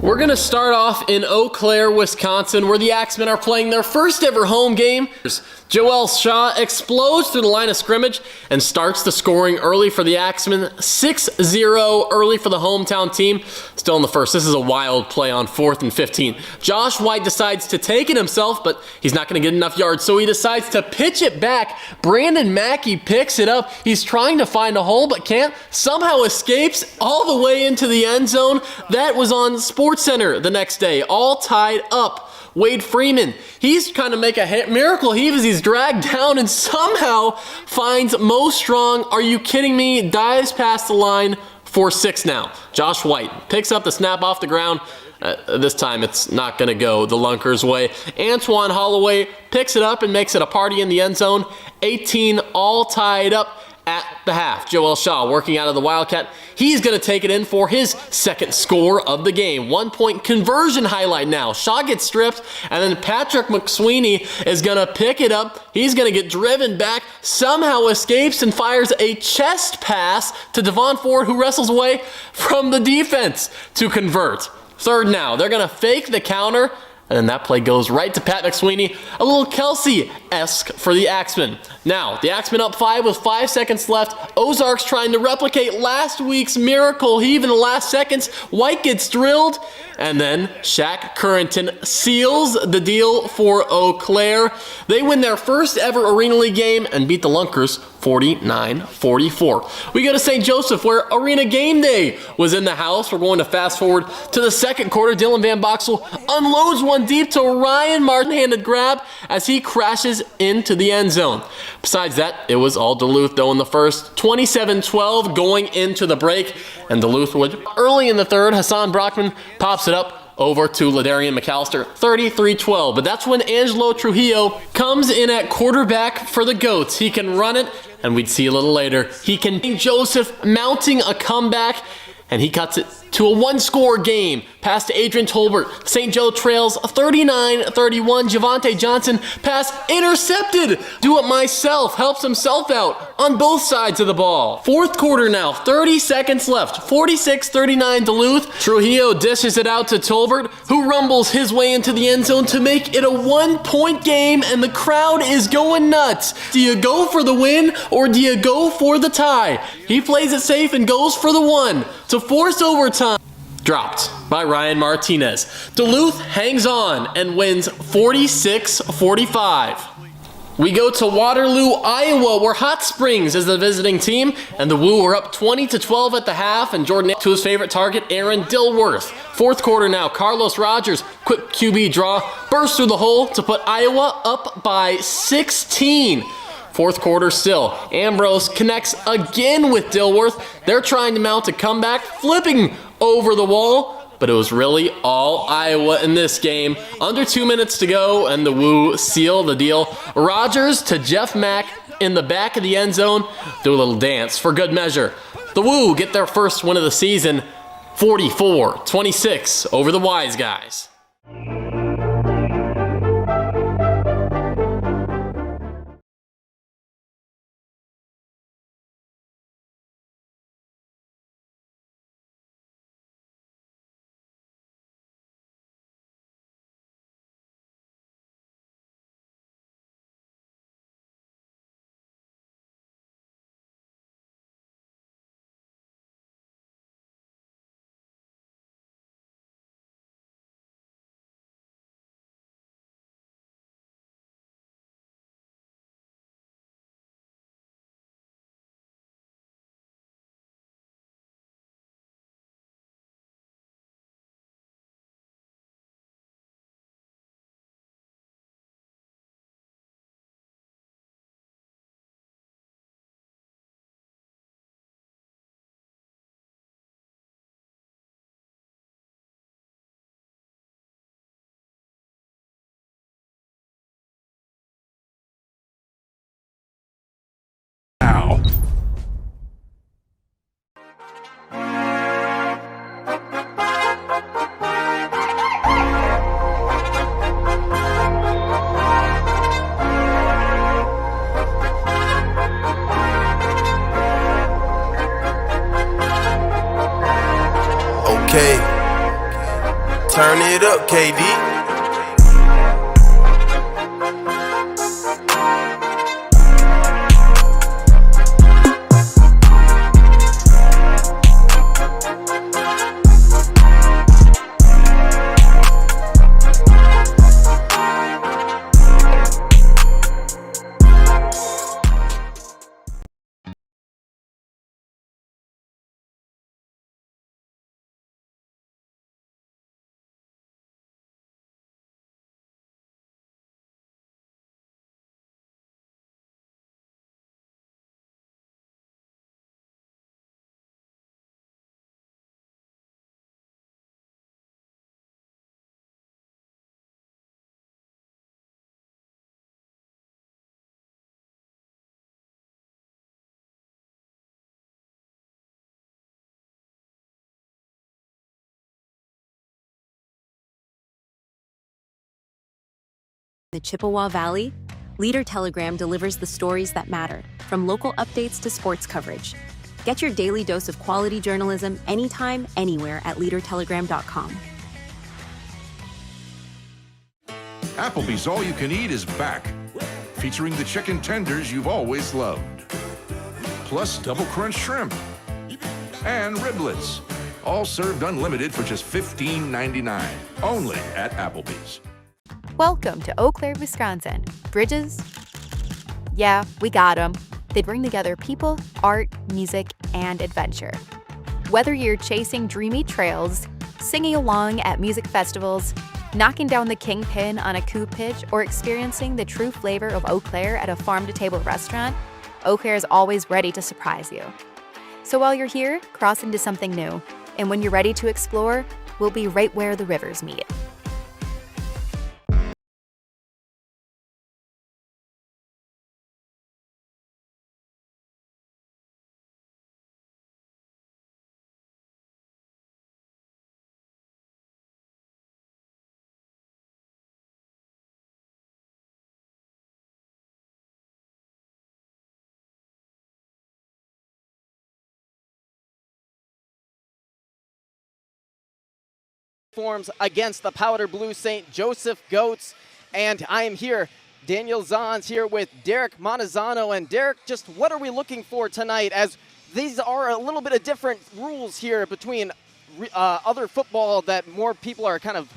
We're going to start off in Eau Claire, Wisconsin, where the Axemen are playing their first ever home game. Joel Shaw explodes through the line of scrimmage and starts the scoring early for the Axemen. 6-0 early for the hometown team. Still in the first. This is a wild play on 4th and 15. Josh White decides to take it himself, but he's not going to get enough yards, so he decides to pitch it back. Brandon Mackey picks it up. He's trying to find a hole, but can't. Somehow escapes all the way into the end zone. That was on SportsCenter the next day, all tied up. Wade Freeman, he's trying to make a miracle heave as he's dragged down and somehow finds Mo Strong. Are you kidding me? Dives past the line for 6 now. Josh White picks up the snap off the ground. This time it's not going to go the Lunkers' way. Antoine Holloway picks it up and makes it a party in the end zone. 18 all tied up at the half. Joel Shaw working out of the Wildcat. He's going to take it in for his second score of the game. 1-point conversion highlight now. Shaw gets stripped, and then Patrick McSweeney is going to pick it up. He's going to get driven back, somehow escapes and fires a chest pass to Devon Ford, who wrestles away from the defense to convert. 3rd now. They're going to fake the counter, and then that play goes right to Pat McSweeney. A little Kelsey-esque for the Axemen. Now, the Axemen up 5 with 5 seconds left. Ozarks trying to replicate last week's miracle heave in the last seconds. White gets drilled, and then Shaq Currington seals the deal for Eau Claire. They win their first ever Arena League game and beat the Lunkers 49-44. We go to St. Joseph, where Arena Game Day was in the house. We're going to fast forward to the second quarter. Dylan Van Boxel unloads one deep to Ryan Martin-handed grab as he crashes into the end zone. Besides that, it was all Duluth, though, in the first. 27-12 going into the break, and Duluth would. Early in the third, Hassan Brockman pops it up over to Ladarian McAllister, 33-12. But that's when Angelo Trujillo comes in at quarterback for the Goats. He can run it, and we'd see a little later. He can. Joseph mounting a comeback, and he cuts it to a 1-score game. Pass to Adrian Tolbert. St. Joe trails 39-31. Javante Johnson pass intercepted. Do it myself. Helps himself out on both sides of the ball. 4th quarter now. 30 seconds left. 46-39 Duluth. Trujillo dishes it out to Tolbert, who rumbles his way into the end zone to make it a 1-point game, and the crowd is going nuts. Do you go for the win or do you go for the tie? He plays it safe and goes for the 1 to force overtime. Dropped by Ryan Martinez. Duluth hangs on and wins 46-45. We go to Waterloo, Iowa, where Hot Springs is the visiting team, and the Woo are up 20-12 at the half, and Jordan to his favorite target, Aaron Dilworth. 4th quarter now. Carlos Rogers, quick QB draw, bursts through the hole to put Iowa up by 16. 4th quarter still. Ambrose connects again with Dilworth. They're trying to mount a comeback, flipping over the wall, but it was really all Iowa in this game. Under 2 minutes to go, and the Woo seal the deal. Rogers to Jeff Mack in the back of the end zone. Do a little dance for good measure. The Woo get their first win of the season, 44-26 over the Wise Guys. Okay, turn it up, KD. The Chippewa Valley, Leader Telegram delivers the stories that matter, from local updates to sports coverage. Get your daily dose of quality journalism anytime, anywhere at leadertelegram.com. Applebee's All You Can Eat is back, featuring the chicken tenders you've always loved, plus double crunch shrimp and riblets, all served unlimited for just $15.99, only at Applebee's. Welcome to Eau Claire, Wisconsin. Bridges? Yeah, we got them. They bring together people, art, music, and adventure. Whether you're chasing dreamy trails, singing along at music festivals, knocking down the kingpin on a coup pitch, or experiencing the true flavor of Eau Claire at a farm-to-table restaurant, Eau Claire is always ready to surprise you. So while you're here, cross into something new. And when you're ready to explore, we'll be right where the rivers meet. Forms against the powder blue St. Joseph Goats, and I am here, Daniel Zahns here with Derek Montezano. And Derek, just what are we looking for tonight, as these are a little bit of different rules here between other football that more people are kind of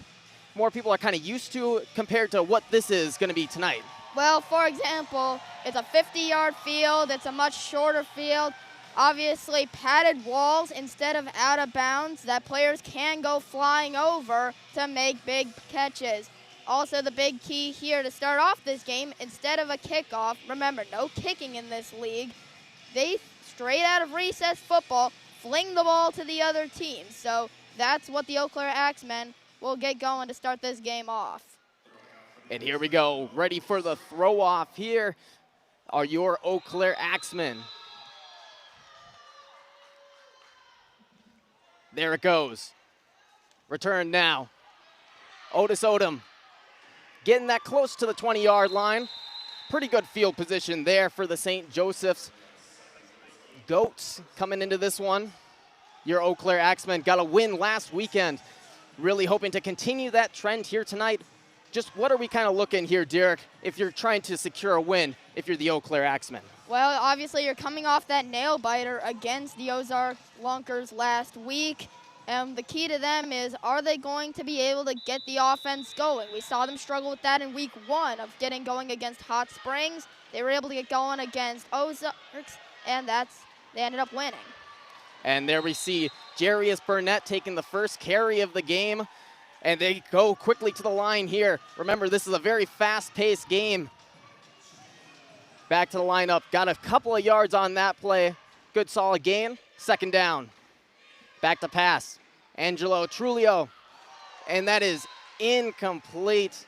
used to compared to what this is going to be tonight? Well, for example, it's a 50-yard field. It's a much shorter field. Obviously, padded walls instead of out of bounds that players can go flying over to make big catches. Also, the big key here to start off this game, instead of a kickoff, remember, no kicking in this league. They, straight out of recess football, fling the ball to the other team. So that's what the Eau Claire Axemen will get going to start this game off. And here we go, ready for the throw off here are your Eau Claire Axemen. There it goes. Return now. Otis Odom getting that close to the 20-yard line. Pretty good field position there for the St. Joseph's Goats coming into this one. Your Eau Claire Axemen got a win last weekend. Really hoping to continue that trend here tonight. Just what are we kind of looking here, Derek, if you're trying to secure a win, if you're the Eau Claire Axemen? Well, obviously, you're coming off that nail-biter against the Ozark Lunkers last week. The key to them is, are they going to be able to get the offense going? We saw them struggle with that in week 1 of getting going against Hot Springs. They were able to get going against Ozarks, and they ended up winning. And there we see Jarius Burnett taking the first carry of the game, and they go quickly to the line here. Remember, this is a very fast-paced game. Back to the lineup, got a couple of yards on that play. Good solid gain, second down. Back to pass, Angelo Trulio, and that is incomplete.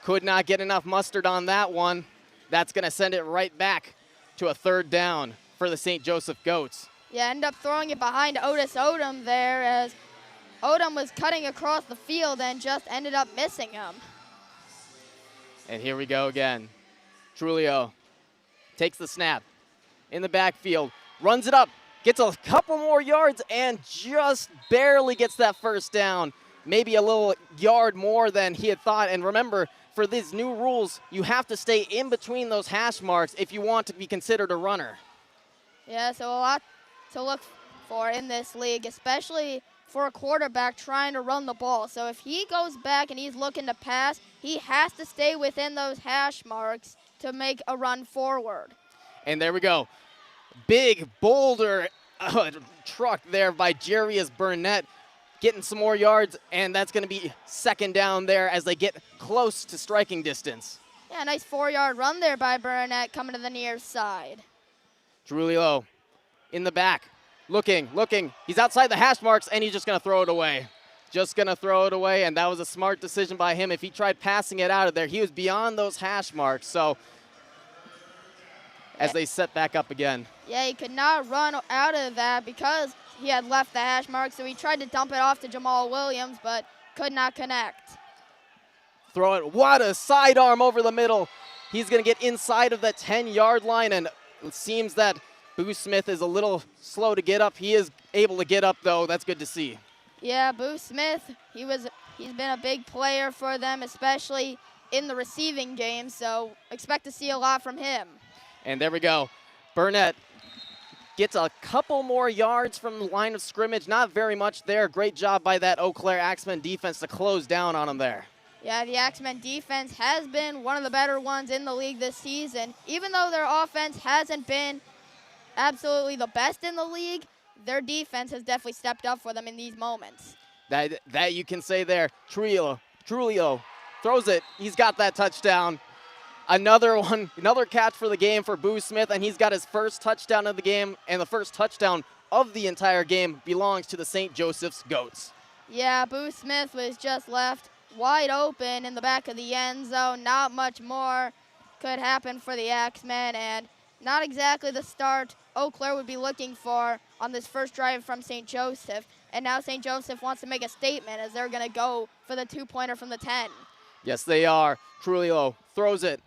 Could not get enough mustard on that one. That's gonna send it right back to a third down for the St. Joseph Goats. Yeah, end up throwing it behind Otis Odom there, as Odom was cutting across the field and just ended up missing him. And here we go again. Trulio takes the snap in the backfield, runs it up, Gets a couple more yards and just barely gets that first down. Maybe a little yard more than he had thought. And remember, for these new rules, you have to stay in between those hash marks if you want to be considered a runner. Yeah, so a lot to look for in this league, especially for a quarterback trying to run the ball. So if he goes back and he's looking to pass, he has to stay within those hash marks to make a run forward. And there we go. Big boulder truck there by Jarius Burnett, getting some more yards, and that's going to be second down there as they get close to striking distance. Yeah, nice 4-yard run there by Burnett coming to the near side. Trulio in the back, looking. He's outside the hash marks, and he's just going to throw it away. And that was a smart decision by him. If he tried passing it out of there, he was beyond those hash marks. So as they set back up again. Yeah, he could not run out of that because he had left the hash mark, so he tried to dump it off to Jamal Williams, but could not connect. Throw it. What a sidearm over the middle. He's going to get inside of the 10-yard line, and it seems that Boo Smith is a little slow to get up. He is able to get up, though. That's good to see. Yeah, Boo Smith, he's been a big player for them, especially in the receiving game, so expect to see a lot from him. And there we go. Burnett gets a couple more yards from the line of scrimmage. Not very much there. Great job by that Eau Claire Axemen defense to close down on him there. Yeah, the Axemen defense has been one of the better ones in the league this season. Even though their offense hasn't been absolutely the best in the league, their defense has definitely stepped up for them in these moments. That you can say there. Trulio throws it. He's got that touchdown. Another catch for the game for Boo Smith, and he's got his first touchdown of the game, and the first touchdown of the entire game belongs to the St. Joseph's Goats. Yeah, Boo Smith was just left wide open in the back of the end zone. Not much more could happen for the Axemen, and not exactly the start Eau Claire would be looking for on this first drive from St. Joseph. And now St. Joseph wants to make a statement as they're going to go for the 2-pointer from the 10. Yes, they are. Trulio throws it,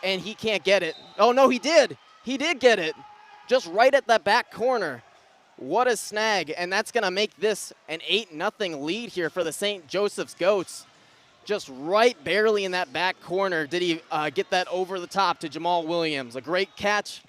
and he can't get it. Oh, no, he did. He did get it. Just right at that back corner. What a snag, and that's going to make this an 8-0 lead here for the St. Joseph's Goats. Just right barely in that back corner did he get that over the top to Jamal Williams. A great catch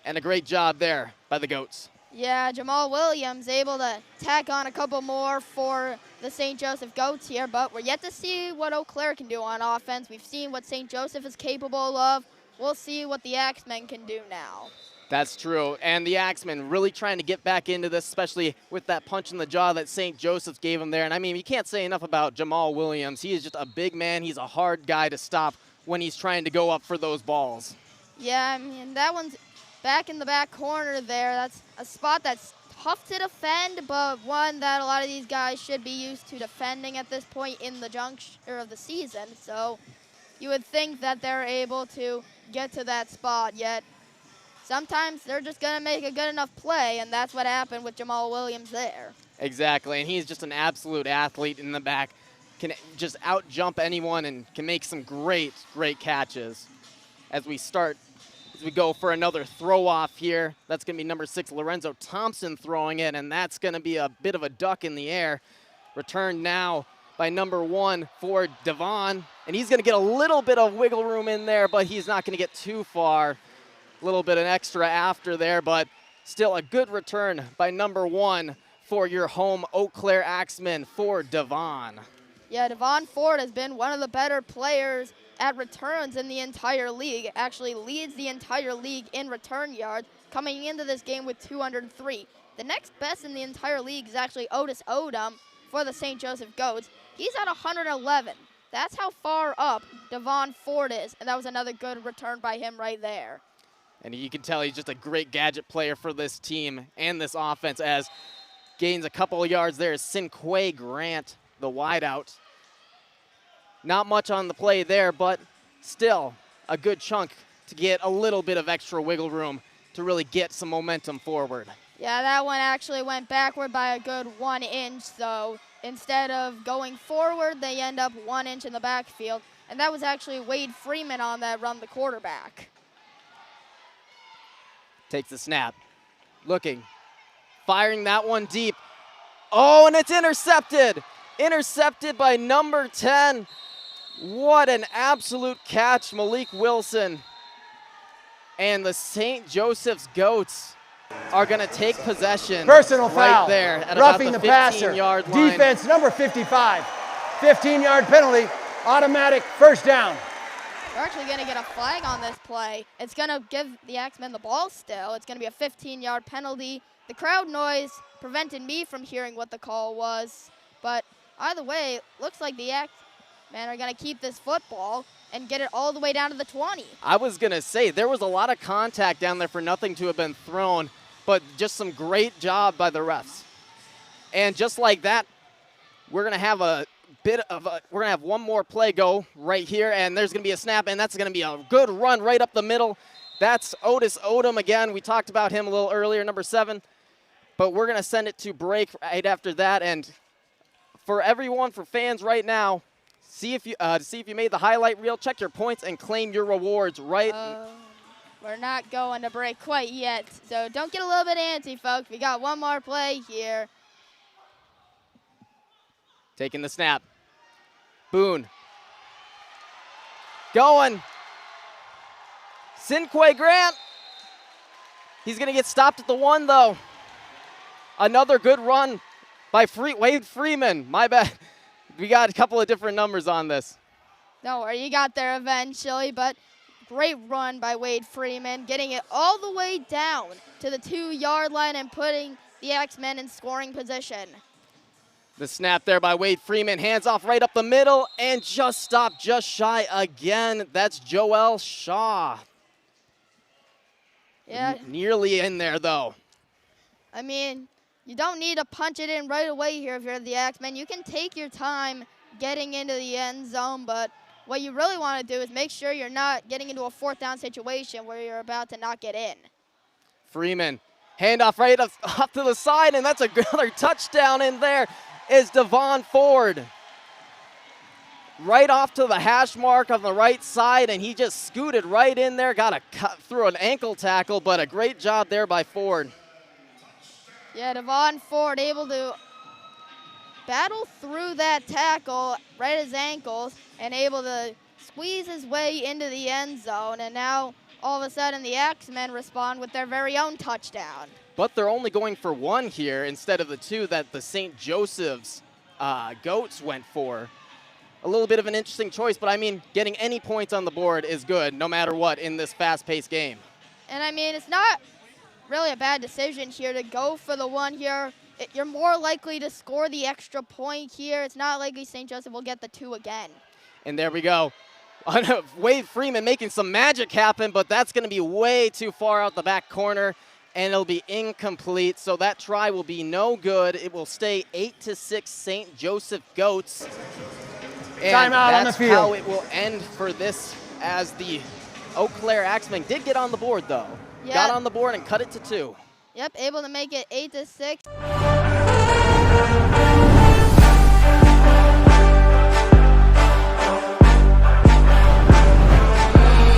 and a great job there by the Goats. Yeah, Jamal Williams able to tack on a couple more for the St. Joseph Goats here, but we're yet to see what Eau Claire can do on offense. We've seen what St. Joseph is capable of. We'll see what the Axemen can do now. That's true, and the Axemen really trying to get back into this, especially with that punch in the jaw that St. Joseph's gave him there. And I mean, you can't say enough about Jamal Williams. He is just a big man. He's a hard guy to stop when he's trying to go up for those balls. Yeah, I mean, that one's back in the back corner there. That's a spot that's tough to defend, but one that a lot of these guys should be used to defending at this point in the juncture of the season. So you would think that they're able to get to that spot, yet sometimes they're just going to make a good enough play, and that's what happened with Jamal Williams there. Exactly, and he's just an absolute athlete in the back. Can just out-jump anyone and can make some great, great catches. As we go for another throw-off here, that's going to be number 6, Lorenzo Thompson throwing it, and that's going to be a bit of a duck in the air. Returned now by number 1 for Devon, and he's going to get a little bit of wiggle room in there, but he's not going to get too far. A little bit of an extra after there, but still a good return by number 1 for your home Eau Claire Axemen for Devon. Yeah, Devon Ford has been one of the better players at returns in the entire league. Actually leads the entire league in return yards, coming into this game with 203. The next best in the entire league is actually Otis Odom for the St. Joseph Goats. He's at 111. That's how far up Devon Ford is, and that was another good return by him right there. And you can tell he's just a great gadget player for this team and this offense, as gains a couple of yards there is Cinquay Grant, the wideout. Not much on the play there, but still a good chunk to get a little bit of extra wiggle room to really get some momentum forward. Yeah, that one actually went backward by a good 1 inch, so instead of going forward, they end up 1 inch in the backfield. And that was actually Wade Freeman on that run, the quarterback. Takes the snap, looking, firing that one deep. Oh, and it's intercepted. Intercepted by number 10. What an absolute catch, Malik Wilson. And the St. Joseph's Goats are going to take possession. Personal right foul. there at Roughing about the the passer. 15-yard line. Defense number 55. 15-yard penalty. Automatic first down. We're actually going to get a flag on this play. It's going to give the Axemen the ball still. It's going to be a 15-yard penalty. The crowd noise prevented me from hearing what the call was. But either way, looks like the Axemen are going to keep this football and get it all the way down to the 20. I was going to say, there was a lot of contact down there for nothing to have been thrown, but just some great job by the refs. And just like that, we're going to have we're going to have one more play go right here, and there's going to be a snap, and that's going to be a good run right up the middle. That's Otis Odom again. We talked about him a little earlier, number 7. But we're going to send it to break right after that. And for everyone, for fans right now, see if you made the highlight reel, check your points, and claim your rewards right. We're not going to break quite yet, so don't get a little bit antsy, folks. We got one more play here. Taking the snap. Boone. Going. Cinquay Grant. He's going to get stopped at the 1, though. Another good run by Wade Freeman. My bad. We got a couple of different numbers on this. Don't worry, you got there eventually, but great run by Wade Freeman, getting it all the way down to the 2-yard line and putting the Axemen in scoring position. The snap there by Wade Freeman, hands off right up the middle, and just stopped just shy again. That's Joel Shaw. Yeah. Nearly in there, though. I mean, you don't need to punch it in right away here if you're the Axemen. You can take your time getting into the end zone, but what you really want to do is make sure you're not getting into a 4th down situation where you're about to not get in. Freeman, handoff right off to the side, and that's another touchdown in there. Is Devon Ford. Right off to the hash mark on the right side, and he just scooted right in there, got a cut through an ankle tackle, but a great job there by Ford. Yeah, Devon Ford able to battle through that tackle right at his ankles and able to squeeze his way into the end zone, and now all of a sudden the Axemen respond with their very own touchdown. But they're only going for 1 here instead of the 2 that the St. Joseph's Goats went for. A little bit of an interesting choice, but I mean, getting any points on the board is good no matter what in this fast-paced game. And I mean, it's not really a bad decision here to go for the 1 here. You're more likely to score the extra point here. It's not likely St. Joseph will get the 2 again. And there we go. Wade Freeman making some magic happen, but that's going to be way too far out the back corner, and it'll be incomplete. So that try will be no good. It will stay 8-6 St. Joseph Goats. And Timeout on the field. That's how it will end for this, as the Eau Claire Axemen did get on the board, though. Yep. Got on the board and cut it to 2. Yep, able to make it 8-6.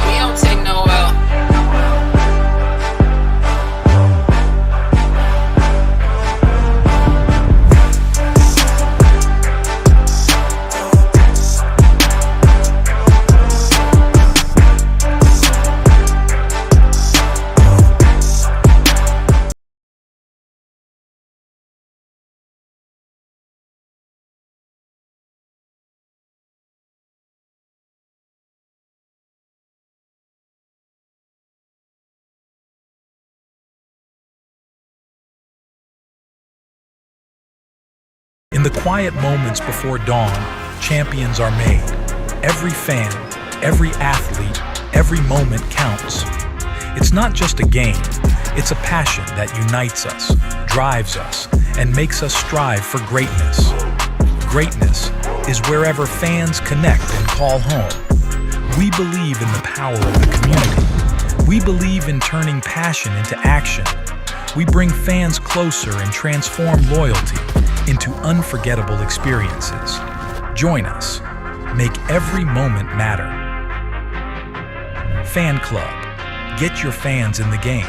We don't take no L. In the quiet moments before dawn, champions are made. Every fan, every athlete, every moment counts. It's not just a game, it's a passion that unites us, drives us, and makes us strive for greatness. Greatness is wherever fans connect and call home. We believe in the power of the community. We believe in turning passion into action. We bring fans closer and transform loyalty into unforgettable experiences. Join us. Make every moment matter. Fan Club. Get your fans in the game.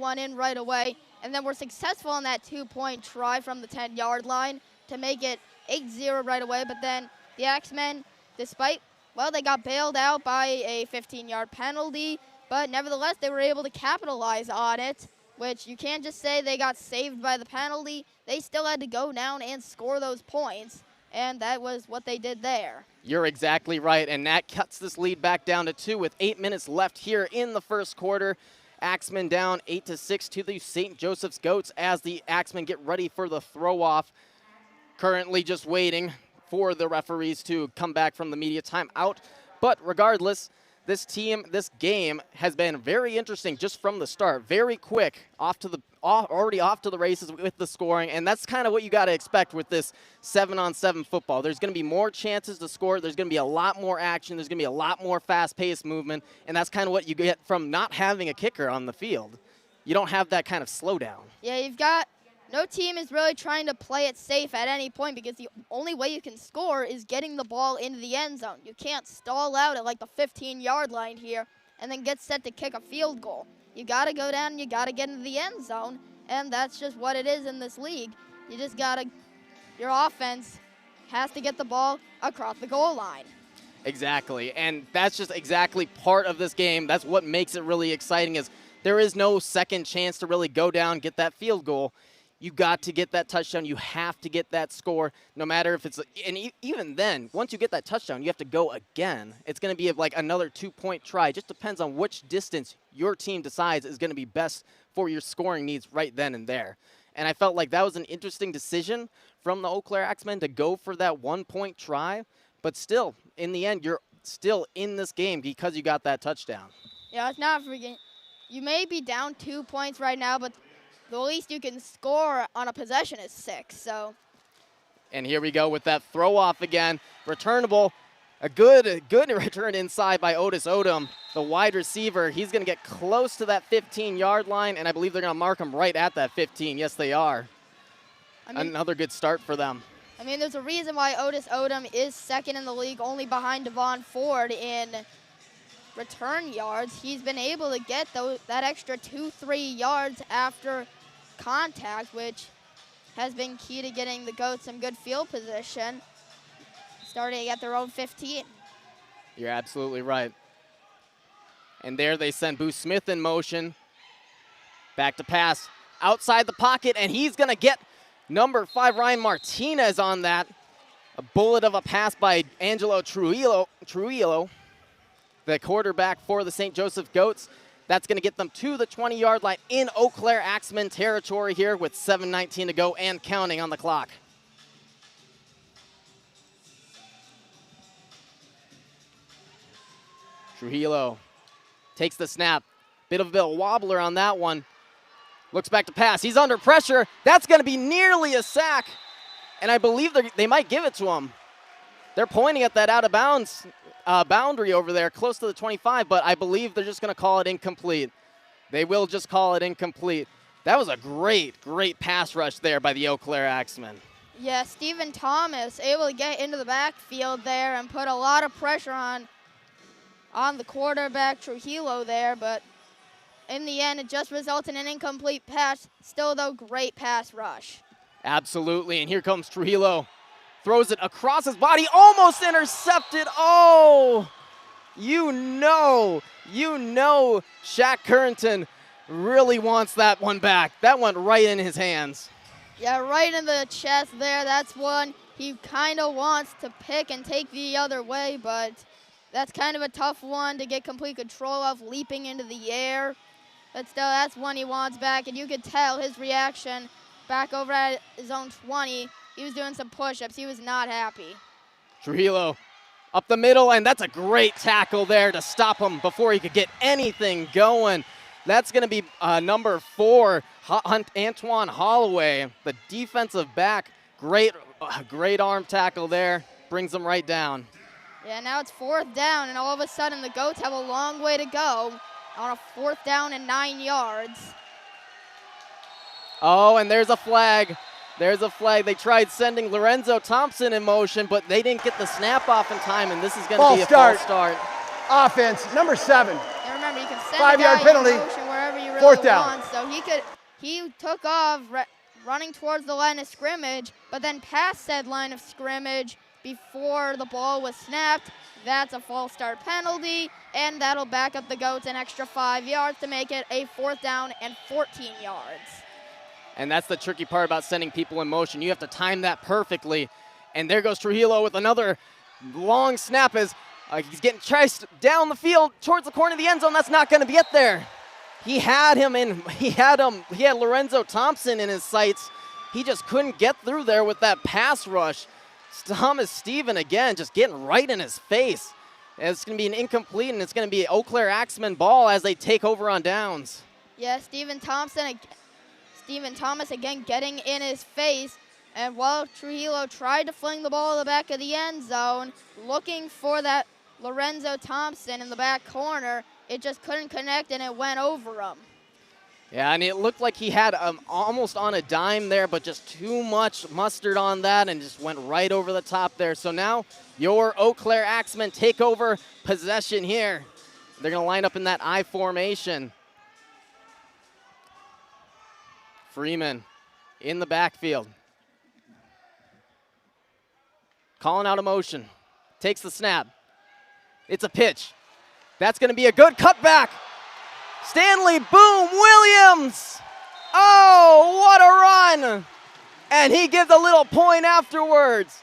one in right away, and then were successful on that 2-point try from the 10-yard line to make it 8-0 right away. But then the Axemen, despite, well, they got bailed out by a 15-yard penalty, but nevertheless, they were able to capitalize on it, which you can't just say they got saved by the penalty. They still had to go down and score those points, and that was what they did there. You're exactly right, and that cuts this lead back down to 2 with 8 minutes left here in the first quarter. Axemen down 8-6 to the St. Joseph's Goats as the Axemen get ready for the throw-off. Currently just waiting for the referees to come back from the media timeout. But regardless, this game has been very interesting just from the start. Very quick, already off to the races with the scoring, and that's kind of what you got to expect with this 7-on-7 football. There's going to be more chances to score. There's going to be a lot more action. There's going to be a lot more fast-paced movement, and that's kind of what you get from not having a kicker on the field. You don't have that kind of slowdown. Yeah, no team is really trying to play it safe at any point because the only way you can score is getting the ball into the end zone. You can't stall out at like the 15-yard line here and then get set to kick a field goal. You got to go down and you got to get into the end zone, and that's just what it is in this league. You just got to, your offense has to get the ball across the goal line. Exactly, and that's just exactly part of this game. That's what makes it really exciting is there is no second chance to really go down, get that field goal. You got to get that touchdown. You have to get that score, no matter if it's, and even then, once you get that touchdown, you have to go again. It's going to be like another 2-point try. It just depends on which distance your team decides is going to be best for your scoring needs right then and there. And I felt like that was an interesting decision from the Eau Claire Axemen to go for that 1-point try. But still, in the end, you're still in this game because you got that touchdown. Yeah, it's not freaking. You may be down 2 points right now, but the least you can score on a possession is 6, so. And here we go with that throw-off again. Returnable, a good return inside by Otis Odom, the wide receiver. He's going to get close to that 15-yard line, and I believe they're going to mark him right at that 15. Yes, they are. Another good start for them. I mean, there's a reason why Otis Odom is second in the league, only behind Devon Ford in return yards. He's been able to get that extra 2-3 yards after contact, which has been key to getting the Goats some good field position, starting at their own 15. You're absolutely right. And there they send Booth Smith in motion. Back to pass outside the pocket, and he's going to get number 5, Ryan Martinez, on that. A bullet of a pass by Angelo Trujillo, the quarterback for the St. Joseph Goats. That's going to get them to the 20-yard line in Eau Claire Axemen territory here with 7:19 to go and counting on the clock. Trujillo takes the snap. Bit of a wobbler on that one. Looks back to pass. He's under pressure. That's going to be nearly a sack. And I believe they might give it to him. They're pointing at that out-of-bounds boundary over there, close to the 25, but I believe they're just going to call it incomplete. They will just call it incomplete. That was a great pass rush there by the Eau Claire Axemen. Yeah, Stephen Thomas able to get into the backfield there and put a lot of pressure on the quarterback Trujillo there, but in the end, it just resulted in an incomplete pass. Still, though, great pass rush. Absolutely, and here comes Trujillo. Throws it across his body, almost intercepted. Oh, you know Shaq Currington really wants that one back. That went right in his hands. Yeah, right in the chest there. That's one he kind of wants to pick and take the other way, but that's kind of a tough one to get complete control of, leaping into the air. But still, that's one he wants back, and you could tell his reaction back over at his own 20. He was doing some push-ups. He was not happy. Trujillo up the middle, and that's a great tackle there to stop him before he could get anything going. That's going to be number 4, Antoine Holloway, the defensive back. Great arm tackle there. Brings him right down. Yeah, now it's 4th down, and all of a sudden the Goats have a long way to go on a 4th down and 9 yards. Oh, and there's a flag. There's a flag. They tried sending Lorenzo Thompson in motion, but they didn't get the snap off in time, and this is going to be a false start. Offense, number 7. And remember, you can send 5-yard a guy penalty. in motion wherever you really Fourth down. wants. So he took off running towards the line of scrimmage, but then past said line of scrimmage before the ball was snapped. That's a false start penalty, and that'll back up the Goats an extra 5 yards to make it a 4th down and 14 yards. And that's the tricky part about sending people in motion. You have to time that perfectly. And there goes Trujillo with another long snap as he's getting chased down the field towards the corner of the end zone. That's not going to get there. He had Lorenzo Thompson in his sights. He just couldn't get through there with that pass rush. Thomas Stephen again just getting right in his face. And it's going to be an incomplete, and it's going to be Eau Claire Axemen ball as they take over on downs. Yeah, Stephen Thomas again getting in his face. And while Trujillo tried to fling the ball to the back of the end zone, looking for that Lorenzo Thompson in the back corner, it just couldn't connect and it went over him. Yeah, and it looked like he had almost on a dime there, but just too much mustard on that and just went right over the top there. So now your Eau Claire Axemen take over possession here. They're going to line up in that I formation. Freeman in the backfield. Calling out a motion. Takes the snap. It's a pitch. That's going to be a good cutback. Stanley Boom Williams. Oh, what a run. And he gives a little point afterwards.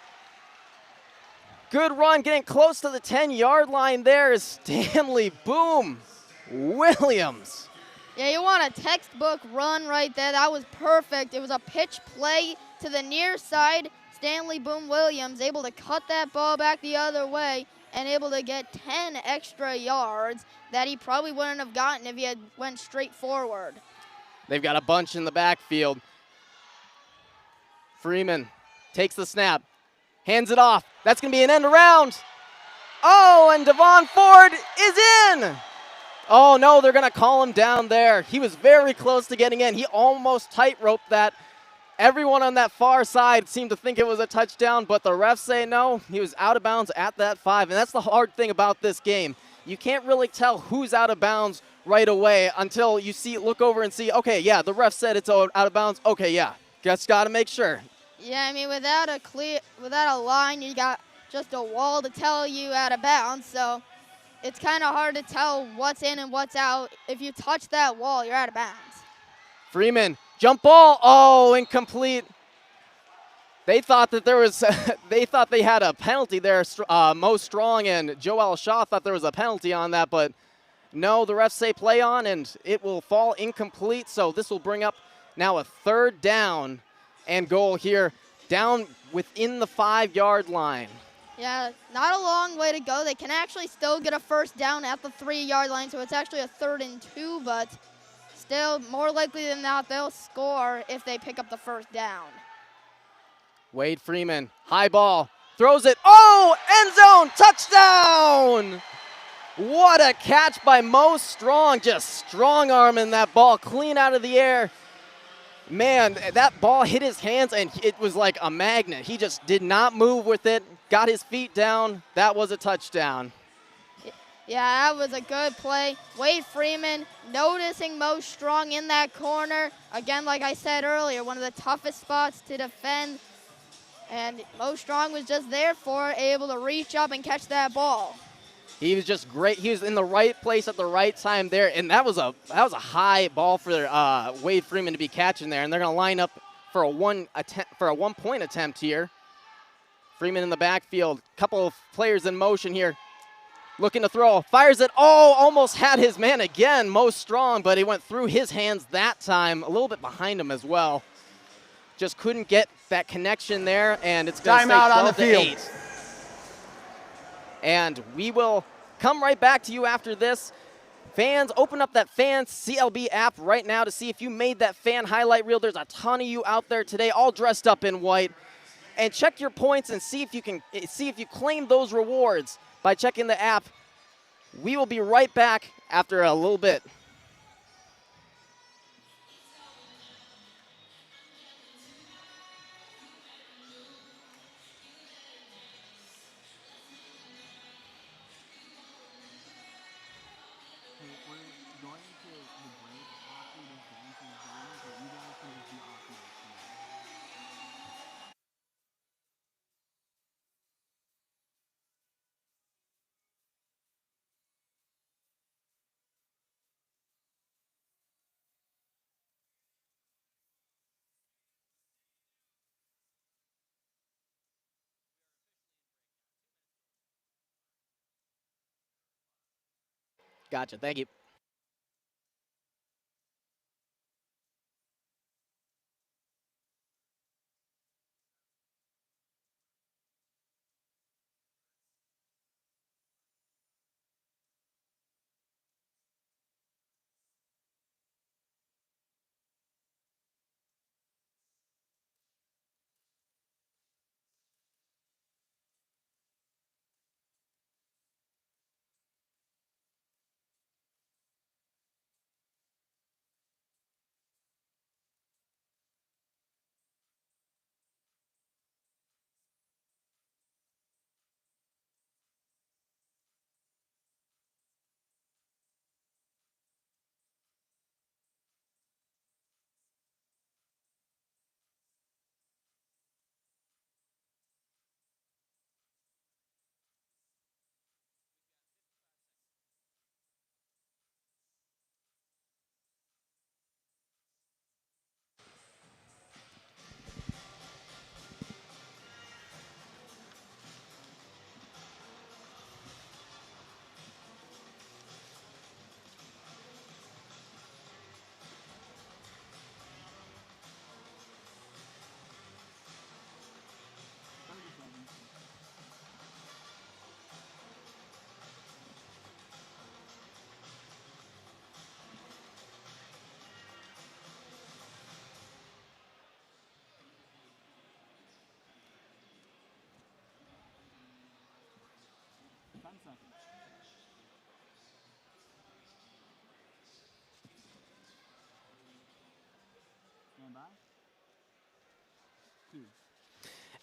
Good run, getting close to the 10-yard line there is Stanley Boom Williams. Yeah, you want a textbook run right there. That was perfect. It was a pitch play to the near side. Stanley Boom Williams able to cut that ball back the other way and able to get 10 extra yards that he probably wouldn't have gotten if he had went straight forward. They've got a bunch in the backfield. Freeman takes the snap, hands it off. That's going to be an end around. Oh, and Devon Ford is in. Oh, no, they're going to call him down there. He was very close to getting in. He almost tight-roped that. Everyone on that far side seemed to think it was a touchdown, but the refs say no. He was out of bounds at that 5, and that's the hard thing about this game. You can't really tell who's out of bounds right away until you look over and see, okay, yeah, the ref said it's out of bounds. Okay, yeah, just got to make sure. Yeah, I mean, without a line, you got just a wall to tell you out of bounds, so it's kind of hard to tell what's in and what's out. If you touch that wall, you're out of bounds. Freeman, jump ball. Oh, incomplete. They thought that there was, they thought they had a penalty there. Mo Strong and Joel Shaw thought there was a penalty on that, but no, the refs say play on, and it will fall incomplete. So this will bring up now a 3rd down and goal here, down within the 5-yard line. Yeah, not a long way to go. They can actually still get a 1st down at the 3-yard line, so it's actually a 3rd and 2, but still, more likely than not, they'll score if they pick up the 1st down. Wade Freeman, high ball, throws it. Oh, end zone, touchdown! What a catch by Mo Strong, just strong-arming that ball clean out of the air. Man, that ball hit his hands, and it was like a magnet. He just did not move with it, got his feet down. That was a touchdown. Yeah, that was a good play. Wade Freeman noticing Mo Strong in that corner. Again, like I said earlier, one of the toughest spots to defend. And Mo Strong was just there for it, able to reach up and catch that ball. He was just great. He was in the right place at the right time there, and that was a high ball for Wade Freeman to be catching there. And they're going to line up for a one-point attempt here. Freeman in the backfield, couple of players in motion here. Looking to throw, fires it. Oh, almost had his man again, Mo Strong, but he went through his hands that time, a little bit behind him as well. Just couldn't get that connection there, and it's going to stay 12-8. And we will come right back to you after this. Fans, open up that FANCLB app right now to see if you made that fan highlight reel. There's a ton of you out there today, all dressed up in white. And check your points and see if you claim those rewards by checking the app. We will be right back after a little bit. Gotcha. Thank you.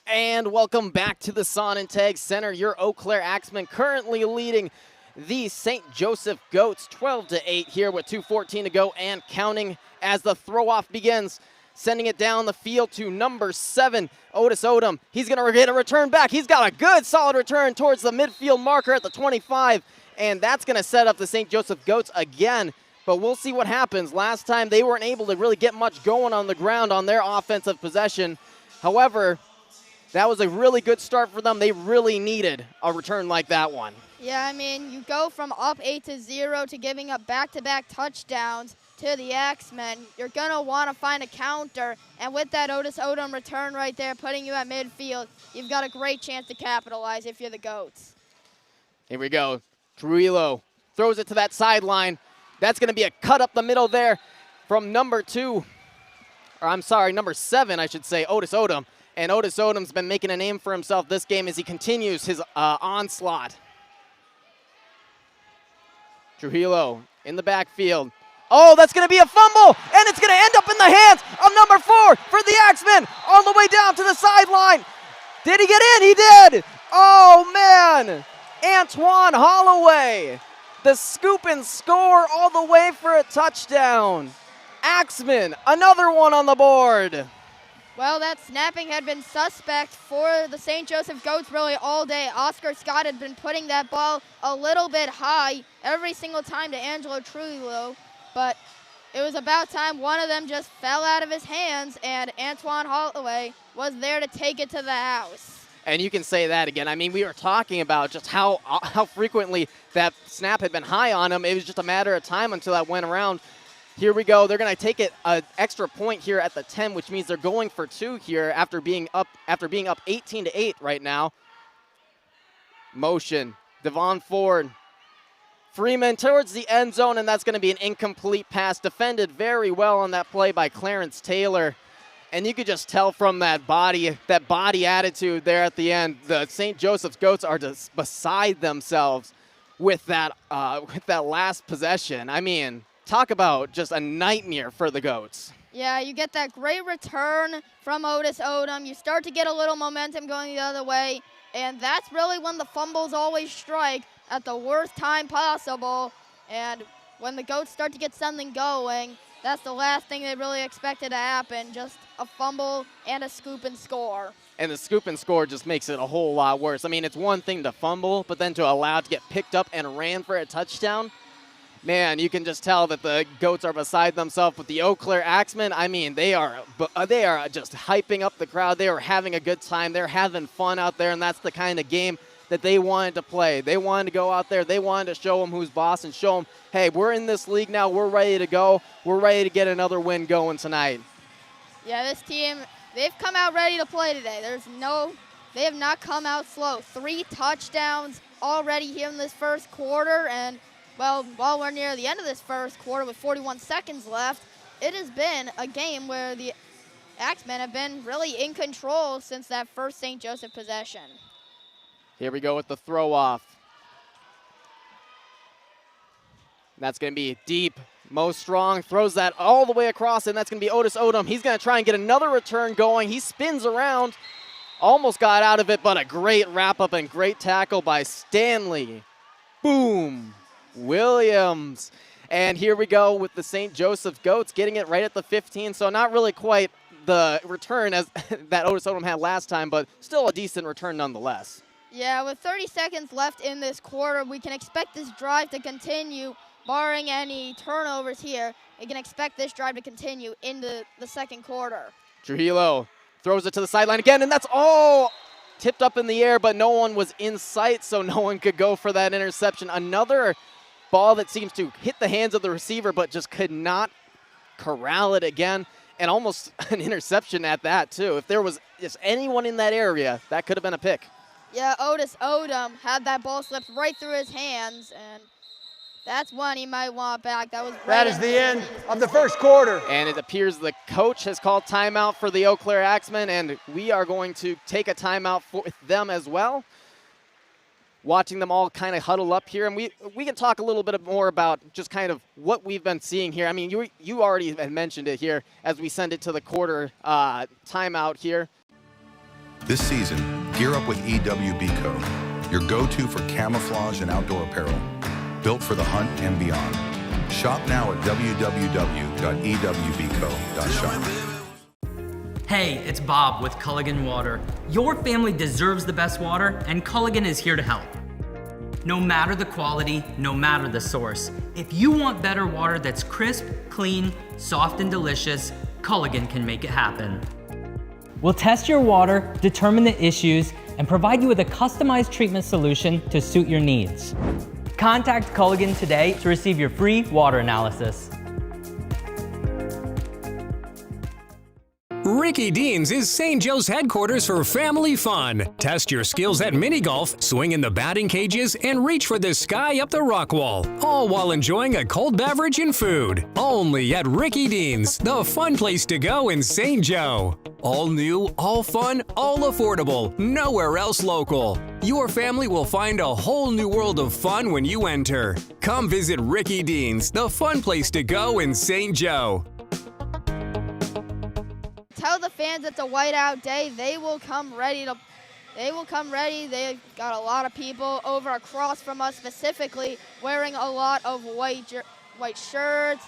And welcome back to the Sonnentag Center. Your Eau Claire Axemen currently leading the St. Joseph Goats 12-8 here with 2:14 to go and counting as the throw-off begins. Sending it down the field to number 7, Otis Odom. He's going to get a return back. He's got a good solid return towards the midfield marker at the 25, and that's going to set up the St. Joseph Goats again. But we'll see what happens. Last time they weren't able to really get much going on the ground on their offensive possession. However, that was a really good start for them. They really needed a return like that one. Yeah, I mean, you go from up 8-0 to giving up back-to-back touchdowns to the Axemen. You're going to want to find a counter, and with that Otis Odom return right there, putting you at midfield, you've got a great chance to capitalize if you're the Goats. Here we go. Trujillo throws it to that sideline. That's going to be a cut up the middle there from number 7, I should say, Otis Odom. And Otis Odom's been making a name for himself this game as he continues his onslaught. Trujillo in the backfield. Oh, that's going to be a fumble, and it's going to end up in the hands of number 4 for the Axemen, all the way down to the sideline. Did he get in? He did. Oh, man. Antoine Holloway, the scoop and score all the way for a touchdown. Axemen, another one on the board. Well, that snapping had been suspect for the St. Joseph Goats really all day. Oscar Scott had been putting that ball a little bit high every single time to Angelo Trujillo, but it was about time one of them just fell out of his hands, and Antoine Holloway was there to take it to the house. And you can say that again. I mean, we were talking about just how frequently that snap had been high on him. It was just a matter of time until that went around. Here we go. They're going to take it an extra point here at the 10, which means they're going for 2 here after being up 18-8 right now. Motion. Devon Ford. Freeman towards the end zone, and that's going to be an incomplete pass. Defended very well on that play by Clarence Taylor. And you could just tell from that body attitude there at the end, the St. Joseph's Goats are just beside themselves with that last possession. I mean, talk about just a nightmare for the Goats. Yeah, you get that great return from Otis Odom. You start to get a little momentum going the other way, and that's really when the fumbles always strike at the worst time possible. And when the Goats start to get something going, that's the last thing they really expected to happen, just a fumble and a scoop and score. And the scoop and score just makes it a whole lot worse. I mean, it's one thing to fumble, but then to allow it to get picked up and ran for a touchdown, man, you can just tell that the Goats are beside themselves with the Eau Claire Axemen. I mean, they are just hyping up the crowd. They are having a good time. They're having fun out there, and that's the kind of game that they wanted to play. They wanted to go out there. They wanted to show them who's boss and show them, hey, we're in this league now. We're ready to go. We're ready to get another win going tonight. Yeah, this team, they've come out ready to play today. They have not come out slow. 3 touchdowns already here in this first quarter, and well, while we're near the end of this first quarter with 41 seconds left, it has been a game where the Axemen have been really in control since that first St. Joseph possession. Here we go with the throw off. That's going to be deep. Mo Strong throws that all the way across, and that's going to be Otis Odom. He's going to try and get another return going. He spins around, almost got out of it, but a great wrap-up and great tackle by Stanley. Boom. Williams. And here we go with the St. Joseph Goats getting it right at the 15, so not really quite the return as that Otis Odom had last time, but still a decent return nonetheless. Yeah, with 30 seconds left in this quarter, we can expect this drive to continue, barring any turnovers here. We can expect this drive to continue into the second quarter. Trujillo throws it to the sideline again, and that's all tipped up in the air, but no one was in sight, so no one could go for that interception. Another ball that seems to hit the hands of the receiver, but just could not corral it again, and almost an interception at that, too. If there was just anyone in that area, that could have been a pick. Yeah, Otis Odom had that ball slip right through his hands, and that's one he might want back. That is the end of the first quarter. And it appears the coach has called timeout for the Eau Claire Axemen, and we are going to take a timeout for them as well. Watching them all kind of huddle up here, and we can talk a little bit more about just kind of what we've been seeing here. I mean, you already had mentioned it here as we send it to the quarter timeout here. This season, gear up with EWBco, your go-to for camouflage and outdoor apparel, built for the hunt and beyond. Shop now at www.ewbco.shop. Hey, it's Bob with Culligan Water. Your family deserves the best water, and Culligan is here to help. No matter the quality, no matter the source, if you want better water that's crisp, clean, soft, and delicious, Culligan can make it happen. We'll test your water, determine the issues, and provide you with a customized treatment solution to suit your needs. Contact Culligan today to receive your free water analysis. Ricky Dean's is St. Joe's headquarters for family fun. Test your skills at mini golf, swing in the batting cages, and reach for the sky up the rock wall, all while enjoying a cold beverage and food. Only at Ricky Dean's, the fun place to go in St. Joe. All new, all fun, all affordable, nowhere else local. Your family will find a whole new world of fun when you enter. Come visit Ricky Dean's, the fun place to go in St. Joe. Tell the fans it's a whiteout day. They will come ready. They've got a lot of people over across from us specifically wearing a lot of white shirts.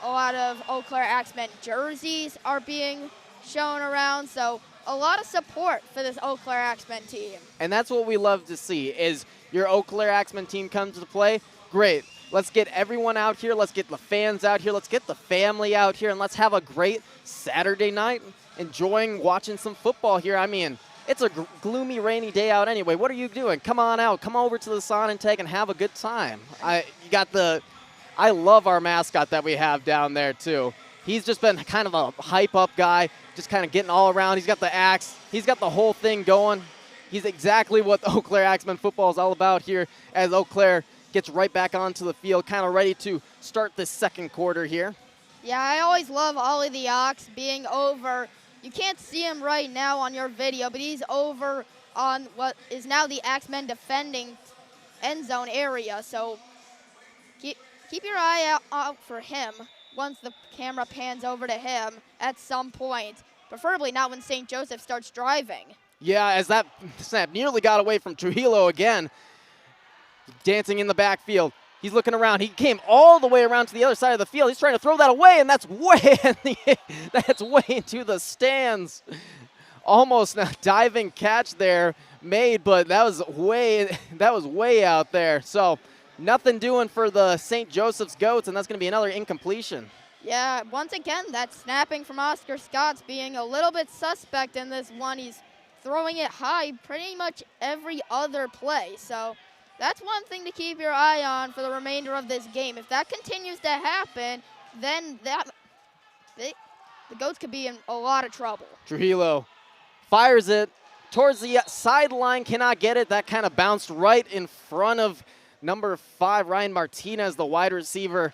A lot of Eau Claire Axemen jerseys are being shown around. So a lot of support for this Eau Claire Axemen team. And that's what we love to see is your Eau Claire Axemen team comes to play. Great. Let's get everyone out here. Let's get the fans out here. Let's get the family out here, and let's have a great Saturday night enjoying watching some football here. I mean, it's a gloomy, rainy day out anyway. What are you doing? Come on out. Come over to the Sonantec and have a good time. I love our mascot that we have down there, too. He's just been kind of a hype-up guy, just kind of getting all around. He's got the axe. He's got the whole thing going. He's exactly what the Eau Claire Axemen football is all about here as Eau Claire gets right back onto the field, kind of ready to start this second quarter here. Yeah, I always love Ollie the Ox being over. You can't see him right now on your video, but he's over on what is now the Axemen defending end zone area. So keep your eye out for him once the camera pans over to him at some point, preferably not when St. Joseph starts driving. Yeah, as that snap nearly got away from Trujillo again. Dancing in the backfield. He's looking around. He came all the way around to the other side of the field. He's trying to throw that away, and that's way into the stands. Almost a diving catch there made, but that was way out there. So nothing doing for the St. Joseph's Goats, and that's going to be another incompletion. Yeah, once again, that snapping from Oscar Scott's being a little bit suspect in this one. He's throwing it high pretty much every other play. So that's one thing to keep your eye on for the remainder of this game. If that continues to happen, then the Goats could be in a lot of trouble. Trujillo fires it towards the sideline, cannot get it. That kind of bounced right in front of number 5, Ryan Martinez, the wide receiver.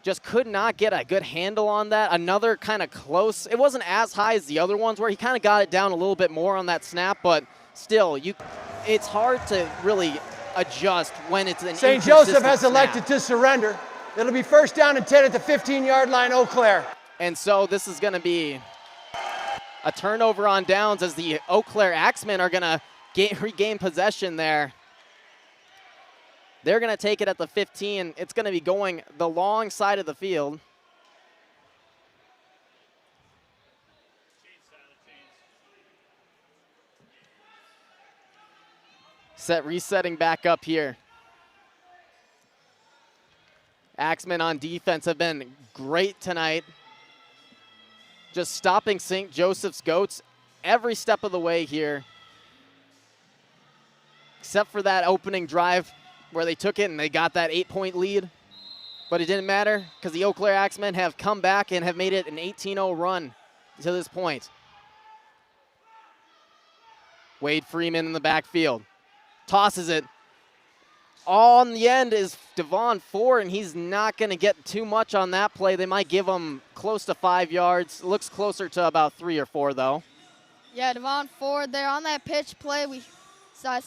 Just could not get a good handle on that. Another kind of close. It wasn't as high as the other ones where he kind of got it down a little bit more on that snap, but still, it's hard to really adjust when it's an St. Joseph has elected to surrender. It'll be first down and 10 at the 15-yard line, Eau Claire. And so this is going to be a turnover on downs as the Eau Claire Axemen are going to regain possession there. They're going to take it at the 15. It's going to be going the long side of the field. Resetting back up here. Axemen on defense have been great tonight. Just stopping St. Joseph's Goats every step of the way here. Except for that opening drive where they took it and they got that 8-point lead. But it didn't matter because the Eau Claire Axemen have come back and have made it an 18-0 run to this point. Wade Freeman in the backfield. Tosses it. On the end is Devon Ford, and he's not going to get too much on that play. They might give him close to 5 yards. Looks closer to about 3 or 4, though. Yeah, Devon Ford there on that pitch play. We saw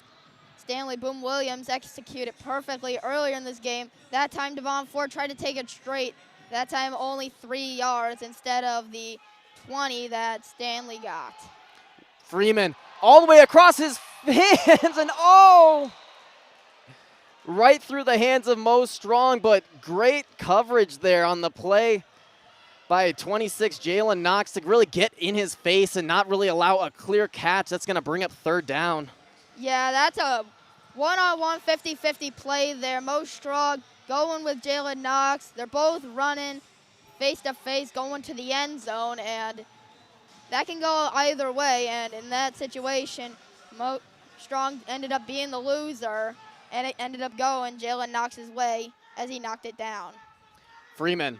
Stanley Boom Williams execute it perfectly earlier in this game. That time Devon Ford tried to take it straight. That time only 3 yards instead of the 20 that Stanley got. Freeman all the way across his hands, and right through the hands of Mo Strong, but great coverage there on the play by 26 Jalen Knox to really get in his face and not really allow a clear catch. That's going to bring up third down. Yeah, that's a one-on-one 50-50 play there. Mo Strong going with Jalen Knox. They're both running face-to-face, going to the end zone, and that can go either way. And in that situation, Mo Strong ended up being the loser, and it ended up going Jalen Knox's way as he knocked it down. Freeman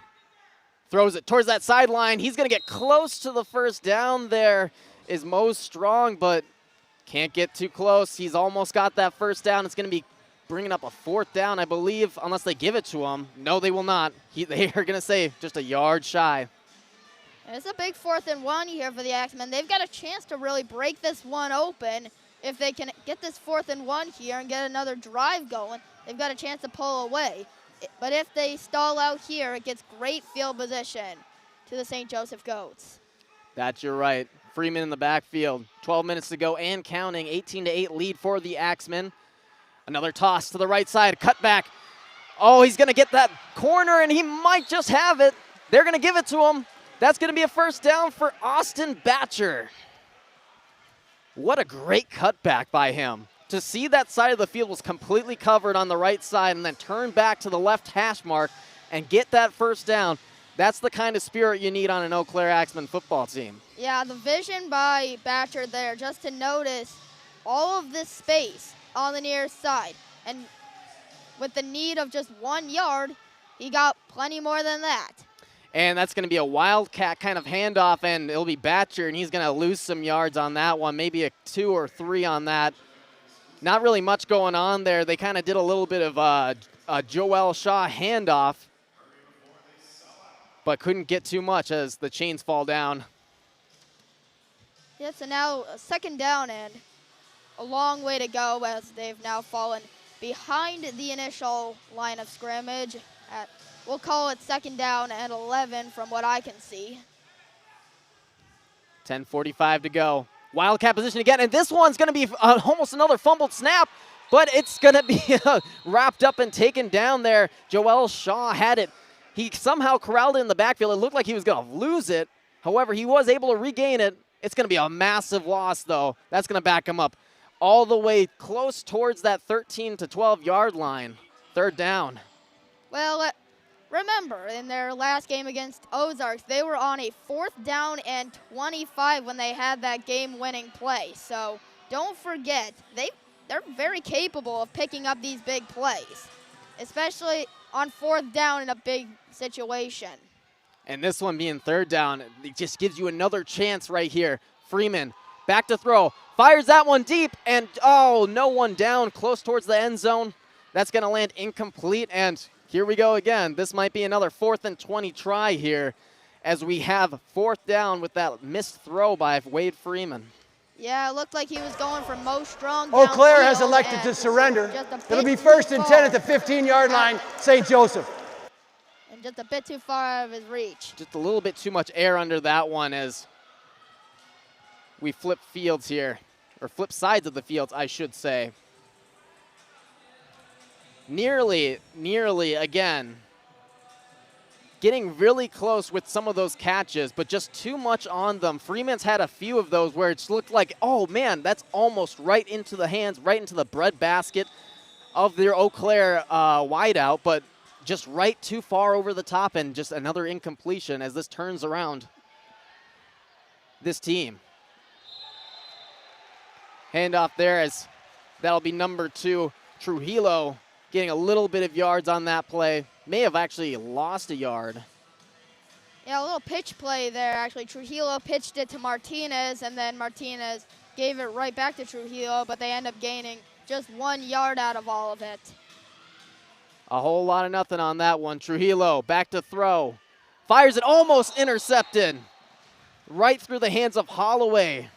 throws it towards that sideline. He's going to get close to the first down. There is Mo Strong, but can't get too close. He's almost got that first down. It's going to be bringing up a fourth down, I believe, unless they give it to him. No, they will not. They are going to say just a yard shy. And it's a big 4th and 1 here for the Axemen. They've got a chance to really break this one open. If they can get this 4th and 1 here and get another drive going, they've got a chance to pull away. But if they stall out here, it gets great field position to the St. Joseph Goats. That's your right. Freeman in the backfield. 12 minutes to go and counting. 18-8 lead for the Axemen. Another toss to the right side. Cut back. Oh, he's going to get that corner, and he might just have it. They're going to give it to him. That's going to be a first down for Austin Batcher. What a great cutback by him. To see that side of the field was completely covered on the right side and then turn back to the left hash mark and get that first down. That's the kind of spirit you need on an Eau Claire Axemen football team. Yeah, the vision by Batcher there, just to notice all of this space on the near side. And with the need of just 1 yard, he got plenty more than that. And that's going to be a wildcat kind of handoff, and it'll be Batcher, and he's going to lose some yards on that one, maybe a 2 or 3 on that. Not really much going on there. They kind of did a little bit of a Joel Shaw handoff, but couldn't get too much as the chains fall down. Yeah, so now a 2nd down and a long way to go as they've now fallen behind the initial line of scrimmage at, we'll call it 2nd down and 11 from what I can see. 10:45 to go. Wildcat position again, and this one's going to be almost another fumbled snap, but it's going to be wrapped up and taken down there. Joel Shaw had it. He somehow corralled it in the backfield. It looked like he was going to lose it. However, he was able to regain it. It's going to be a massive loss, though. That's going to back him up all the way close towards that 13 to 12 yard line. 3rd down. Well, remember, in their last game against Ozarks, they were on a 4th down and 25 when they had that game-winning play. So don't forget, they're very capable of picking up these big plays, especially on 4th down in a big situation. And this one being 3rd down, it just gives you another chance right here. Freeman, back to throw, fires that one deep, and oh, no one down, close towards the end zone. That's going to land incomplete, and here we go again. This might be another 4th and 20 try here as we have 4th down with that missed throw by Wade Freeman. Yeah, it looked like he was going for most strong. Eau Claire has elected to surrender. It'll be 1st and 10 at the 15-yard line, St. Joseph. And just a bit too far out of his reach. Just a little bit too much air under that one as we flip fields here, or flip sides of the fields, I should say. Nearly again, getting really close with some of those catches, but just too much on them. Freeman's had a few of those where it's looked like, oh man, that's almost right into the hands, right into the bread basket of their Eau Claire wideout, but just right too far over the top, and just another incompletion as this turns around this team. Handoff there as that'll be number 2, Trujillo, getting a little bit of yards on that play. May have actually lost a yard. Yeah, a little pitch play there, actually. Trujillo pitched it to Martinez, and then Martinez gave it right back to Trujillo, but they end up gaining just 1 yard out of all of it. A whole lot of nothing on that one. Trujillo back to throw. Fires it, almost intercepted. Right through the hands of Holloway.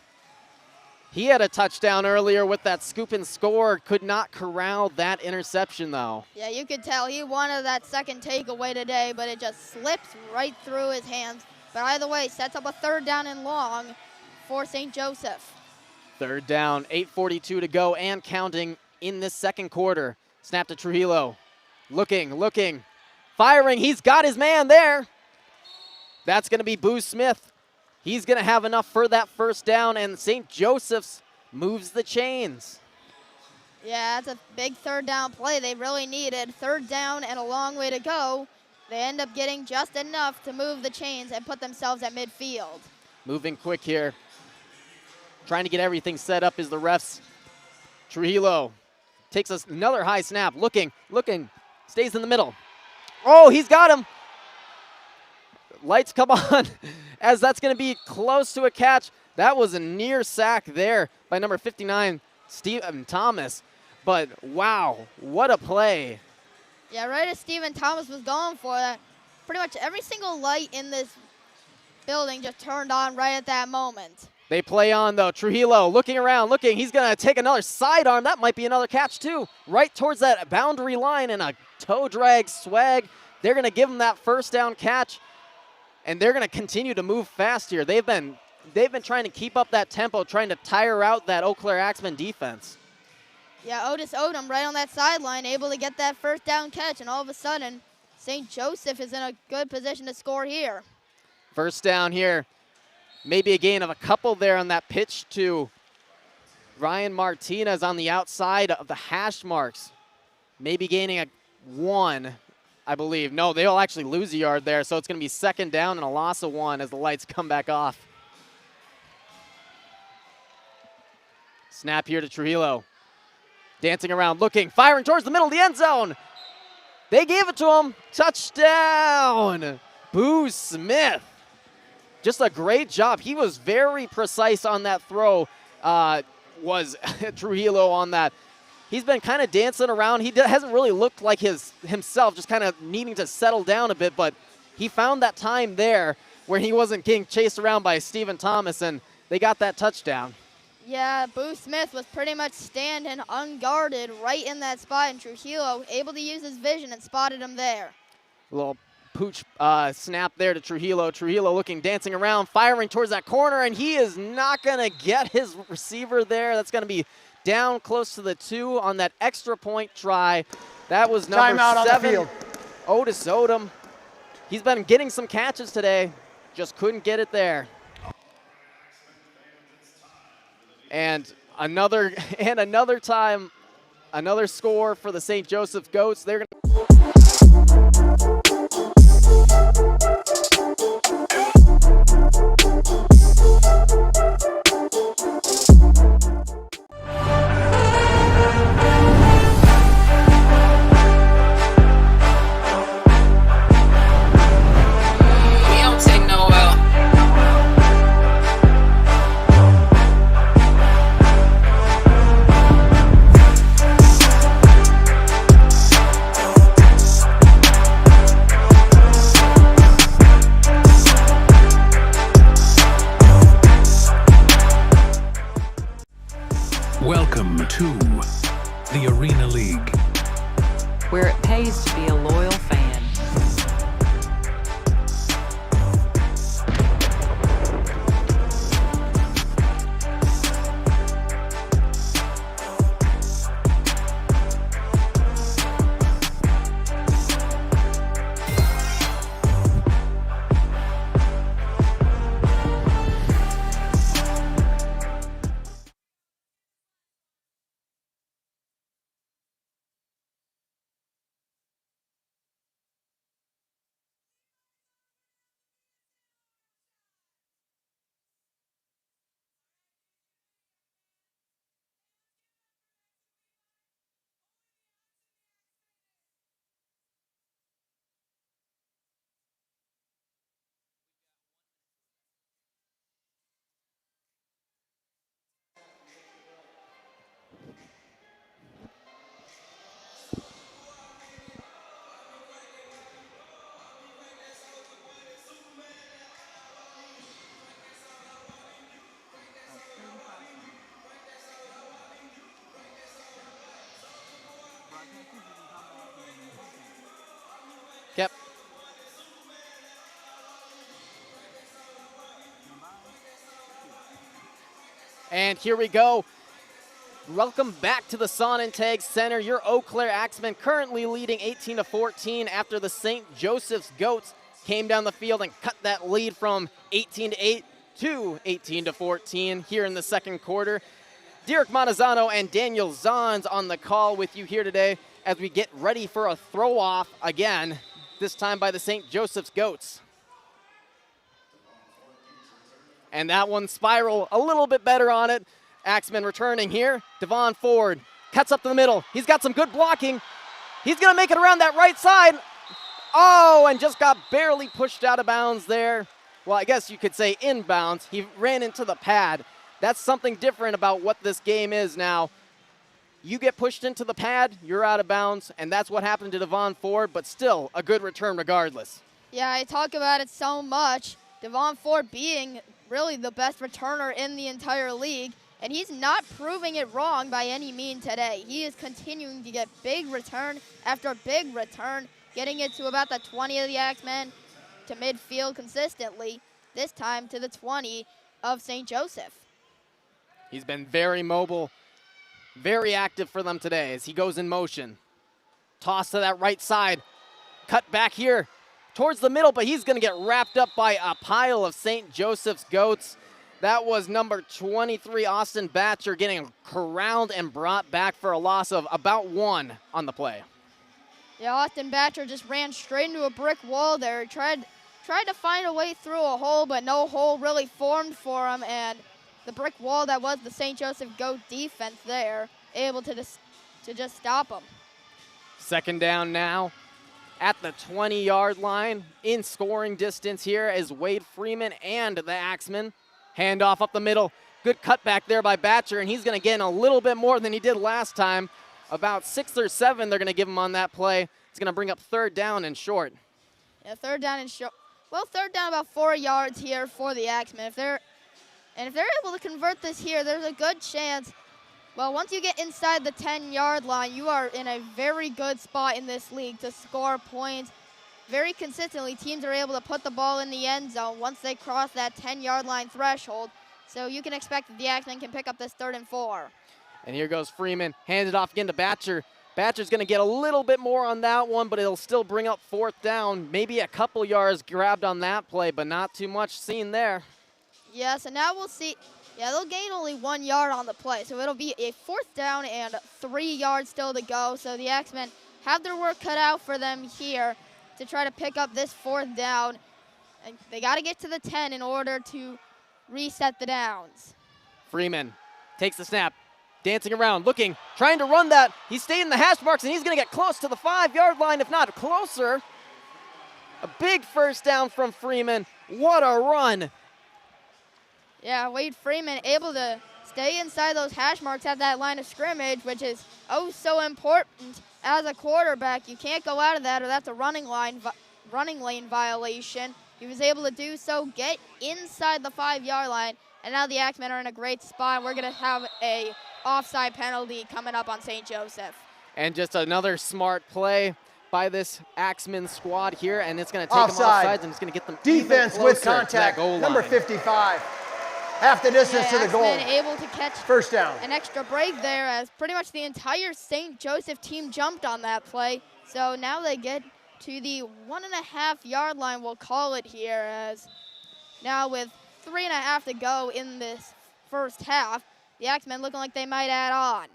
He had a touchdown earlier with that scoop and score. Could not corral that interception, though. Yeah, you could tell he wanted that second takeaway today, but it just slips right through his hands. But either way, sets up a 3rd down and long for St. Joseph. 3rd down, 8:42 to go and counting in this 2nd quarter. Snap to Trujillo. Looking, firing. He's got his man there. That's going to be Boo Smith. He's going to have enough for that 1st down, and St. Joseph's moves the chains. Yeah, that's a big 3rd down play they really needed. 3rd down and a long way to go. They end up getting just enough to move the chains and put themselves at midfield. Moving quick here. Trying to get everything set up is the refs. Trujillo takes us another high snap. Looking, stays in the middle. Oh, he's got him. Lights come on as that's going to be close to a catch. That was a near sack there by number 59, Stephen Thomas. But wow, what a play. Yeah, right as Stephen Thomas was going for that, pretty much every single light in this building just turned on right at that moment. They play on, though. Trujillo looking around, He's going to take another sidearm. That might be another catch, too. Right towards that boundary line and a toe drag swag. They're going to give him that 1st down catch, and they're going to continue to move fast here. They've been trying to keep up that tempo, trying to tire out that Eau Claire Axemen defense. Yeah, Otis Odom right on that sideline, able to get that 1st down catch, and all of a sudden, St. Joseph is in a good position to score here. 1st down here. Maybe a gain of a couple there on that pitch to Ryan Martinez on the outside of the hash marks. Maybe gaining a 1, I believe. No, they'll actually lose a yard there, so it's going to be 2nd down and a loss of 1 as the lights come back off. Snap here to Trujillo. Dancing around, firing towards the middle of the end zone. They gave it to him. Touchdown! Boo Smith. Just a great job. He was very precise on that throw, was Trujillo on that. He's been kind of dancing around. He hasn't really looked like himself, just kind of needing to settle down a bit, but he found that time there where he wasn't getting chased around by Stephen Thomas, and they got that touchdown. Yeah, Boo Smith was pretty much standing unguarded right in that spot, and Trujillo able to use his vision and spotted him there. A little pooch snap there to Trujillo. Trujillo dancing around, firing towards that corner, and he is not going to get his receiver there. That's going to be down close to the 2 on that extra point try. That was number 7, Otis Odom. He's been getting some catches today, just couldn't get it there. And another time, another score for the St. Joseph Goats. They're going to And here we go. Welcome back to the Sonnentag Center. Your Eau Claire Axemen currently leading 18-14 after the St. Joseph's Goats came down the field and cut that lead from 18-8 to 18-14 here in the second quarter. Derek Montezano and Daniel Zons on the call with you here today as we get ready for a throw-off again, this time by the St. Joseph's Goats. And that one spiral a little bit better on it. Axemen returning here. Devon Ford cuts up the middle. He's got some good blocking. He's going to make it around that right side. Oh, and just got barely pushed out of bounds there. Well, I guess you could say inbounds. He ran into the pad. That's something different about what this game is now. You get pushed into the pad, you're out of bounds, and that's what happened to Devon Ford, but still a good return regardless. Yeah, I talk about it so much. Devon Ford being really the best returner in the entire league, and he's not proving it wrong by any means today. He is continuing to get big return after big return, getting it to about the 20 of the Axemen to midfield consistently, this time to the 20 of St. Joseph. He's been very mobile, very active for them today as he goes in motion. Toss to that right side, cut back here towards the middle, but he's going to get wrapped up by a pile of St. Joseph's Goats. That was number 23, Austin Batcher, getting corralled and brought back for a loss of about 1 on the play. Yeah, Austin Batcher just ran straight into a brick wall there. He tried to find a way through a hole, but no hole really formed for him, and the brick wall that was the St. Joseph Goat defense there, able to just stop him. Second down now at the 20-yard line. In scoring distance here is Wade Freeman and the Axemen. Handoff up the middle. Good cutback there by Batcher, and he's going to get a little bit more than he did last time. About 6 or 7 they're going to give him on that play. It's going to bring up third down and short. Yeah, third down and short. Well, third down about 4 yards here for the Axemen. If they're able to convert this here, there's a good chance. Well, once you get inside the 10-yard line, you are in a very good spot in this league to score points. Very consistently, teams are able to put the ball in the end zone once they cross that 10-yard line threshold. So you can expect that the Axemen can pick up this 3rd and 4. And here goes Freeman, hands it off again to Batcher. Batcher's going to get a little bit more on that one, but it'll still bring up 4th down. Maybe a couple yards grabbed on that play, but not too much seen there. Yeah, so now we'll see. Yeah, they'll gain only 1 yard on the play, so it'll be a 4th down and 3 yards still to go. So the Axemen have their work cut out for them here to try to pick up this 4th down. And they got to get to the 10 in order to reset the downs. Freeman takes the snap, dancing around, looking, trying to run that. He's staying in the hash marks, and he's going to get close to the 5-yard line, if not closer. A big first down from Freeman. What a run. Yeah, Wade Freeman able to stay inside those hash marks at that line of scrimmage, which is oh so important as a quarterback. You can't go out of that, or that's a running lane violation. He was able to do so, get inside the 5-yard line, and now the Axemen are in a great spot. We're going to have a offside penalty coming up on St. Joseph. And just another smart play by this Axemen squad here, and it's going to take them offsides, and it's going to get them defense with contact, number 55. Half the distance to the goal. Axemen able to catch first down. An extra break there, as pretty much the entire St. Joseph team jumped on that play. So now they get to the 1.5-yard line, we'll call it here, as now with 3.5 to go in this first half, the Axemen looking like they might add on.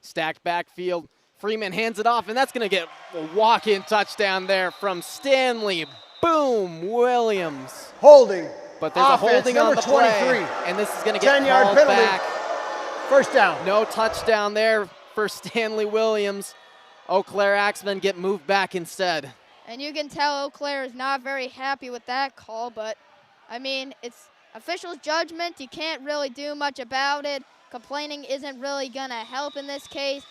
Stacked backfield. Freeman hands it off, and that's going to get a walk-in touchdown there from Stanley Boom Williams. Holding. But there's offense, a holding on the 23. play, and this is going to get 10-yard called penalty. back. First down. No touchdown there for Stanley Williams. Eau Claire Axemen get moved back instead. And you can tell Eau Claire is not very happy with that call, but, I mean, it's official's judgment. You can't really do much about it. Complaining isn't really going to help in this case.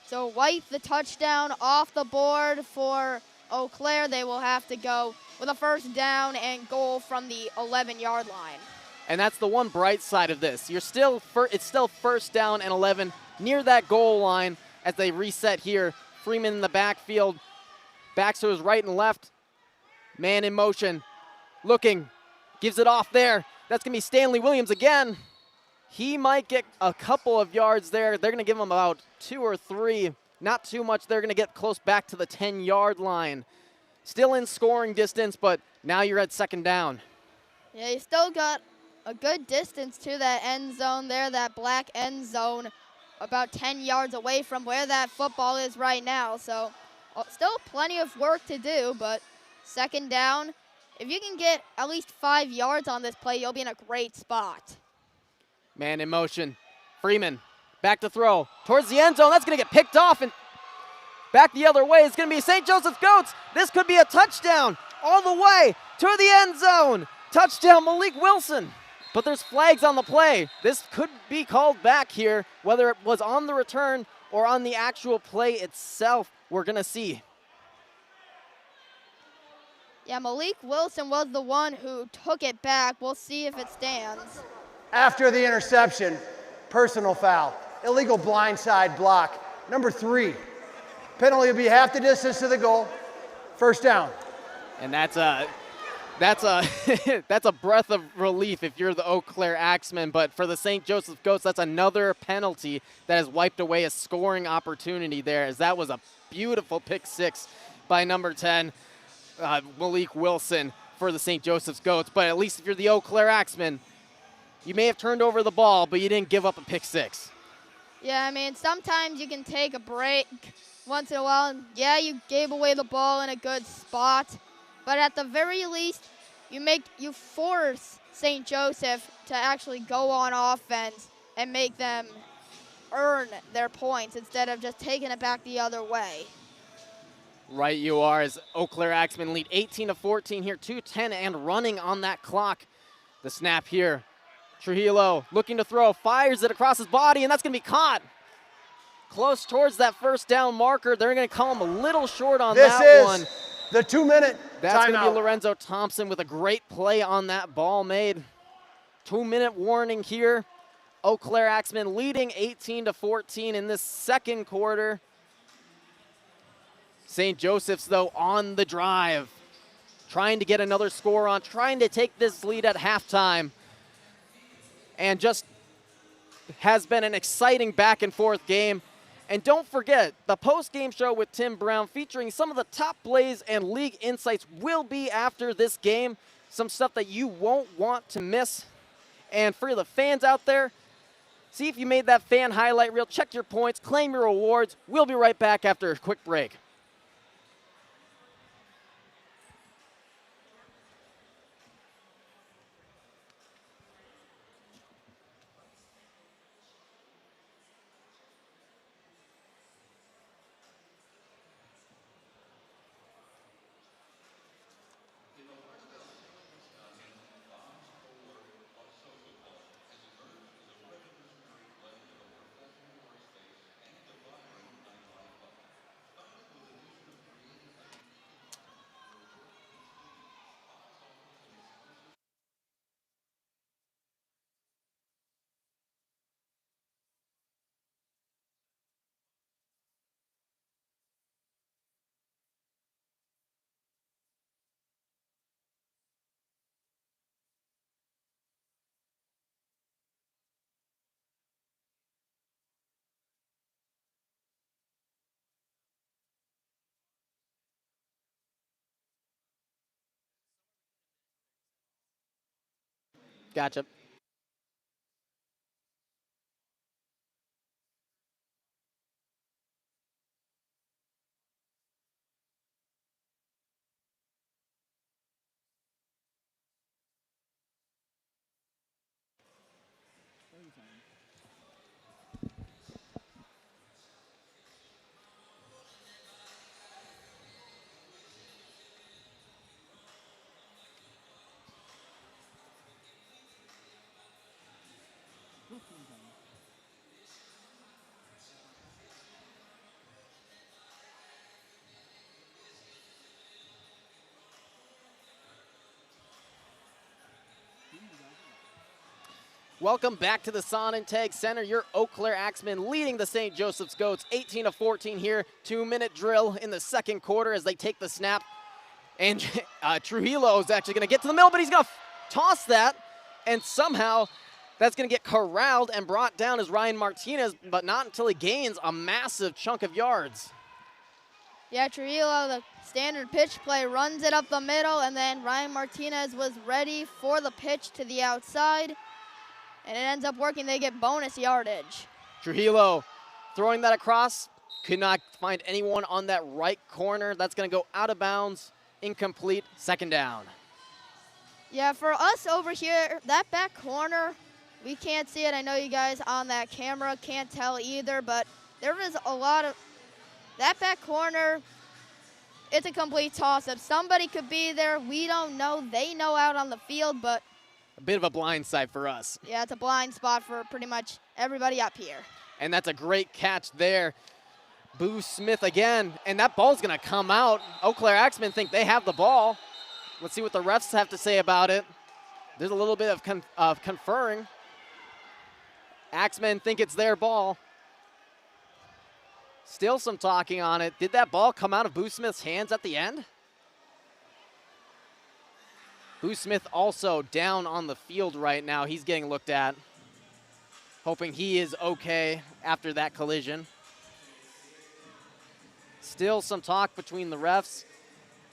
So wipe the touchdown off the board for Eau Claire. They will have to go with a first down and goal from the 11-yard line. And that's the one bright side of this. It's still first down and 11 near that goal line as they reset here. Freeman in the backfield, backs to his right and left. Man in motion, looking, gives it off there. That's going to be Stanley Williams again. He might get a couple of yards there. They're going to give him about 2 or 3. Not too much. They're going to get close back to the 10-yard line. Still in scoring distance, but now you're at second down. Yeah, you still got a good distance to that end zone there, that black end zone, about 10 yards away from where that football is right now. So still plenty of work to do, but second down, if you can get at least 5 yards on this play, you'll be in a great spot. Man in motion. Freeman back to throw towards the end zone. That's going to get picked off and back the other way. It's going to be St. Joseph's Goats. This could be a touchdown all the way to the end zone. Touchdown, Malik Wilson. But there's flags on the play. This could be called back here, whether it was on the return or on the actual play itself. We're going to see. Yeah, Malik Wilson was the one who took it back. We'll see if it stands. After the interception, personal foul, illegal blindside block. Number 3, penalty will be half the distance to the goal. First down. And that's a that's a breath of relief if you're the Eau Claire Axemen. But for the St. Joseph Goats, that's another penalty that has wiped away a scoring opportunity there, as that was a beautiful pick 6 by number 10, Malik Wilson, for the St. Joseph's Goats. But at least if you're the Eau Claire Axemen, you may have turned over the ball, but you didn't give up a pick 6. Yeah, I mean, sometimes you can take a break once in a while. And yeah, you gave away the ball in a good spot, but at the very least, you force St. Joseph to actually go on offense and make them earn their points instead of just taking it back the other way. Right you are, as Eau Claire Axemen lead 18-14 here, 2:10 and running on that clock. The snap here. Trujillo looking to throw, fires it across his body, and that's going to be caught. Close towards that first down marker. They're going to call him a little short on that one. This is the 2-minute That's going to be timeout. Lorenzo Thompson with a great play on that ball made. 2-minute warning here. Eau Claire Axemen leading 18-14 in this second quarter. St. Joseph's, though, on the drive, trying to get another score on, trying to take this lead at halftime. And just has been an exciting back-and-forth game. And don't forget, the post-game show with Tim Brown featuring some of the top plays and league insights will be after this game. Some stuff that you won't want to miss. And for the fans out there, see if you made that fan highlight reel, check your points, claim your rewards. We'll be right back after a quick break. Gotcha. Welcome back to the Sonnentag Center. Your Eau Claire Axemen leading the St. Joseph's Goats 18-14 here. 2-minute drill in the second quarter as they take the snap. And Trujillo is actually going to get to the middle, but he's going to toss that. And somehow That's going to get corralled and brought down as Ryan Martinez, but not until he gains a massive chunk of yards. Yeah, Trujillo, the standard pitch play, runs it up the middle, and then Ryan Martinez was ready for the pitch to the outside, and it ends up working. They get bonus yardage. Trujillo throwing that across, could not find anyone on that right corner. That's going to go out of bounds, incomplete, second down. Yeah, for us over here, that back corner, we can't see it. I know you guys on that camera can't tell either, but there was a lot of, that back corner, it's a complete toss-up. Somebody could be there. We don't know. They know out on the field, but A bit of a blind side for us. yeah, it's a blind spot for pretty much everybody up here. And that's a great catch there. Boo Smith again, and that ball's going to come out. Eau Claire Axemen think they have the ball. Let's see what the refs have to say about it. There's a little bit of conferring. Axemen think it's their ball. Still some talking on it. Did that ball come out of Boo Smith's hands at the end? Boo Smith also down on the field right now. He's getting looked at, hoping he is okay after that collision. Still some talk between the refs.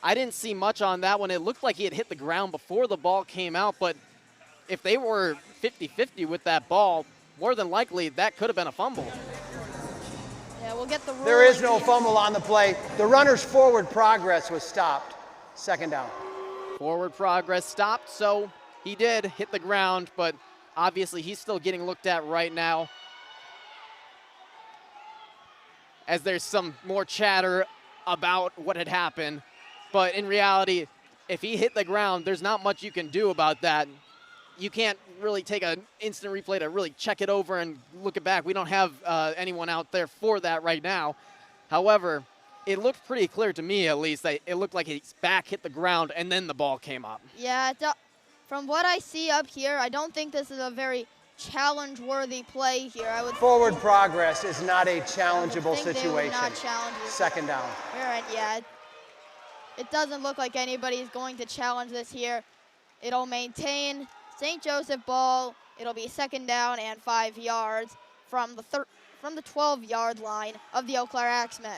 I didn't see much on that one. It looked like he had hit the ground before the ball came out, but if they were 50-50 with that ball, more than likely that could have been a fumble. Yeah, we'll get the rule. There is no fumble on the play. The runner's forward progress was stopped. Second down. Forward progress stopped, so he did hit the ground, but obviously he's still getting looked at right now, as there's some more chatter about what had happened. But in reality, if he hit the ground, there's not much you can do about that. You can't really take an instant replay to really check it over and look it back. We don't have anyone out there for that right now. However, it looked pretty clear to me, at least, that it looked like his back hit the ground and then the ball came up. Yeah, from what I see up here, I don't think this is a very challenge-worthy play here. Forward progress is not a challengeable think they would situation. not challenge this. Second down. All right, yeah. It doesn't look like anybody is going to challenge this here. It'll maintain St. Joseph ball. It'll be second down and 5 yards from the 12-yard line of the Eau Claire Axemen.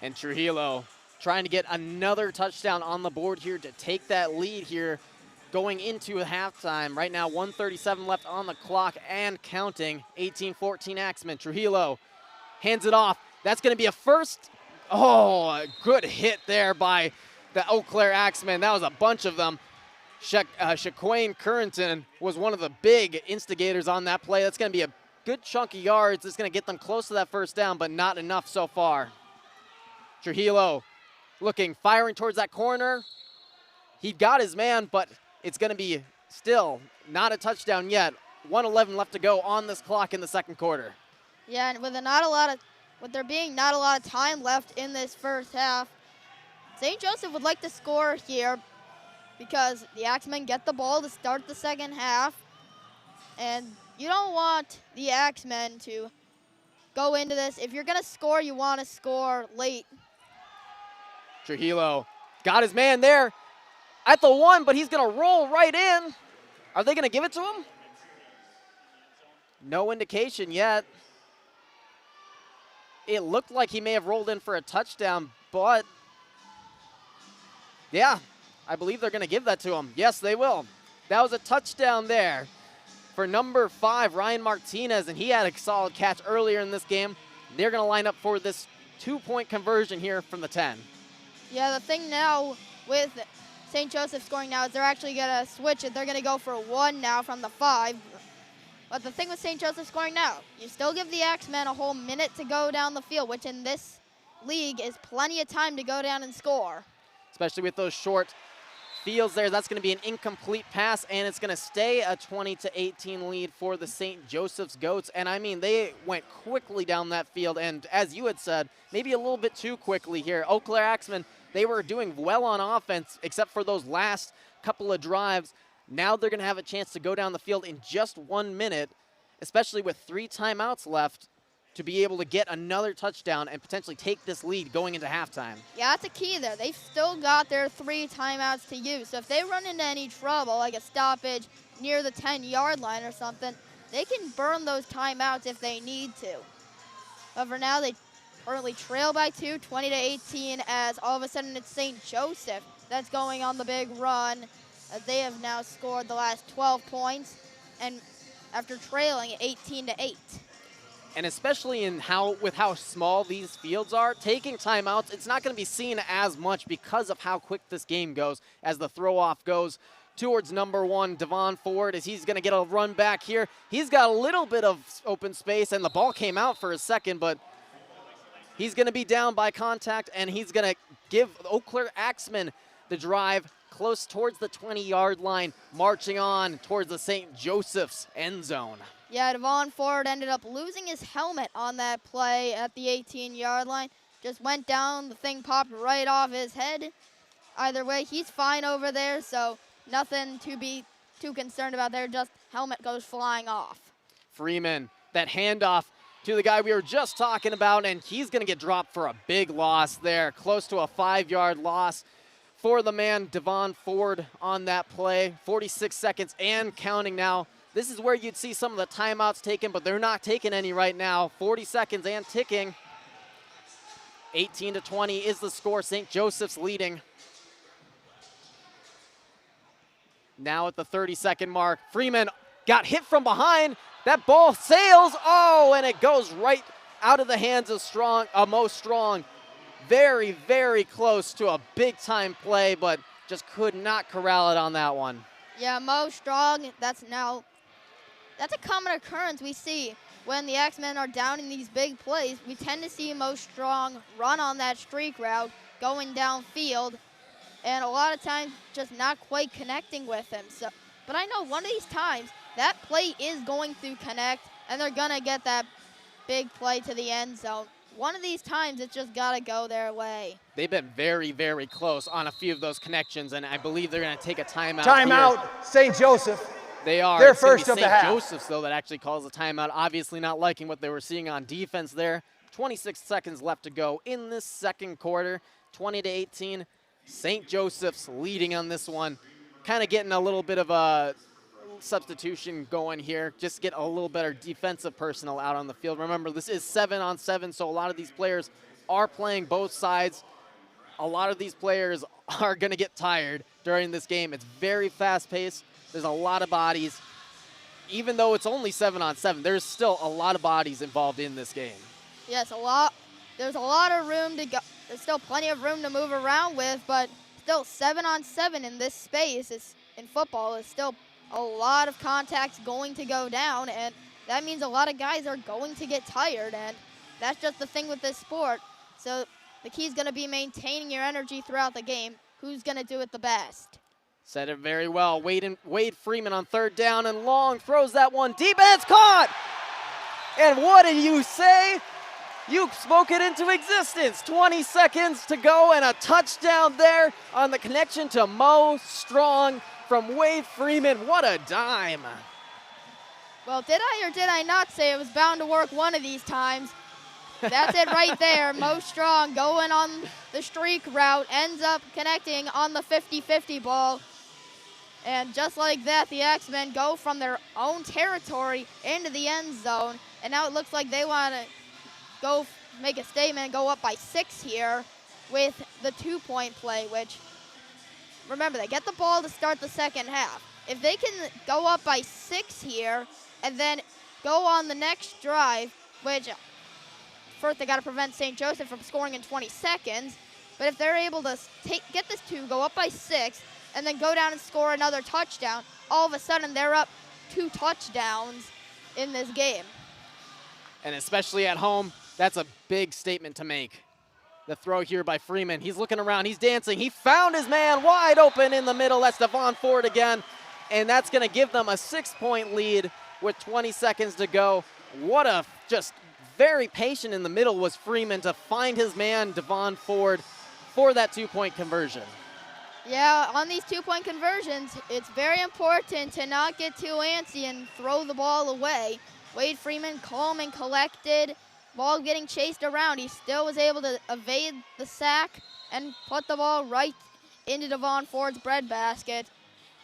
And Trujillo trying to get another touchdown on the board here to take that lead here going into halftime. Right now, 1:37 left on the clock and counting. 18-14 Axemen. Trujillo hands it off. That's going to be a first. Oh, a good hit there by the Eau Claire Axemen. That was a bunch of them. Shaquane Currington was one of the big instigators on that play. That's going to be a good chunk of yards. It's going to get them close to that first down, but not enough so far. Trujillo firing towards that corner. He got his man, but it's going to be still not a touchdown yet. 1:11 left to go on this clock in the second quarter. Yeah, and with there being not a lot of time left in this first half, St. Joseph would like to score here because the Axemen get the ball to start the second half, and you don't want the Axemen to go into this. If you're going to score, you want to score late. Trujillo got his man there at the 1, but he's going to roll right in. Are they going to give it to him? No indication yet. It looked like he may have rolled in for a touchdown, but yeah, I believe they're going to give that to him. Yes, they will. That was a touchdown there for number 5, Ryan Martinez, and he had a solid catch earlier in this game. They're going to line up for this 2-point conversion here from the 10. Yeah, the thing now with St. Joseph scoring now is they're actually going to switch it. They're going to go for 1 now from the 5. But the thing with St. Joseph scoring now, you still give the Axemen a whole minute to go down the field, which in this league is plenty of time to go down and score. Especially with those short fields there. That's going to be an incomplete pass, and it's going to stay a 20-18 lead for the St. Joseph's Goats. And I mean, they went quickly down that field, and as you had said, maybe a little bit too quickly here. Eau Claire Axemen, they were doing well on offense, except for those last couple of drives. Now they're going to have a chance to go down the field in just 1 minute, especially with 3 timeouts left. to be able to get another touchdown and potentially take this lead going into halftime. Yeah, that's a key there. They've still got their 3 timeouts to use. So if they run into any trouble, like a stoppage near the 10-yard line or something, they can burn those timeouts if they need to. But for now, they currently trail by 2, 20-18, as all of a sudden it's St. Joseph that's going on the big run. They have now scored the last 12 points, and after trailing 18-8. And especially with how small these fields are, taking timeouts, it's not going to be seen as much because of how quick this game goes as the throw-off goes towards number 1, Devon Ford, as he's going to get a run back here. He's got a little bit of open space, and the ball came out for a second, but he's going to be down by contact, and he's going to give Eau Claire Axemen the drive close towards the 20-yard line, marching on towards the St. Joseph's end zone. Yeah, Devon Ford ended up losing his helmet on that play at the 18-yard line. Just went down, the thing popped right off his head. Either way, he's fine over there, so nothing to be too concerned about there, just helmet goes flying off. Freeman, that handoff to the guy we were just talking about, and he's going to get dropped for a big loss there, close to a 5-yard loss for the man Devon Ford on that play. 46 seconds and counting now. This is where you'd see some of the timeouts taken, but they're not taking any right now. 40 seconds and ticking. 18-20 is the score. St. Joseph's leading. Now at the 30-second mark, Freeman got hit from behind. That ball sails. Oh, and it goes right out of the hands of Mo Strong. Very, very close to a big-time play, but just could not corral it on that one. Yeah, Mo Strong, that's a common occurrence we see when the Axemen are down in these big plays. We tend to see Mo Strong run on that streak route, going downfield, and a lot of times just not quite connecting with him. So, but I know one of these times that play is going to connect, and they're going to get that big play to the end zone. One of these times, it's just got to go their way. They've been very, very close on a few of those connections, and I believe they're going to take a timeout. Timeout, here. St. Joseph. They are. They're it's first of the half. St. Joseph's, though, that actually calls a timeout. Obviously not liking what they were seeing on defense there. 26 seconds left to go in this second quarter. 20-18. St. Joseph's leading on this one. Kind of getting a little bit of a substitution going here. Just get a little better defensive personnel out on the field. Remember, this is 7-on-7, so a lot of these players are playing both sides. A lot of these players are going to get tired during this game. It's very fast-paced. There's a lot of bodies. Even though it's only 7-on-7, there's still a lot of bodies involved in this game. Yes, there's a lot of room to go. There's still plenty of room to move around with, but still 7-on-7 in this space in football is still a lot of contacts going to go down, and that means a lot of guys are going to get tired, and that's just the thing with this sport. So the key is going to be maintaining your energy throughout the game. Who's going to do it the best? Said it very well. Wade Freeman on third down and long throws that one deep, and it's caught! And what did you say? You spoke it into existence. 20 seconds to go and a touchdown there on the connection to Mo Strong from Wade Freeman. What a dime. Well, did I or did I not say it was bound to work one of these times? That's it right there. Mo Strong going on the streak route, ends up connecting on the 50-50 ball. And just like that, the Axemen go from their own territory into the end zone. And now it looks like they want to go make a statement and go up by 6 here with the 2-point play, which, remember, they get the ball to start the second half. If they can go up by 6 here and then go on the next drive, which first they got to prevent St. Joseph from scoring in 20 seconds, but if they're able to get this 2, go up by 6, and then go down and score another touchdown, all of a sudden they're up 2 touchdowns in this game. And especially at home, that's a big statement to make. The throw here by Freeman. He's looking around. He's dancing. He found his man wide open in the middle. That's Devon Ford again. And that's going to give them a 6-point lead with 20 seconds to go. What a just very patient in the middle was Freeman to find his man, Devon Ford, for that 2-point conversion. Yeah, on these 2-point conversions, it's very important to not get too antsy and throw the ball away. Wade Freeman, calm and collected, ball getting chased around, he still was able to evade the sack and put the ball right into Devon Ford's breadbasket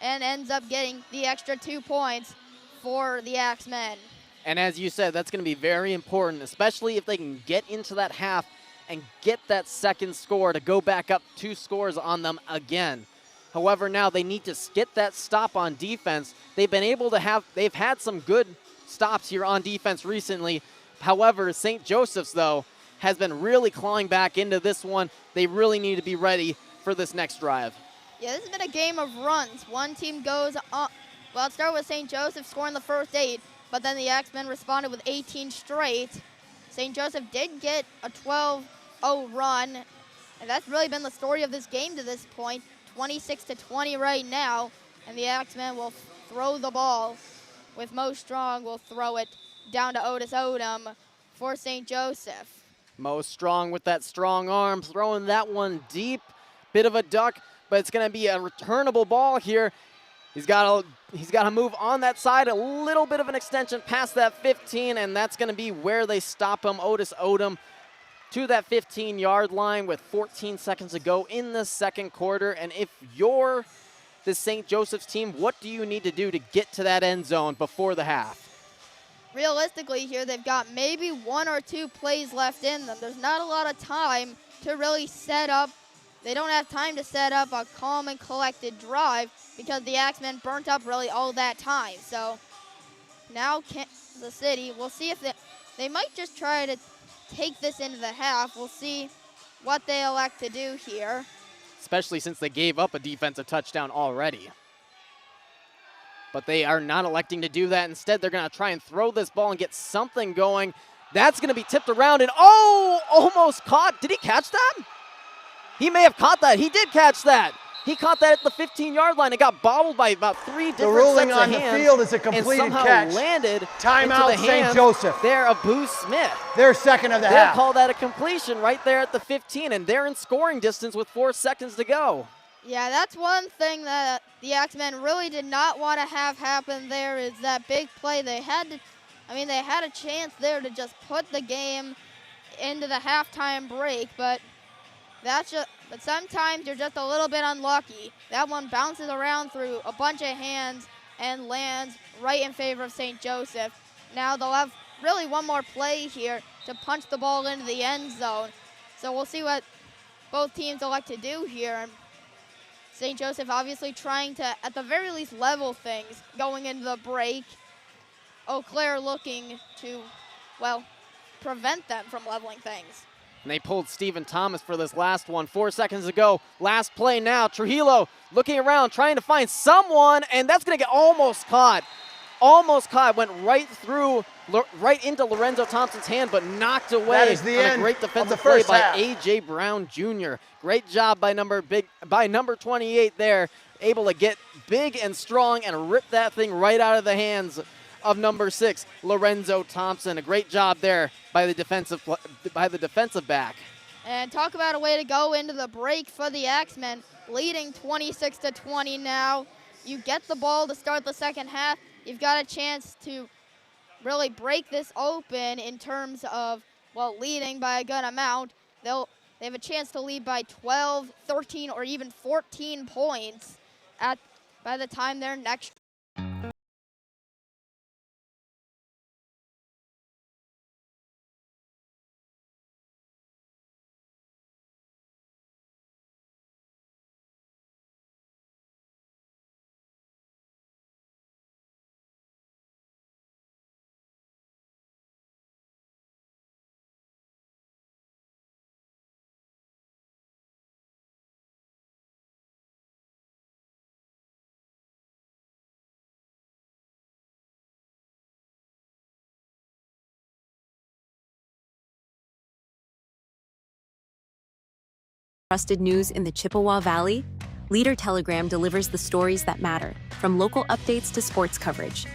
and ends up getting the extra 2 points for the Axemen. And as you said, that's going to be very important, especially if they can get into that half and get that second score to go back up 2 scores on them again. However, now they need to get that stop on defense. They've had some good stops here on defense recently. However, St. Joseph's, though, has been really clawing back into this one. They really need to be ready for this next drive. Yeah, this has been a game of runs. One team goes up. Well, it started with St. Joseph scoring the first 8, but then the Axemen responded with 18 straight. St. Joseph did get a 12-0 run, and that's really been the story of this game to this point. 26-20 right now, and the Axemen will throw the ball with Mo Strong. Will throw it down to Otis Odom for St. Joseph. Mo Strong with that strong arm, throwing that one deep. Bit of a duck, but it's going to be a returnable ball here. He's got to move on that side, a little bit of an extension past that 15, and that's going to be where they stop him. Otis Odom to that 15-yard line with 14 seconds to go in the second quarter. And if you're the St. Joseph's team, what do you need to do to get to that end zone before the half? Realistically here, they've got maybe 1 or 2 plays left in them. There's not a lot of time to really set up. They don't have time to set up a calm and collected drive because the Axemen burnt up really all that time. So now Kansas City, we'll see if they might just try to take this into the half. We'll see what they elect to do here. Especially since they gave up a defensive touchdown already. But they are not electing to do that. Instead, they're going to try and throw this ball and get something going. That's going to be tipped around and, oh, almost caught. Did he catch that? He may have caught that. He did catch that. He caught that at the 15-yard line. It got bobbled by about 3 different sets of hands. The ruling on the field is a completed and somehow catch. Landed Timeout, into the St. hands Joseph. there of Boo Smith. Their second of the They'll half. call that a completion right there at the 15, and they're in scoring distance with 4 seconds to go. Yeah, that's one thing that the Axemen really did not want to have happen there is that big play. They had a chance there to just put the game into the halftime break, but sometimes you're just a little bit unlucky. That one bounces around through a bunch of hands and lands right in favor of St. Joseph. Now they'll have really one more play here to punch the ball into the end zone. So we'll see what both teams elect to do here. St. Joseph obviously trying to, at the very least, level things going into the break. Eau Claire looking to, well, prevent them from leveling things. And they pulled Stephen Thomas for this last one. 4 seconds to go. Last play now. Trujillo looking around, trying to find someone, and that's going to get almost caught. Almost caught. Went right into Lorenzo Thompson's hand, but knocked away. That is the end a great defensive of the first play half. by A.J. Brown Jr. Great job by number 28 there. Able to get big and strong and rip that thing right out of the hands of number 6, Lorenzo Thompson. A great job there by the defensive back. And talk about a way to go into the break for the Axemen, leading 26-20 now. You get the ball to start the second half. You've got a chance to really break this open in terms of, well, leading by a good amount. They have a chance to lead by 12, 13, or even 14 points by the time they're next. Trusted news in the Chippewa Valley? Leader Telegram delivers the stories that matter, from local updates to sports coverage.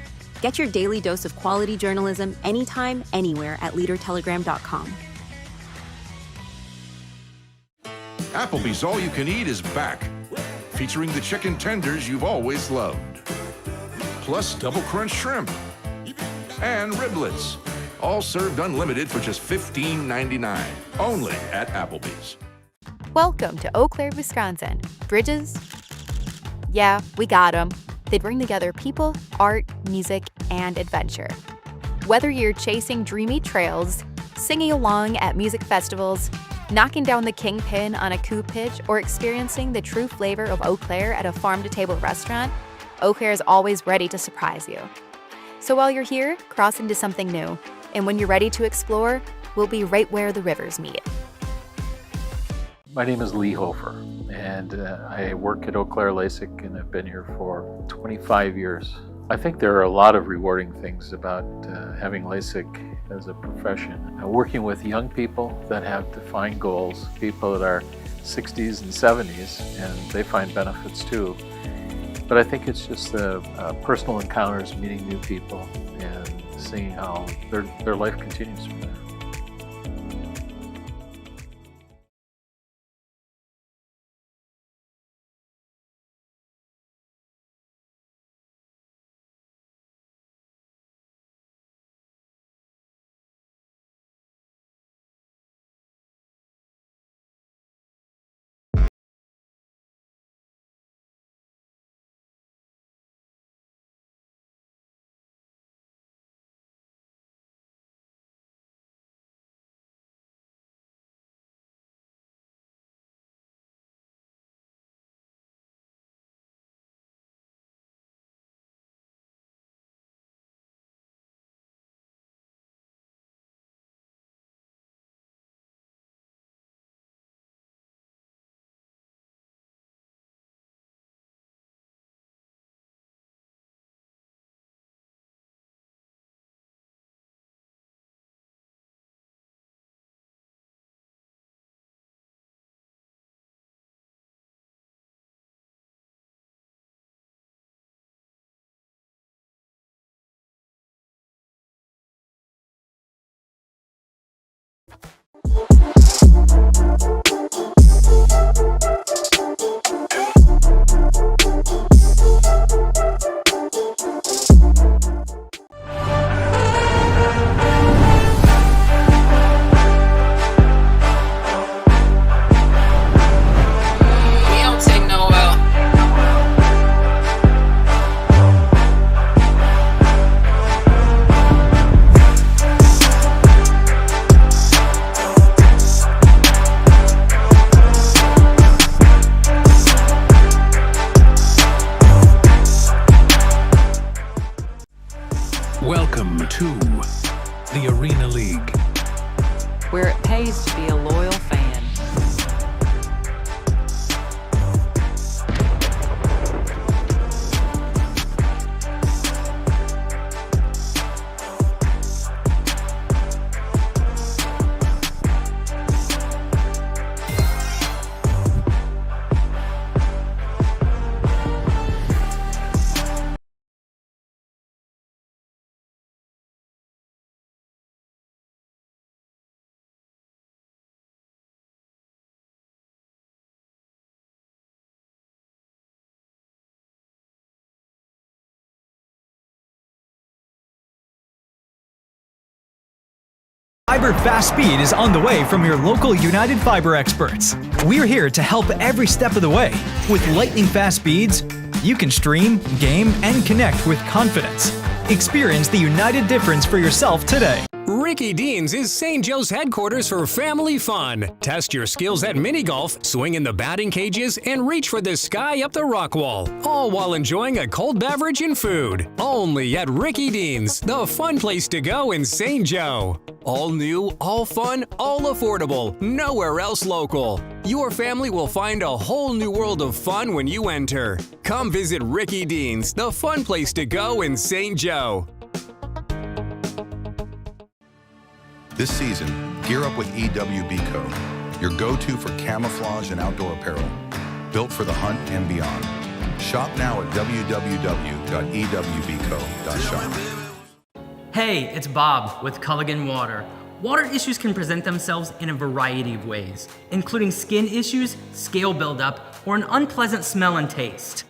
Get your daily dose of quality journalism anytime, anywhere at leadertelegram.com. Applebee's All You Can Eat is back, featuring the chicken tenders you've always loved, plus double crunch shrimp and riblets. All served unlimited for just $15.99. Only at Applebee's. Welcome to Eau Claire, Wisconsin. Bridges? Yeah, we got them. They bring together people, art, music, and adventure. Whether you're chasing dreamy trails, singing along at music festivals, knocking down the kingpin on a coup pitch, or experiencing the true flavor of Eau Claire at a farm-to-table restaurant, Eau Claire is always ready to surprise you. So while you're here, cross into something new. And when you're ready to explore, we'll be right where the rivers meet. My name is Lee Hofer, and I work at Eau Claire LASIK, and I've been here for 25 years. I think there are a lot of rewarding things about having LASIK as a profession. Working with young people that have defined goals, people that are 60s and 70s, and they find benefits too. But I think it's just the personal encounters, meeting new people, and seeing how their life continues from there. Welcome to the Arena League, where it pays to be a loyal fan. Fiber Fast Speed is on the way from your local United Fiber experts. We're here to help every step of the way. With lightning fast speeds, you can stream, game, and connect with confidence. Experience the United difference for yourself today. Ricky Dean's is St. Joe's headquarters for family fun. Test your skills at mini golf, swing in the batting cages, and reach for the sky up the rock wall, all while enjoying a cold beverage and food. Only at Ricky Dean's, the fun place to go in St. Joe. All new, all fun, all affordable, nowhere else local. Your family will find a whole new world of fun when you enter. Come visit Ricky Dean's, the fun place to go in St. Joe. This season, gear up with EWB your go-to for camouflage and outdoor apparel, built for the hunt and beyond. Shop now at www.ewbco.shop. Hey, it's Bob with Culligan Water. Water issues can present themselves in a variety of ways, including skin issues, scale buildup, or an unpleasant smell and taste.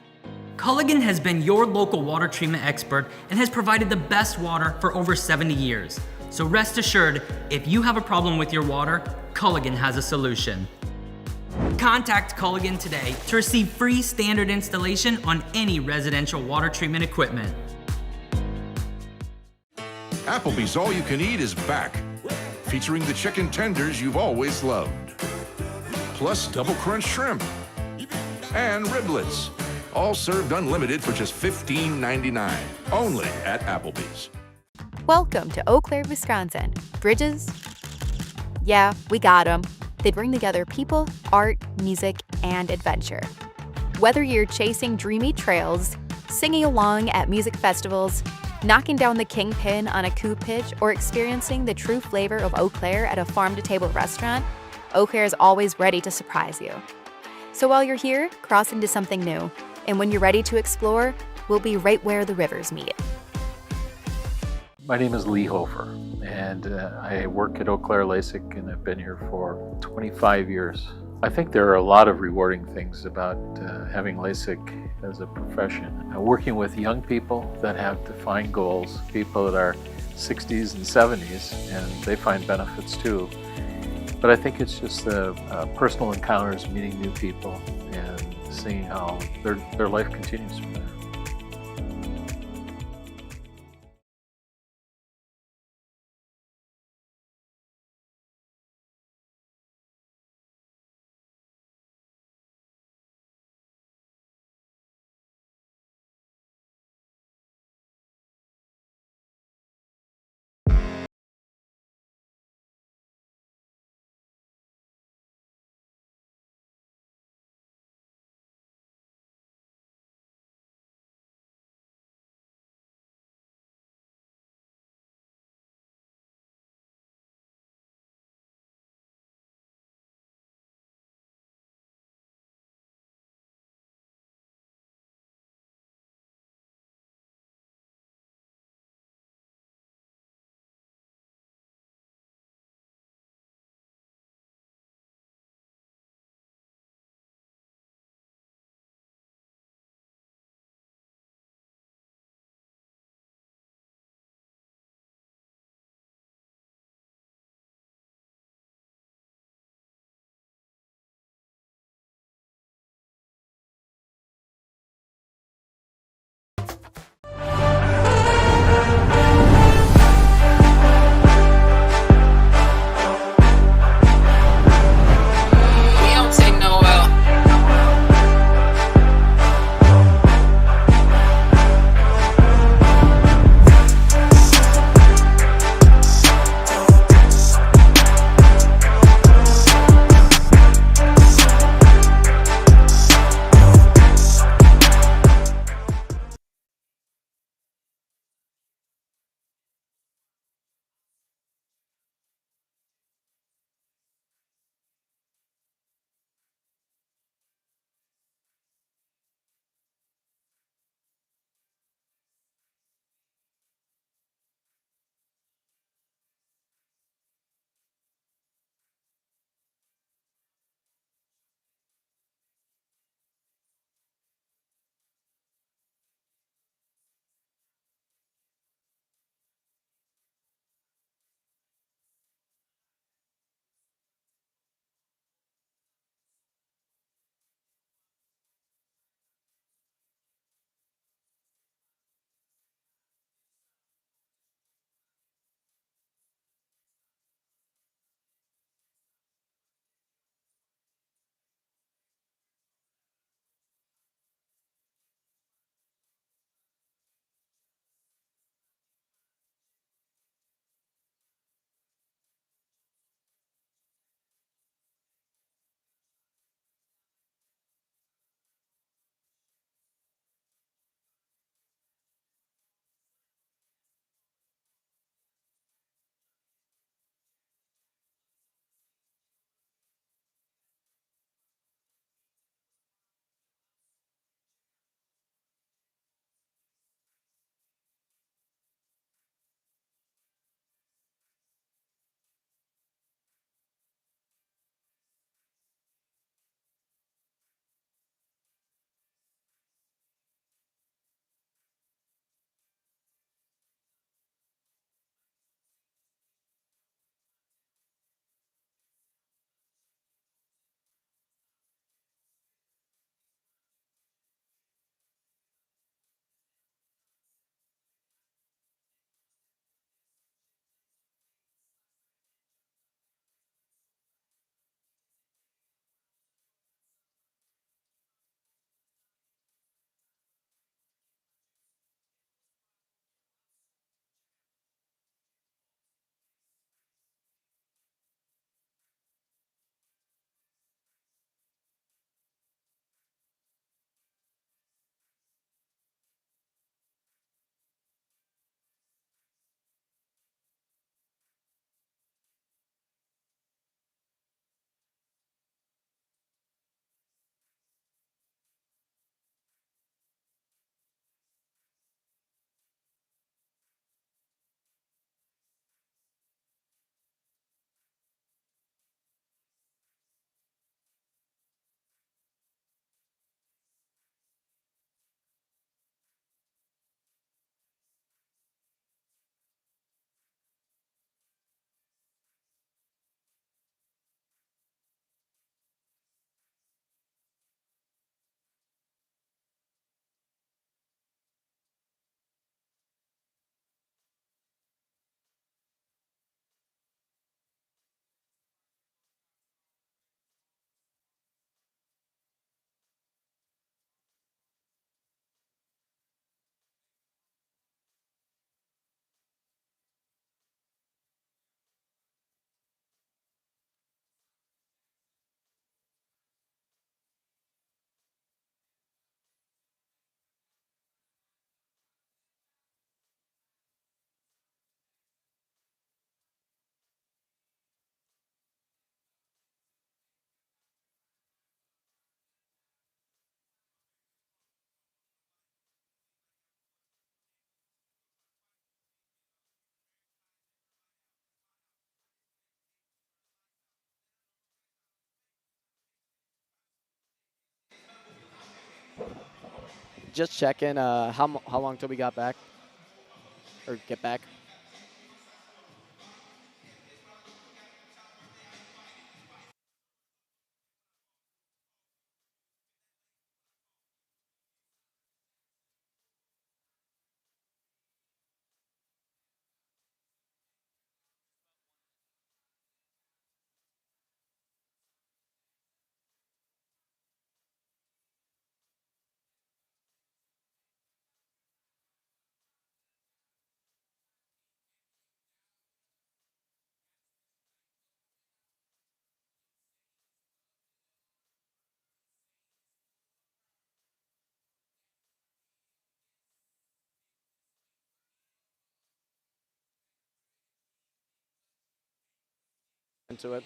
Culligan has been your local water treatment expert and has provided the best water for over 70 years. So rest assured, if you have a problem with your water, Culligan has a solution. Contact Culligan today to receive free standard installation on any residential water treatment equipment. Applebee's All You Can Eat is back, featuring the chicken tenders you've always loved. Plus double crunch shrimp and riblets, all served unlimited for just $15.99, only at Applebee's. Welcome to Eau Claire, Wisconsin. Bridges? Yeah, we got them. They bring together people, art, music, and adventure. Whether you're chasing dreamy trails, singing along at music festivals, knocking down the kingpin on a coup pitch, or experiencing the true flavor of Eau Claire at a farm-to-table restaurant, Eau Claire is always ready to surprise you. So while you're here, cross into something new. And when you're ready to explore, we'll be right where the rivers meet. My name is Lee Hofer, and I work at Eau Claire LASIK, and I've been here for 25 years. I think there are a lot of rewarding things about having LASIK as a profession. Working with young people that have defined goals, people that are 60s and 70s, and they find benefits too. But I think it's just the personal encounters, meeting new people, and seeing how their life continues from there. just checking how long till we got back? Or get back? Into it.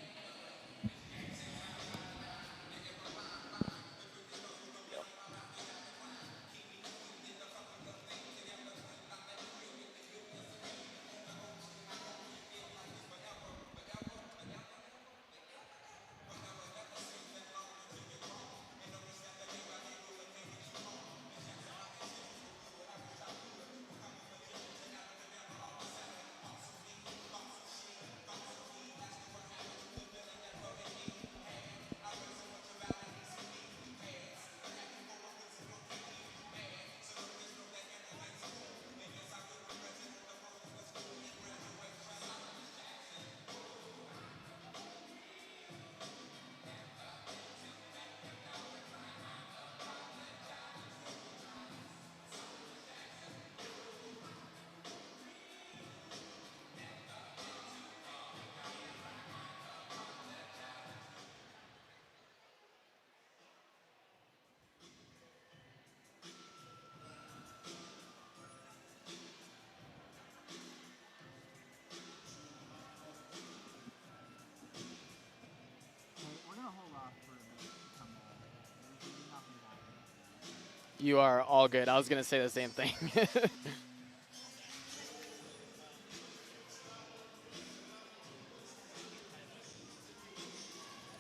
You are all good. I was going to say the same thing.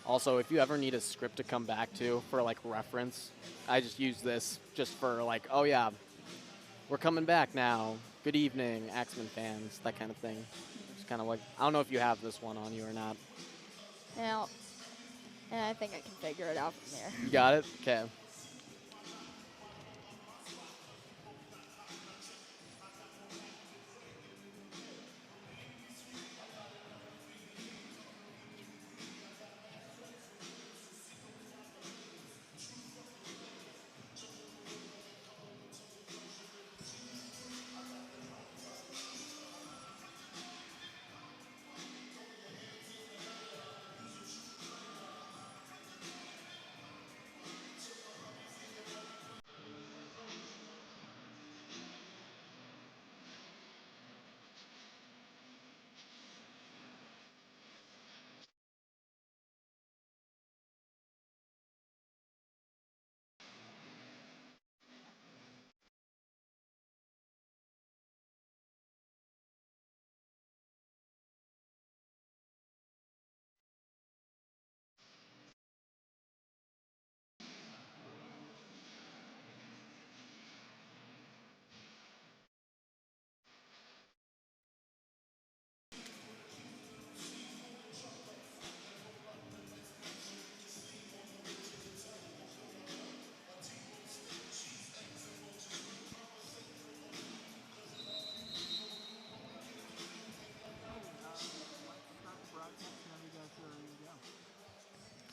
Also, if you ever need a script to come back to for like reference, I just use this just for like, oh yeah, we're coming back now. Good evening, Axemen fans, that kind of thing. It's kind of like, I don't know if you have this one on you or not. Now, and I think I can figure it out from there. You got it? Okay.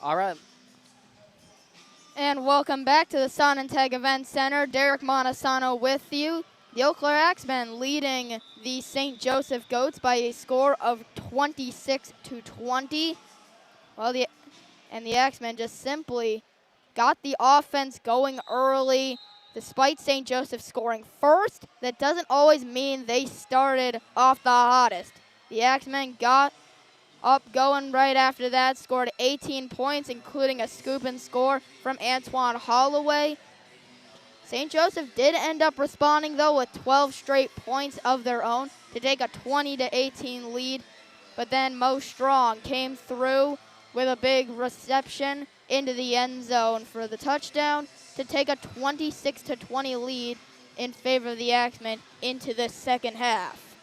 All right. And welcome back to the Sun and Tag Event Center. Derek Montesano with you. The Eau Claire Axemen leading the St. Joseph Goats by a score of 26-20. Well, the Axemen just simply got the offense going early. Despite St. Joseph scoring first, that doesn't always mean they started off the hottest. The Axemen got up going right after that, scored 18 points, including a scoop and score from Antoine Holloway. St. Joseph did end up responding, though, with 12 straight points of their own to take a 20-18 lead. But then Mo Strong came through with a big reception into the end zone for the touchdown to take a 26-20 lead in favor of the Axemen into the second half.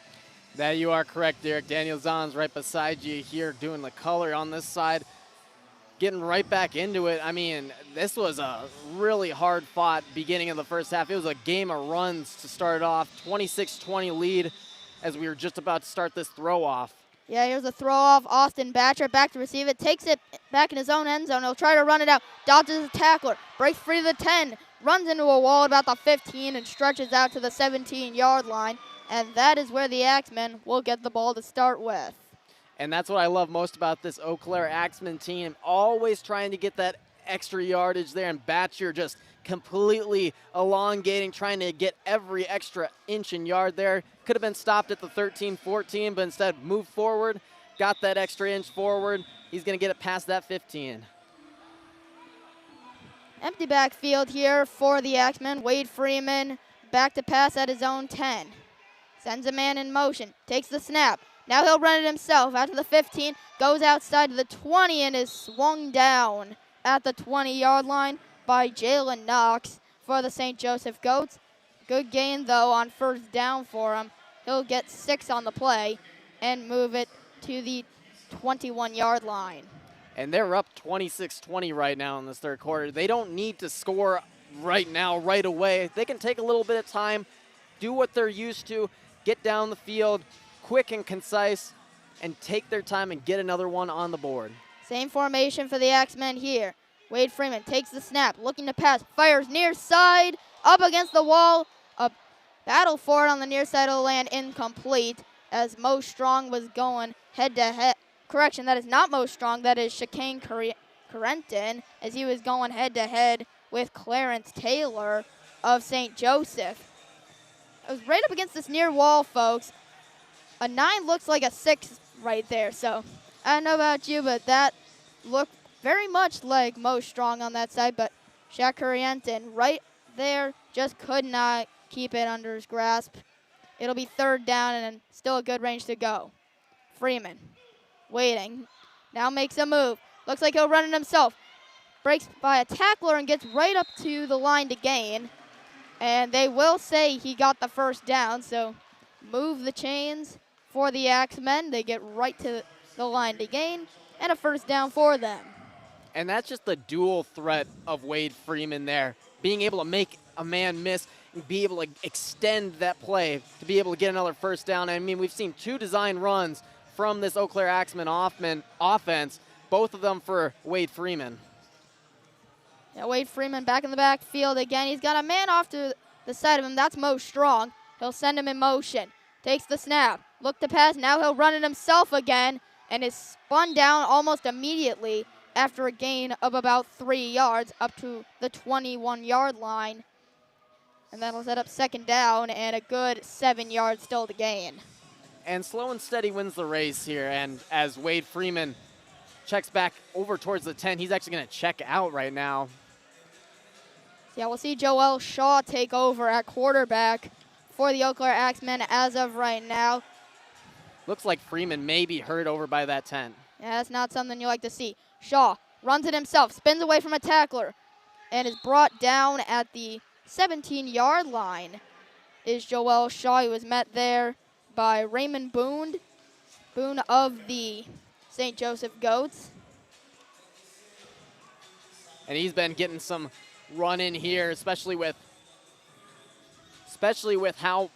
That you are correct, Derek. Daniel Zahn's right beside you here doing the color on this side, getting right back into it. I mean, this was a really hard-fought beginning of the first half. It was a game of runs to start off, 26-20 lead as we were just about to start this throw-off. Yeah, here's a throw-off. Austin Batcher back to receive it, takes it back in his own end zone. He'll try to run it out, dodges a tackler, breaks free to the 10, runs into a wall at about the 15 and stretches out to the 17-yard line. And that is where the Axemen will get the ball to start with. And that's what I love most about this Eau Claire Axemen team, always trying to get that extra yardage there, and Batcher just completely elongating, trying to get every extra inch and yard there. Could have been stopped at the 13-14, but instead moved forward, got that extra inch forward. He's going to get it past that 15. Empty backfield here for the Axemen. Wade Freeman back to pass at his own 10. Sends a man in motion, takes the snap. Now he'll run it himself out to the 15, goes outside to the 20 and is swung down at the 20-yard line by Jalen Knox for the St. Joseph Goats. Good gain, though, on first down for him. He'll get 6 on the play and move it to the 21-yard line. And they're up 26-20 right now in this third quarter. They don't need to score right now, right away. They can take a little bit of time, do what they're used to, get down the field quick and concise, and take their time and get another one on the board. Same formation for the Axemen here. Wade Freeman takes the snap, looking to pass, fires near side, up against the wall. A battle for it on the near side of the land, incomplete, as Mo Strong was going head-to-head. Correction, that is not Mo Strong, that is Chicane Corentin, as he was going head-to-head with Clarence Taylor of St. Joseph. It was right up against this near wall, folks. A 9 looks like a 6 right there, so I don't know about you, but that looked very much like Mo Strong on that side, but Shaq Kurientin right there just could not keep it under his grasp. It'll be third down and still a good range to go. Freeman waiting, now makes a move. Looks like he'll run it himself. Breaks by a tackler and gets right up to the line to gain. And they will say he got the first down, so move the chains for the Axemen. They get right to the line to gain, and a first down for them. And that's just the dual threat of Wade Freeman there, being able to make a man miss and be able to extend that play to be able to get another first down. I mean, we've seen 2 design runs from this Eau Claire Axemen offense, both of them for Wade Freeman. Yeah, Wade Freeman back in the backfield again. He's got a man off to the side of him. That's Mo Strong. He'll send him in motion. Takes the snap. Look to pass. Now he'll run it himself again and is spun down almost immediately after a gain of about 3 yards up to the 21-yard line. And that'll set up second down and a good 7 yards still to gain. And slow and steady wins the race here. And as Wade Freeman checks back over towards the 10, he's actually going to check out right now. Yeah, we'll see Joel Shaw take over at quarterback for the Eau Claire Axemen as of right now. Looks like Freeman may be hurt over by that 10. Yeah, that's not something you like to see. Shaw runs it himself, spins away from a tackler, and is brought down at the 17-yard line. Is Joel Shaw. He was met there by Raymond Boone of the St. Joseph Goats. And he's been getting some run in here, especially with how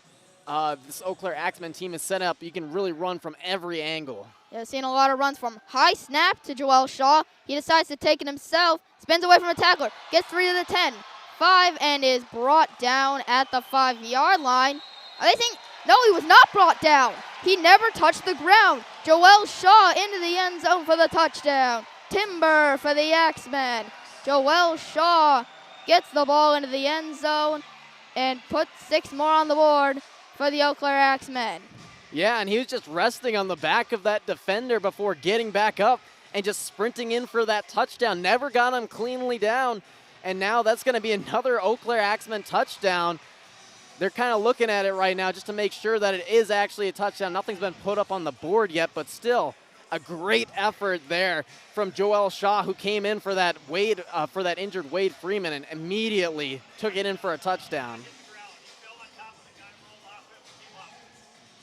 this Eau Claire Axemen team is set up. You can really run from every angle. Yeah, seeing a lot of runs from high snap to Joel Shaw. He decides to take it himself, spins away from a tackler, gets 3 to the 10, 5, and is brought down at the 5-yard line. They think, no, he was not brought down. He never touched the ground. Joel Shaw into the end zone for the touchdown. Timber for the Axemen. Joel Shaw gets the ball into the end zone and puts 6 more on the board for the Eau Claire Axemen. Yeah, and he was just resting on the back of that defender before getting back up and just sprinting in for that touchdown. Never got him cleanly down, and now that's going to be another Eau Claire Axemen touchdown. They're kind of looking at it right now just to make sure that it is actually a touchdown. Nothing's been put up on the board yet, but still, a great effort there from Joel Shaw, who came in for that injured Wade Freeman and immediately took it in for a touchdown.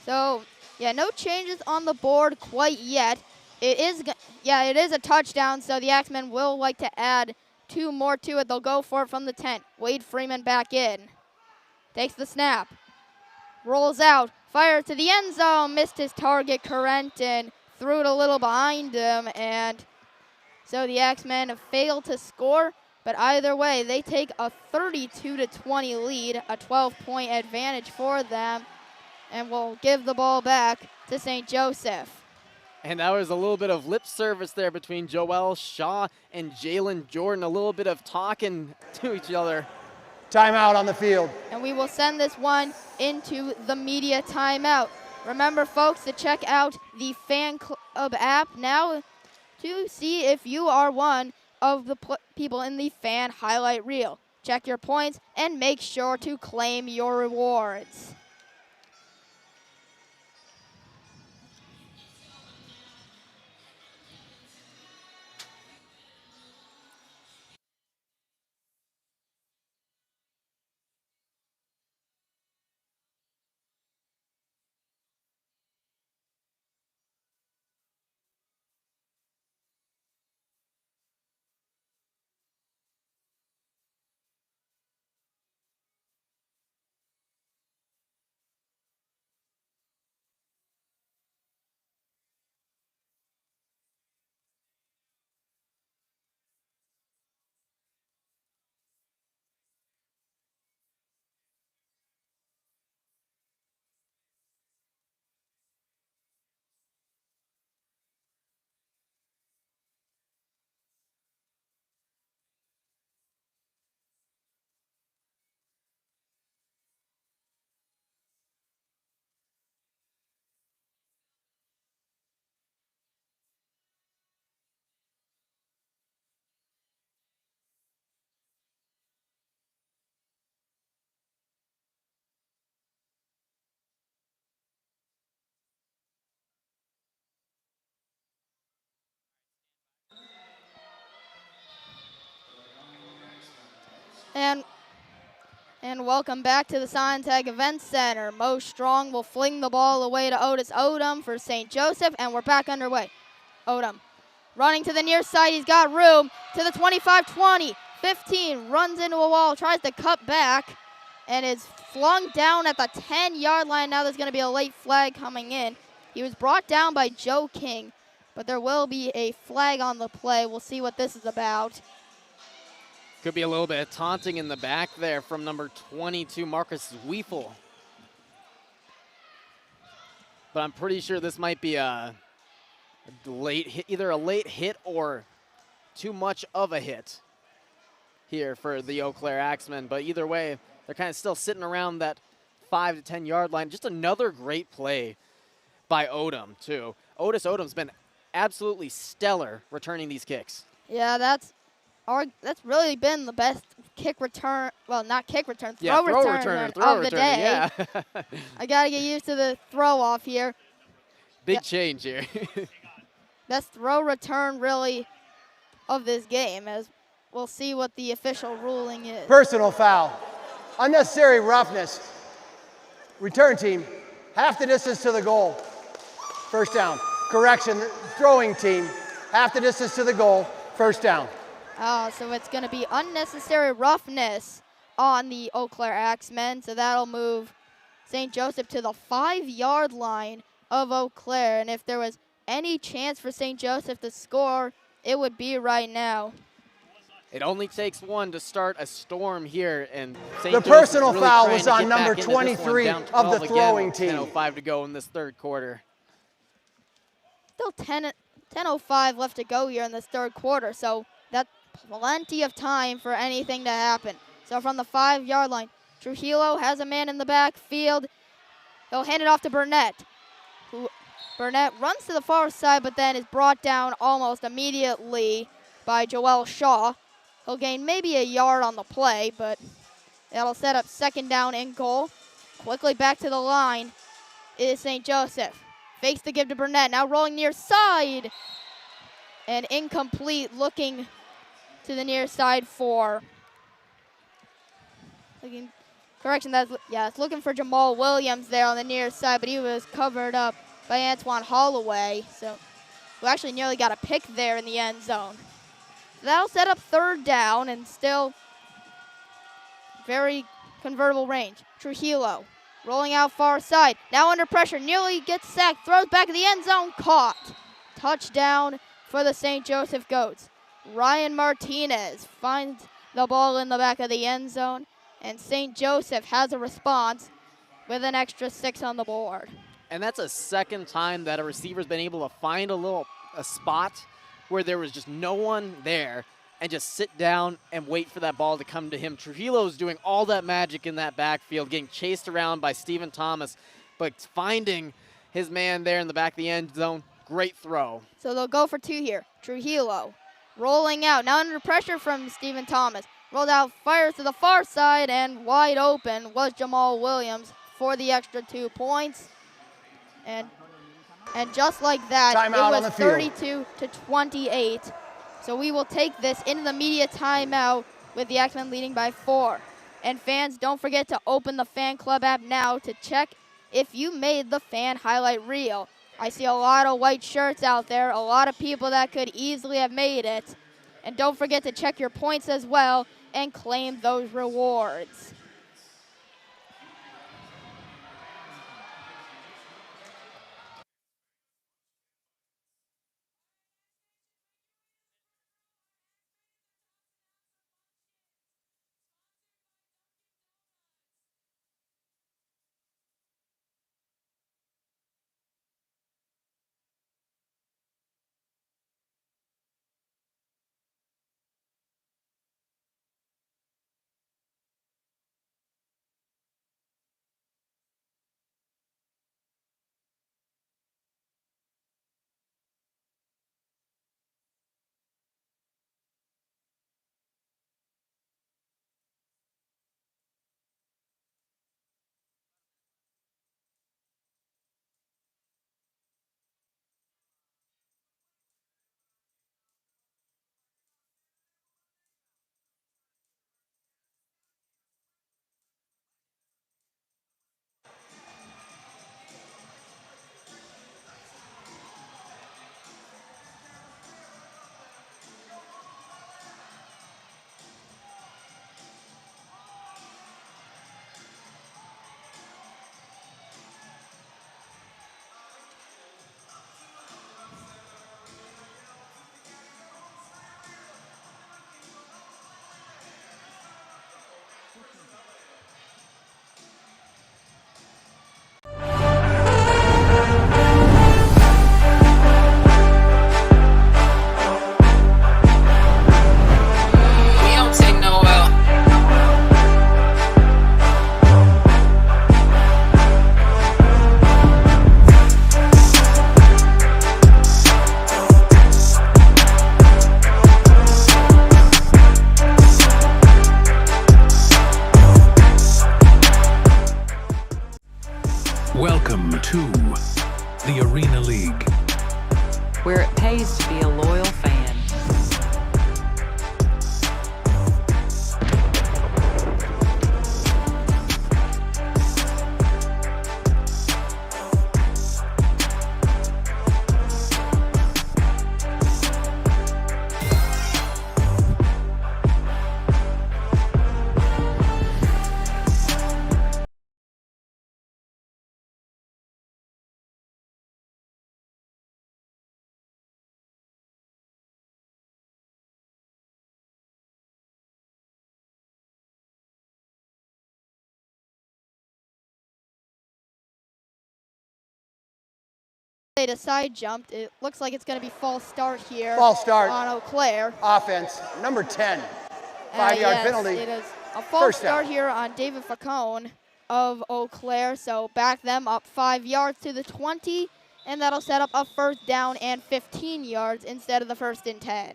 So, yeah, no changes on the board quite yet. It is a touchdown, so the Axemen will like to add 2 more to it. They'll go for it from the 10. Wade Freeman back in. Takes the snap. Rolls out. Fires to the end zone. Missed his target, Corentin. Threw it a little behind him, and so the Axemen have failed to score. But either way, they take a 32-20 lead, a 12-point advantage for them, and will give the ball back to St. Joseph. And that was a little bit of lip service there between Joel Shaw and Jalen Jordan, a little bit of talking to each other. Timeout on the field. And we will send this one into the media timeout. Remember, folks, to check out the FANCLB app now to see if you are one of the people in the fan highlight reel. Check your points and make sure to claim your rewards. And welcome back to the Sontag Event Center. Mo Strong will fling the ball away to Otis Odom for St. Joseph, and we're back underway. Odom running to the near side. He's got room to the 25-20, 15, runs into a wall, tries to cut back, and is flung down at the 10-yard line. Now there's going to be a late flag coming in. He was brought down by Joe King, but there will be a flag on the play. We'll see what this is about. Could be a little bit of taunting in the back there from number 22, Marcus Zweifel. But I'm pretty sure this might be a late hit, either a late hit or too much of a hit here for the Eau Claire Axemen. But either way, they're kind of still sitting around that 5 to 10 yard line. Just another great play by Odom, too. Otis Odom's been absolutely stellar returning these kicks. Yeah, that's really been the best kick return, well, not kick return, throw return of the day. Yeah. I got to get used to the throw off here. Big change here. Best throw return really of this game, as we'll see what the official ruling is. Personal foul. Unnecessary roughness. Return team, half the distance to the goal. First down. Correction, throwing team, half the distance to the goal. First down. Oh, so it's going to be unnecessary roughness on the Eau Claire Axemen. So that'll move St. Joseph to the 5-yard line of Eau Claire. And if there was any chance for St. Joseph to score, it would be right now. It only takes one to start a storm here, and St. The Joseph's personal really foul trying was to on get number back into this one, 23 down of the 12 throwing again, team. 10:05 to go in this third quarter. Still 10:05 left to go here in this third quarter, so that's plenty of time for anything to happen. So from the 5-yard line, Trujillo has a man in the backfield. He'll hand it off to Burnett. Burnett runs to the far side, but then is brought down almost immediately by Joel Shaw. He'll gain maybe a yard on the play, but that'll set up second down and goal. Quickly back to the line is St. Joseph. Fakes the give to Burnett. Now rolling near side. And incomplete, looking to the near side for. Correction, it's looking for Jamal Williams there on the near side, but he was covered up by Antoine Holloway. So, who actually nearly got a pick there in the end zone. That'll set up third down and still very convertible range. Trujillo rolling out far side. Now under pressure, nearly gets sacked, throws back in the end zone, caught. Touchdown for the St. Joseph Goats. Ryan Martinez finds the ball in the back of the end zone, and St. Joseph has a response with an extra 6 on the board. And that's a second time that a receiver's been able to find a spot where there was just no one there and just sit down and wait for that ball to come to him. Trujillo's doing all that magic in that backfield, getting chased around by Stephen Thomas, but finding his man there in the back of the end zone. Great throw. So they'll go for 2 here. Trujillo rolling out. Now under pressure from Stephen Thomas. Rolled out, fires to the far side, and wide open was Jamal Williams for the extra 2 points. And just like that, Timeout it was 32-28. So we will take this into the media timeout with the Axemen leading by 4. And fans, don't forget to open the Fan Club app now to check if you made the fan highlight reel. I see a lot of white shirts out there, a lot of people that could easily have made it. And don't forget to check your points as well and claim those rewards. Welcome to the Arena League, where it pays to be a loyal fan. They side jumped. It looks like it's going to be false start here. False start. On Eau Claire. Offense, number 10. 5-yard yes, penalty. It is a false First start down. here on David Facone of Eau Claire. So back them up 5 yards to the 20, and that'll set up a first down and 15 yards instead of the 1st and 10.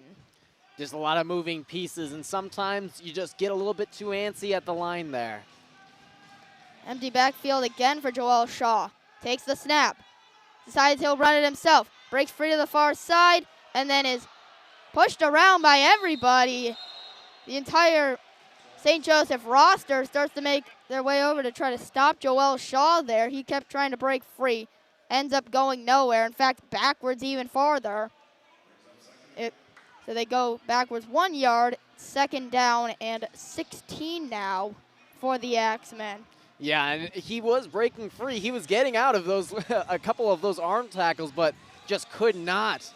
Just a lot of moving pieces, and sometimes you just get a little bit too antsy at the line there. Empty backfield again for Joel Shaw. Takes the snap. decides he'll run it himself. Breaks free to the far side and then is pushed around by everybody. The entire St. Joseph roster starts to make their way over to try to stop Joel Shaw there. He kept trying to break free. Ends up going nowhere. In fact, backwards even farther. So they go backwards 1 yard, 2nd down and 16 now for the Axemen. Yeah, and he was breaking free. He was getting out of those a couple of those arm tackles, but just could not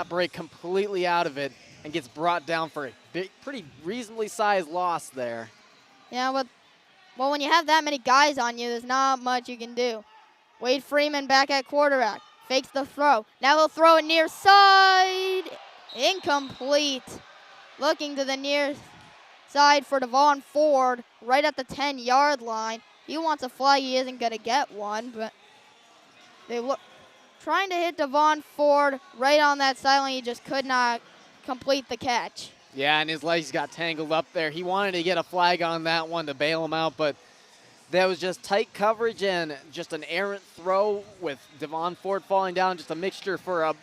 break completely out of it and gets brought down for a pretty reasonably sized loss there. Yeah, well, when you have that many guys on you, there's not much you can do. Wade Freeman back at quarterback. Fakes the throw. Now he'll throw it near side. Incomplete. Looking to the near side for Devon Ford right at the 10-yard line. He wants a flag. He isn't going to get one, but they look trying to hit Devon Ford right on that sideline. He just could not complete the catch. Yeah, and his legs got tangled up there. He wanted to get a flag on that one to bail him out, but that was just tight coverage and just an errant throw with Devon Ford falling down, just a mixture for a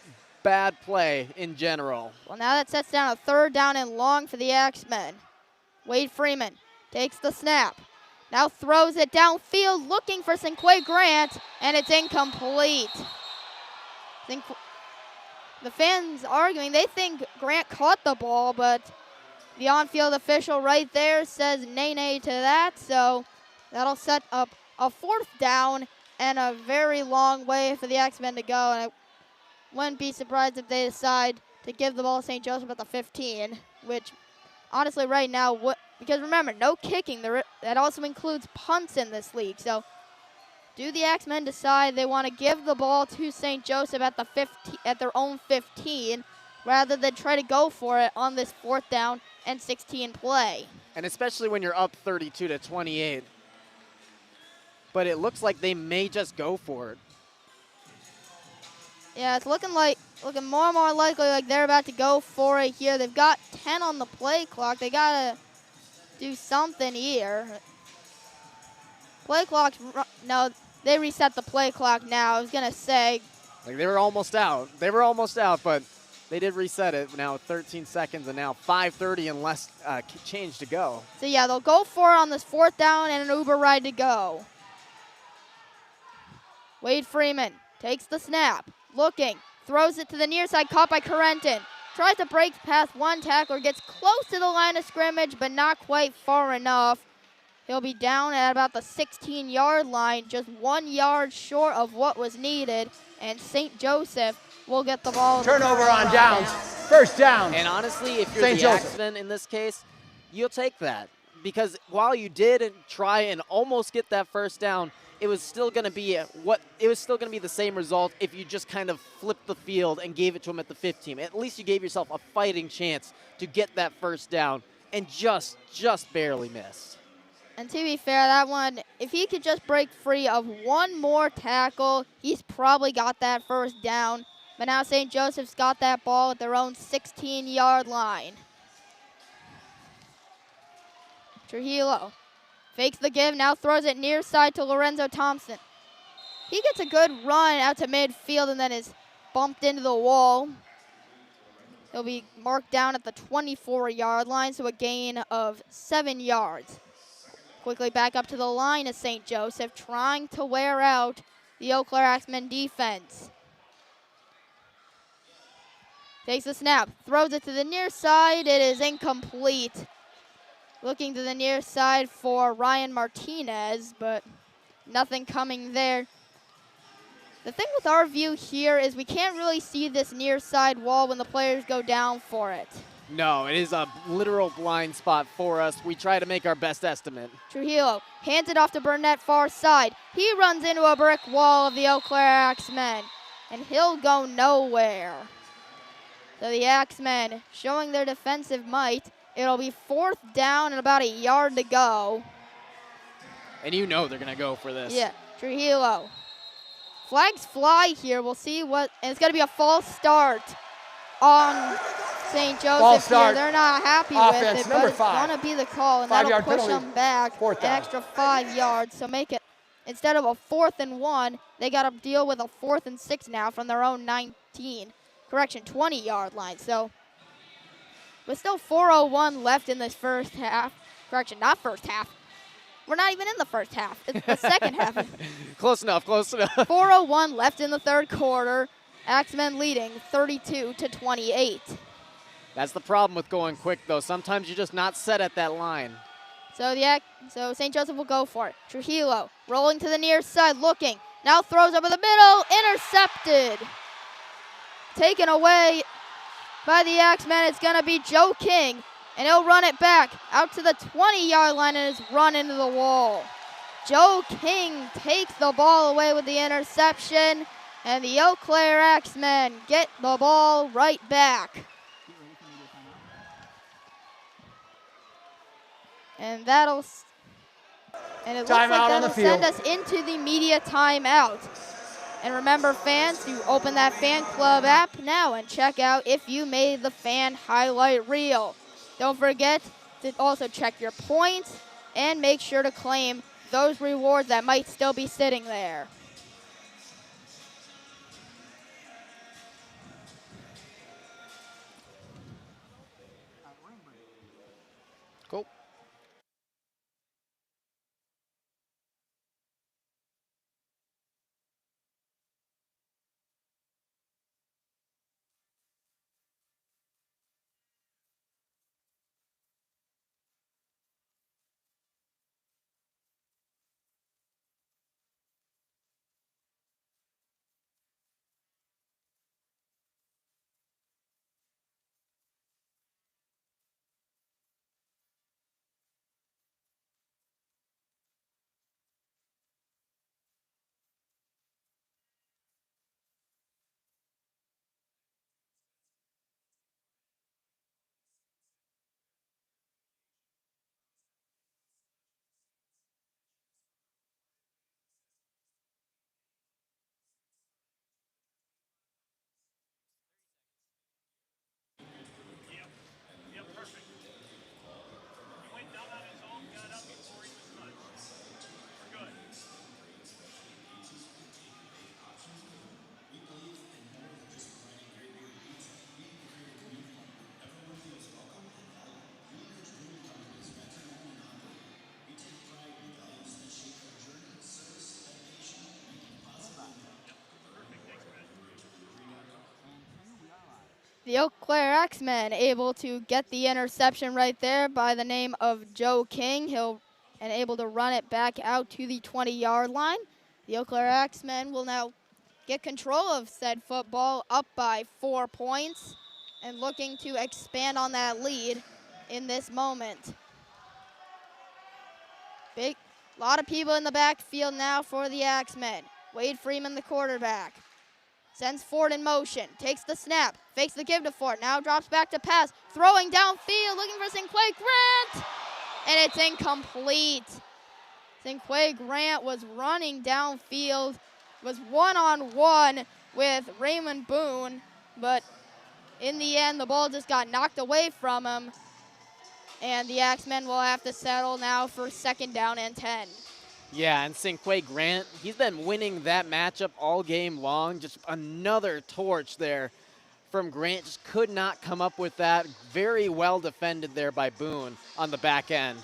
bad play in general. Well, now that sets down a 3rd down and long for the Axemen. Wade Freeman takes the snap. Now throws it downfield looking for Cinquay Grant, and it's incomplete. The fans arguing, they think Grant caught the ball, but the on-field official right there says nay to that, so that'll set up a 4th down and a very long way for the Axemen to go, and I wouldn't be surprised if they decide to give the ball to St. Joseph at the 15, which honestly right now, because remember, no kicking, that also includes punts in this league, so do the Axemen decide they want to give the ball to St. Joseph at the 15, at their own 15, rather than try to go for it on this 4th down and 16 play? And especially when you're up 32-28. But it looks like they may just go for it. Yeah, it's looking more and more likely like they're about to go for it here. They've got 10 on the play clock. They gotta do something here. Play clock's no. They reset the play clock now. I was going to say. Like they were almost out. They were almost out, but they did reset it. Now 13 seconds and now 5:30 and less change to go. So, yeah, they'll go for it on this 4th down and an Uber ride to go. Wade Freeman takes the snap. Looking. Throws it to the near side. Caught by Corentin. Tries to break past one tackler. Gets close to the line of scrimmage, but not quite far enough. He'll be down at about the 16-yard line, just 1 yard short of what was needed, and St. Joseph will get the ball. Turnover on downs. 1st down. And honestly, if you're the Axemen in this case, you'll take that. Because while you did try and almost get that 1st down, it was still going to be the same result if you just kind of flipped the field and gave it to him at the 15. At least you gave yourself a fighting chance to get that 1st down and just barely missed. And to be fair, that one, if he could just break free of one more tackle, he's probably got that 1st down. But now St. Joseph's got that ball at their own 16-yard line. Trujillo fakes the give, now throws it near side to Lorenzo Thompson. He gets a good run out to midfield and then is bumped into the wall. He'll be marked down at the 24-yard line, so a gain of 7 yards. Quickly back up to the line of St. Joseph, trying to wear out the Eau Claire Axemen defense. Takes the snap, throws it to the near side. It is incomplete. Looking to the near side for Ryan Martinez, but nothing coming there. The thing with our view here is we can't really see this near side wall when the players go down for it. No, it is a literal blind spot for us. We try to make our best estimate. Trujillo hands it off to Burnett far side. He runs into a brick wall of the Eau Claire Axemen, and he'll go nowhere. So the Axemen showing their defensive might. It'll be 4th down and about 1 yard to go. And you know they're going to go for this. Yeah, Trujillo. Flags fly here. We'll see what, and it's going to be a false start on St. Joseph here. They're not happy with it, but it's going to be the call, and that'll push them back an extra 5 yards. So make it instead of a 4th and 1, they got to deal with a 4th and 6 now from their own 20-yard line. So, with still 4:01 left in this first half. Correction, not first half. We're not even in the first half. It's the second half. Close enough, close enough. 4:01 left in the third quarter. Axemen leading 32-28. That's the problem with going quick, though. Sometimes you're just not set at that line. So St. Joseph will go for it. Trujillo rolling to the near side, looking. Now throws over the middle, intercepted. Taken away by the Axemen. It's going to be Joe King, and he'll run it back out to the 20-yard line and is run into the wall. Joe King takes the ball away with the interception, and the Eau Claire Axemen get the ball right back. And it looks like that'll send us into the media timeout. And remember, fans, to open that Fan Club app now and check out if you made the fan highlight reel. Don't forget to also check your points and make sure to claim those rewards that might still be sitting there. Cool. The Eau Claire Axemen able to get the interception right there by the name of Joe King. And able to run it back out to the 20-yard line. The Eau Claire Axemen will now get control of said football, up by 4 points and looking to expand on that lead in this moment. A lot of people in the backfield now for the Axemen. Wade Freeman, the quarterback. Sends Ford in motion, takes the snap, fakes the give to Ford, now drops back to pass, throwing downfield, looking for Cinquay Grant, and it's incomplete. Cinquay Grant was running downfield, was one-on-one with Raymond Boone, but in the end, the ball just got knocked away from him, and the Axemen will have to settle now for 2nd down and 10. Yeah, and Cinquay Grant, he's been winning that matchup all game long. Just another torch there from Grant. Just could not come up with that. Very well defended there by Boone on the back end.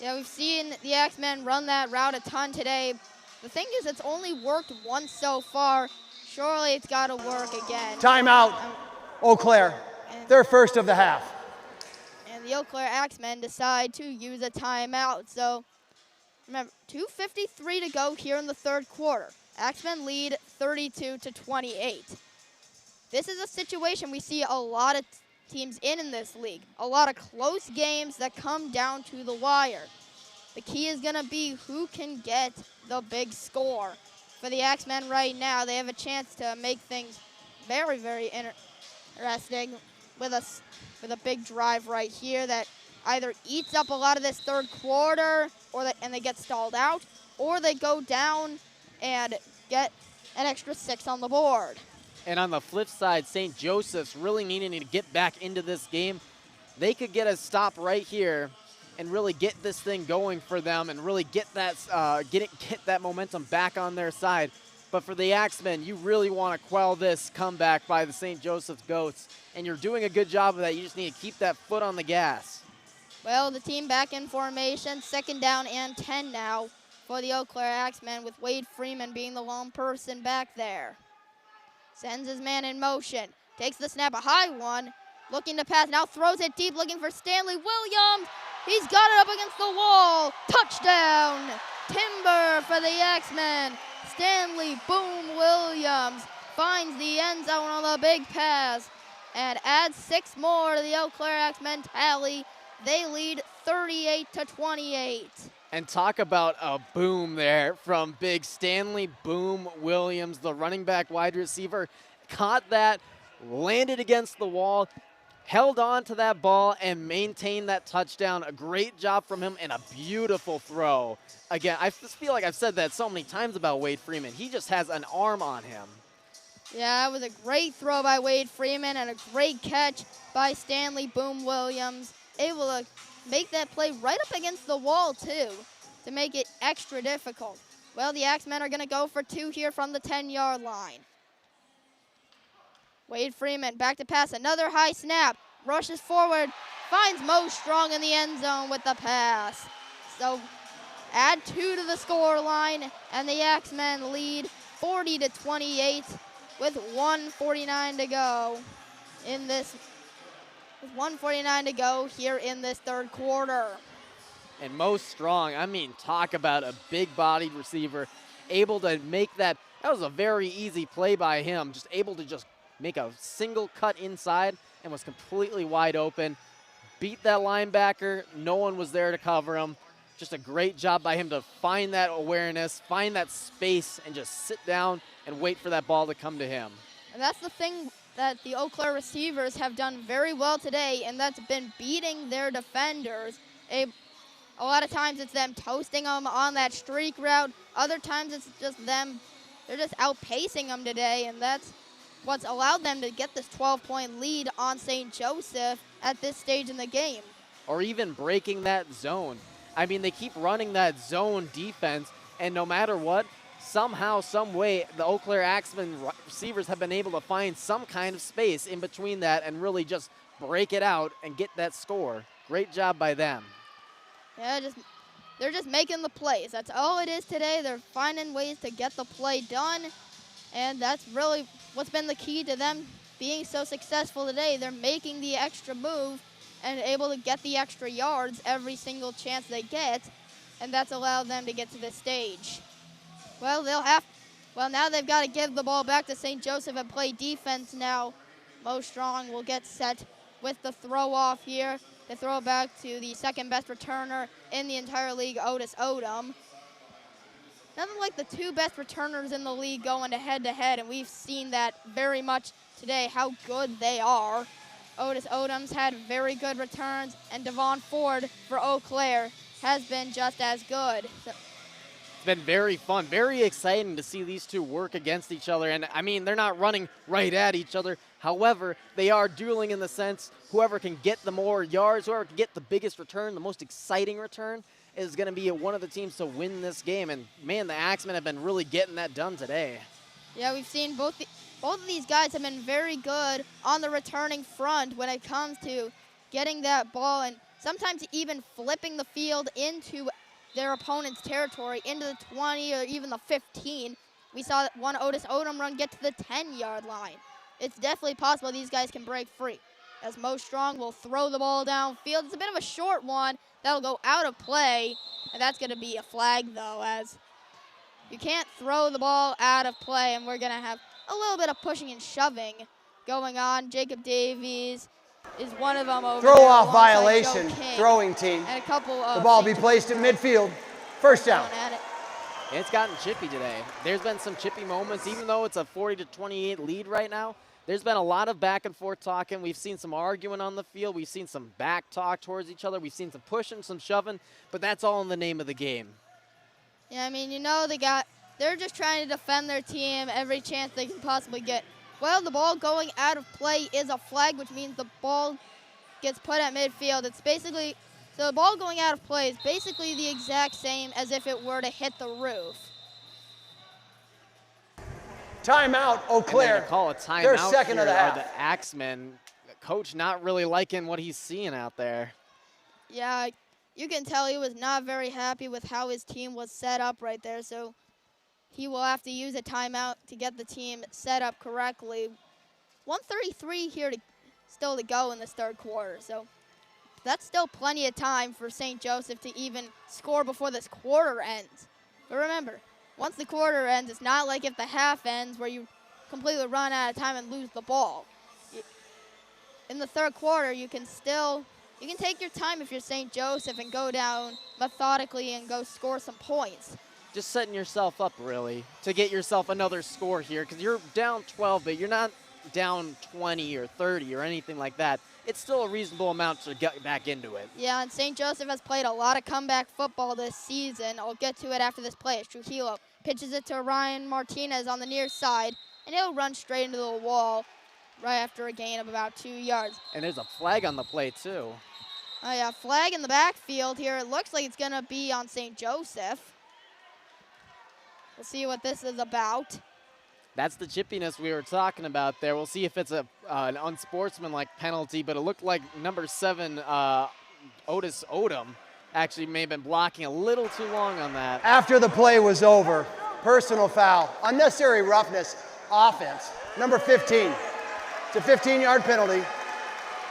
Yeah, we've seen the Axemen run that route a ton today. The thing is, it's only worked once so far. Surely it's got to work again. Timeout, Eau Claire. Their first of the half. And the Eau Claire Axemen decide to use a timeout. So remember, 2:53 to go here in the third quarter. Axemen lead 32-28. This is a situation we see a lot of teams in this league. A lot of close games that come down to the wire. The key is going to be who can get the big score. For the Axemen right now, they have a chance to make things very, very interesting with a big drive right here that either eats up a lot of this third quarter and they get stalled out, or they go down and get an extra 6 on the board. And on the flip side, St. Joseph's really needing to get back into this game. They could get a stop right here and really get this thing going for them and really get that get that momentum back on their side. But for the Axemen, you really want to quell this comeback by the St. Joseph's Goats, and you're doing a good job of that. You just need to keep that foot on the gas. Well, the team back in formation, 2nd down and 10 now for the Eau Claire Axemen, with Wade Freeman being the lone person back there. Sends his man in motion, takes the snap, a high one, looking to pass, now throws it deep, looking for Stanley Williams. He's got it up against the wall. Touchdown, Timber for the Axemen. Stanley Boom Williams finds the end zone on the big pass and adds 6 more to the Eau Claire Axemen tally. They lead 38-28. And talk about a boom there from big Stanley Boom Williams, the running back wide receiver. Caught that, landed against the wall, held on to that ball, and maintained that touchdown. A great job from him and a beautiful throw. Again, I just feel like I've said that so many times about Wade Freeman. He just has an arm on him. Yeah, it was a great throw by Wade Freeman and a great catch by Stanley Boom Williams. Able to make that play right up against the wall, too, to make it extra difficult. Well, the Axemen are going to go for 2 here from the 10-yard line. Wade Freeman back to pass, another high snap, rushes forward, finds Mo Strong in the end zone with the pass. So add 2 to the score line, and the Axemen lead 40-28 with 1:49 to go in this. With 1:49 to go here in this 3rd quarter. And Mo Strong, I mean, talk about a big-bodied receiver, able to make that. That was a very easy play by him, just able to just make a single cut inside and was completely wide open. Beat that linebacker. No one was there to cover him. Just a great job by him to find that awareness, find that space, and just sit down and wait for that ball to come to him. And that's the thing that the Eau Claire receivers have done very well today, and that's been beating their defenders. A lot of times it's them toasting them on that streak route. Other times it's just them, they're just outpacing them today, and that's what's allowed them to get this 12-point lead on St. Joseph at this stage in the game. Or even breaking that zone. I mean, they keep running that zone defense, and no matter what, somehow, some way, the Eau Claire Axemen receivers have been able to find some kind of space in between that and really just break it out and get that score. Great job by them. Yeah, they're just making the plays. That's all it is today. They're finding ways to get the play done, and that's really what's been the key to them being so successful today. They're making the extra move and able to get the extra yards every single chance they get, and that's allowed them to get to this stage. Well, now they've got to give the ball back to St. Joseph and play defense now. Mo Strong will get set with the throw off here. They throw it back to the 2nd best returner in the entire league, Otis Odom. Nothing like the 2 best returners in the league going head-to-head, and we've seen that very much today, how good they are. Otis Odom's had very good returns, and Devon Ford for Eau Claire has been just as good. It's been very fun, very exciting to see these two work against each other. And I mean, they're not running right at each other. However, they are dueling in the sense whoever can get the more yards, whoever can get the biggest return, the most exciting return, is going to be one of the teams to win this game. And man, the Axemen have been really getting that done today. Yeah, we've seen both of these guys have been very good on the returning front when it comes to getting that ball and sometimes even flipping the field into their opponent's territory, into the 20 or even the 15. We saw one Otis Odom run get to the 10-yard line. It's definitely possible these guys can break free. As Mo Strong will throw the ball downfield. It's a bit of a short one. That'll go out of play, and that's going to be a flag, though, as you can't throw the ball out of play, and we're going to have a little bit of pushing and shoving going on. Jacob Davies is one of them over Throw there off alongside violation, Joe King, throwing team. and a couple of The ball be placed at midfield. First down. It's gotten chippy today. There's been some chippy moments, even though it's a 40-28 lead right now. There's been a lot of back and forth talking. We've seen some arguing on the field. We've seen some back talk towards each other. We've seen some pushing, some shoving, but that's all in the name of the game. Yeah, I mean, you know, they're just trying to defend their team every chance they can possibly get. Well, the ball going out of play is a flag, which means the ball gets put at midfield. It's basically So the ball going out of play is basically the exact same as if it were to hit the roof. Timeout, Eau Claire. And they call a timeout. Their second here of the half. are the Axemen. The coach not really liking what he's seeing out there. Yeah, you can tell he was not very happy with how his team was set up right there. So he will have to use a timeout to get the team set up correctly. 1:33 here still to go in this third quarter. So that's still plenty of time for St. Joseph to even score before this quarter ends. But remember, once the quarter ends, it's not like if the half ends where you completely run out of time and lose the ball. In the third quarter, you can take your time if you're St. Joseph and go down methodically and go score some points. Just setting yourself up, really, to get yourself another score here, because you're down 12, but you're not down 20 or 30 or anything like that. It's still a reasonable amount to get back into it. Yeah, and St. Joseph has played a lot of comeback football this season. I'll get to it after this play. Trujillo pitches it to Ryan Martinez on the near side, and he'll run straight into the wall right after a gain of about 2 yards. And there's a flag on the play, too. Oh, yeah, flag in the backfield here. It looks like it's going to be on St. Joseph. We'll see what this is about. That's the chippiness we were talking about there. We'll see if it's an unsportsmanlike penalty, but it looked like number 7, Otis Odom, actually may have been blocking a little too long on that. After the play was over, personal foul, unnecessary roughness, offense, number 15. It's a 15-yard penalty,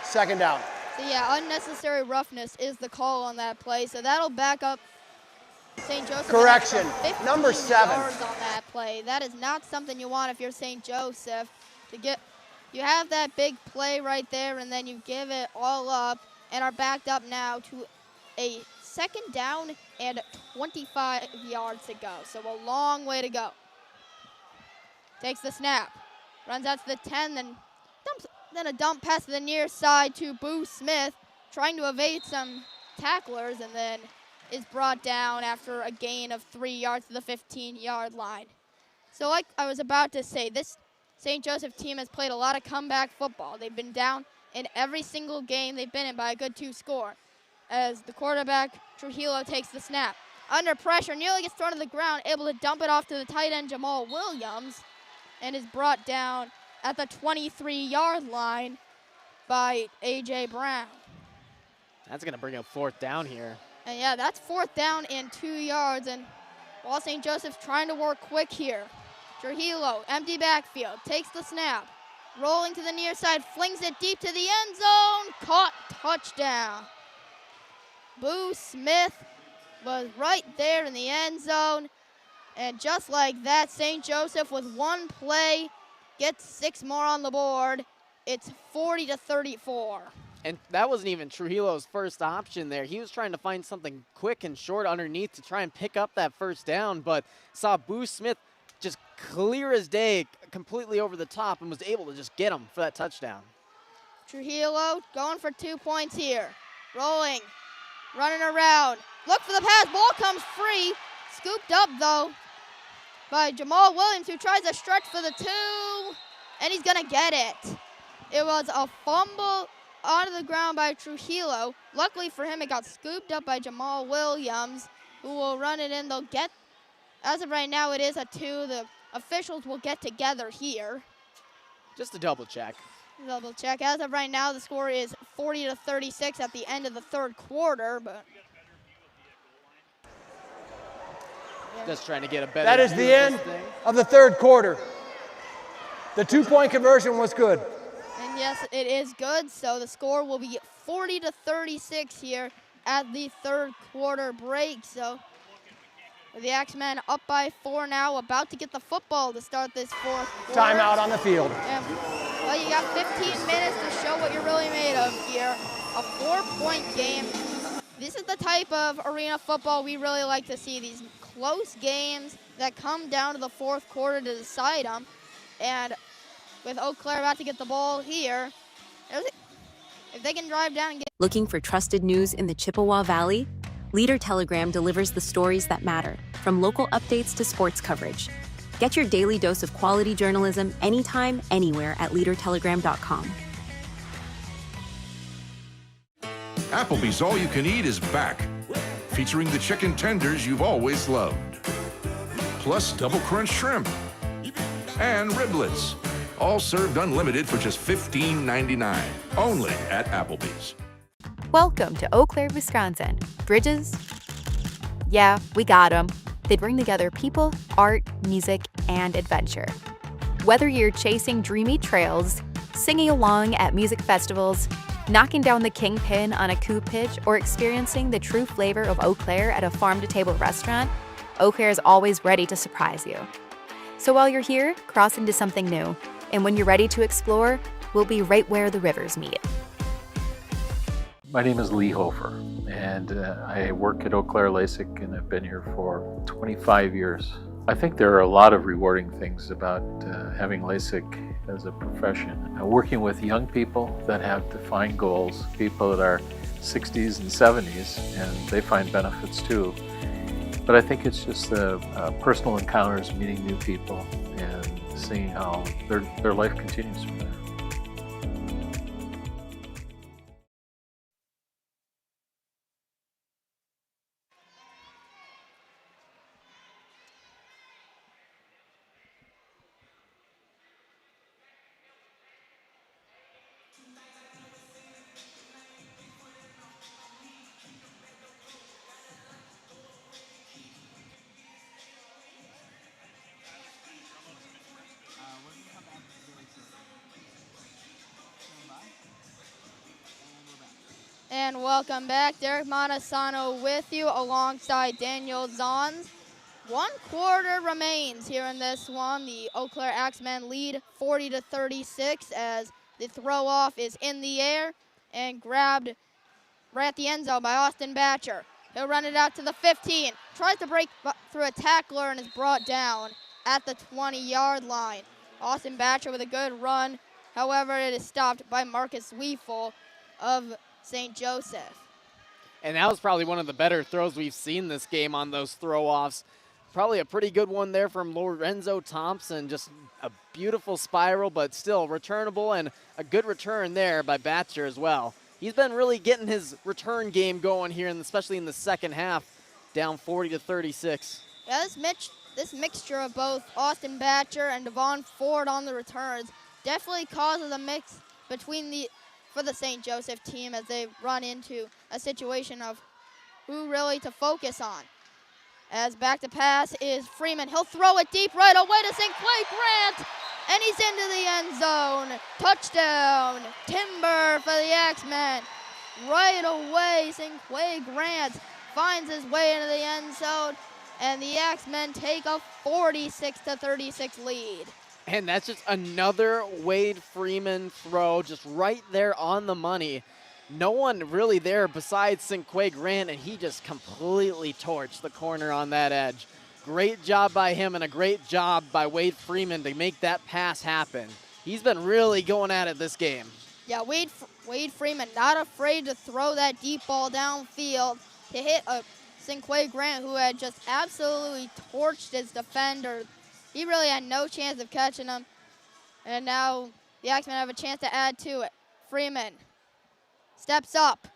second down. So yeah, unnecessary roughness is the call on that play, so that'll back up St. Joseph. Correction, number 7. Yards on that play. That is not something you want if you're St. Joseph. You have that big play right there, and then you give it all up and are backed up now to a second down and 25 yards to go. So a long way to go. Takes the snap, runs out to the 10, then a dump pass to the near side to Boo Smith, trying to evade some tacklers, and then is brought down after a gain of 3 yards to the 15-yard line. So like I was about to say, this St. Joseph team has played a lot of comeback football. They've been down in every single game they've been in by a good 2 score. As the quarterback, Trujillo, takes the snap. Under pressure, nearly gets thrown to the ground, able to dump it off to the tight end, Jamal Williams, and is brought down at the 23-yard line by A.J. Brown. That's going to bring up 4th down here. And yeah, that's 4th down and 2 yards, and while St. Joseph's trying to work quick here, Trujillo, empty backfield, takes the snap, rolling to the near side, flings it deep to the end zone, caught, touchdown. Boo Smith was right there in the end zone, and just like that, St. Joseph with one play gets 6 more on the board. It's 40-34. And that wasn't even Trujillo's first option there. He was trying to find something quick and short underneath to try and pick up that first down, but saw Boo Smith just clear as day, completely over the top, and was able to just get him for that touchdown. Trujillo going for 2 points here. Rolling, running around. Look for the pass, ball comes free. Scooped up, though, by Jamal Williams, who tries to stretch for the 2, and he's going to get it. It was a fumble out of the ground by Trujillo. Luckily for him, it got scooped up by Jamal Williams, who will run it in. They'll get, as of right now, it is a 2. The officials will get together here. Just to double check. Double check. As of right now, the score is 40-36 at the end of the third quarter, but just trying to get a better. That is the end of the third quarter. The 2-point conversion was good. And yes, it is good. So the score will be 40-36 here at the third quarter break. So the Axemen up by 4 now, about to get the football to start this fourth quarter. Timeout on the field. Well, you got 15 minutes to show what you're really made of here. A 4-point game. This is the type of arena football we really like to see. These close games that come down to the fourth quarter to decide them. And with Eau Claire about to get the ball here, if they can drive down and get... Looking for trusted news in the Chippewa Valley? Leader Telegram delivers the stories that matter, from local updates to sports coverage. Get your daily dose of quality journalism anytime, anywhere at leadertelegram.com. Applebee's All You Can Eat is back, featuring the chicken tenders you've always loved. Plus double crunch shrimp and riblets, all served unlimited for just $15.99, only at Applebee's. Welcome to Eau Claire, Wisconsin. Bridges? Yeah, we got them. They bring together people, art, music, and adventure. Whether you're chasing dreamy trails, singing along at music festivals, knocking down the kingpin on a coup pitch, or experiencing the true flavor of Eau Claire at a farm-to-table restaurant, Eau Claire is always ready to surprise you. So while you're here, cross into something new. And when you're ready to explore, we'll be right where the rivers meet. My name is Lee Hofer, and I work at Eau Claire LASIK, and I've been here for 25 years. I think there are a lot of rewarding things about having LASIK as a profession. Working with young people that have defined goals, people that are 60s and 70s, and they find benefits too. But I think it's just the personal encounters, meeting new people, and seeing how their life continues from there. And welcome back. Derek Montesano with you alongside Daniel Zons. 1 quarter remains here in this one. The Eau Claire Axemen lead 40-36 as the throw off is in the air and grabbed right at the end zone by Austin Batcher. He'll run it out to the 15. Tries to break through a tackler and is brought down at the 20-yard line. Austin Batcher with a good run. However, it is stopped by Marcus Weefel of St. Joseph. And that was probably one of the better throws we've seen this game on those throw-offs. Probably a pretty good one there from Lorenzo Thompson. Just a beautiful spiral, but still returnable, and a good return there by Batcher as well. He's been really getting his return game going here, and especially in the second half, down 40-36. Yeah, this mixture of both Austin Batcher and Devon Ford on the returns definitely causes a mix for the St. Joseph team as they run into a situation of who really to focus on. As back to pass is Freeman. He'll throw it deep right away to St. Clair Grant, and he's into the end zone. Touchdown, Timber for the Axemen. Right away, St. Clair Grant finds his way into the end zone, and the Axemen take a 46-36 lead. And that's just another Wade Freeman throw, just right there on the money. No one really there besides St. Clair Grant, and he just completely torched the corner on that edge. Great job by him and a great job by Wade Freeman to make that pass happen. He's been really going at it this game. Yeah, Wade Freeman not afraid to throw that deep ball downfield to hit a St. Clair Grant who had just absolutely torched his defender. He really had no chance of catching him. And now the Axemen have a chance to add to it. Freeman steps up,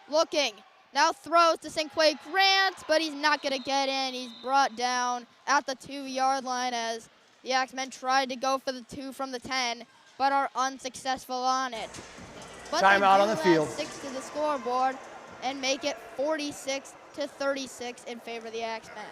looking, now throws to St. Clair Grant, but he's not going to get in. He's brought down at the 2-yard line as the Axemen tried to go for the 2 from the 10, but are unsuccessful on it. But timeout on the field. 6 to the scoreboard and make it 46-36 in favor of the Axemen.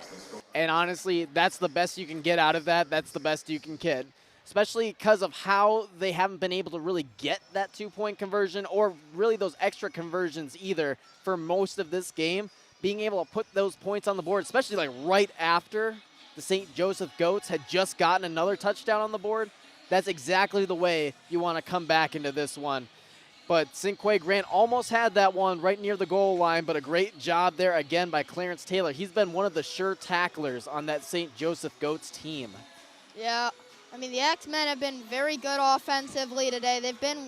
And honestly, that's the best you can get out of that. That's the best you can get, especially because of how they haven't been able to really get that 2-point conversion or really those extra conversions either for most of this game. Being able to put those points on the board, especially like right after the St. Joseph Goats had just gotten another touchdown on the board, that's exactly the way you want to come back into this one. But St. Clair Grant almost had that one right near the goal line, but a great job there again by Clarence Taylor. He's been one of the sure tacklers on that St. Joseph Goats team. Yeah, I mean, the Axemen have been very good offensively today. They've been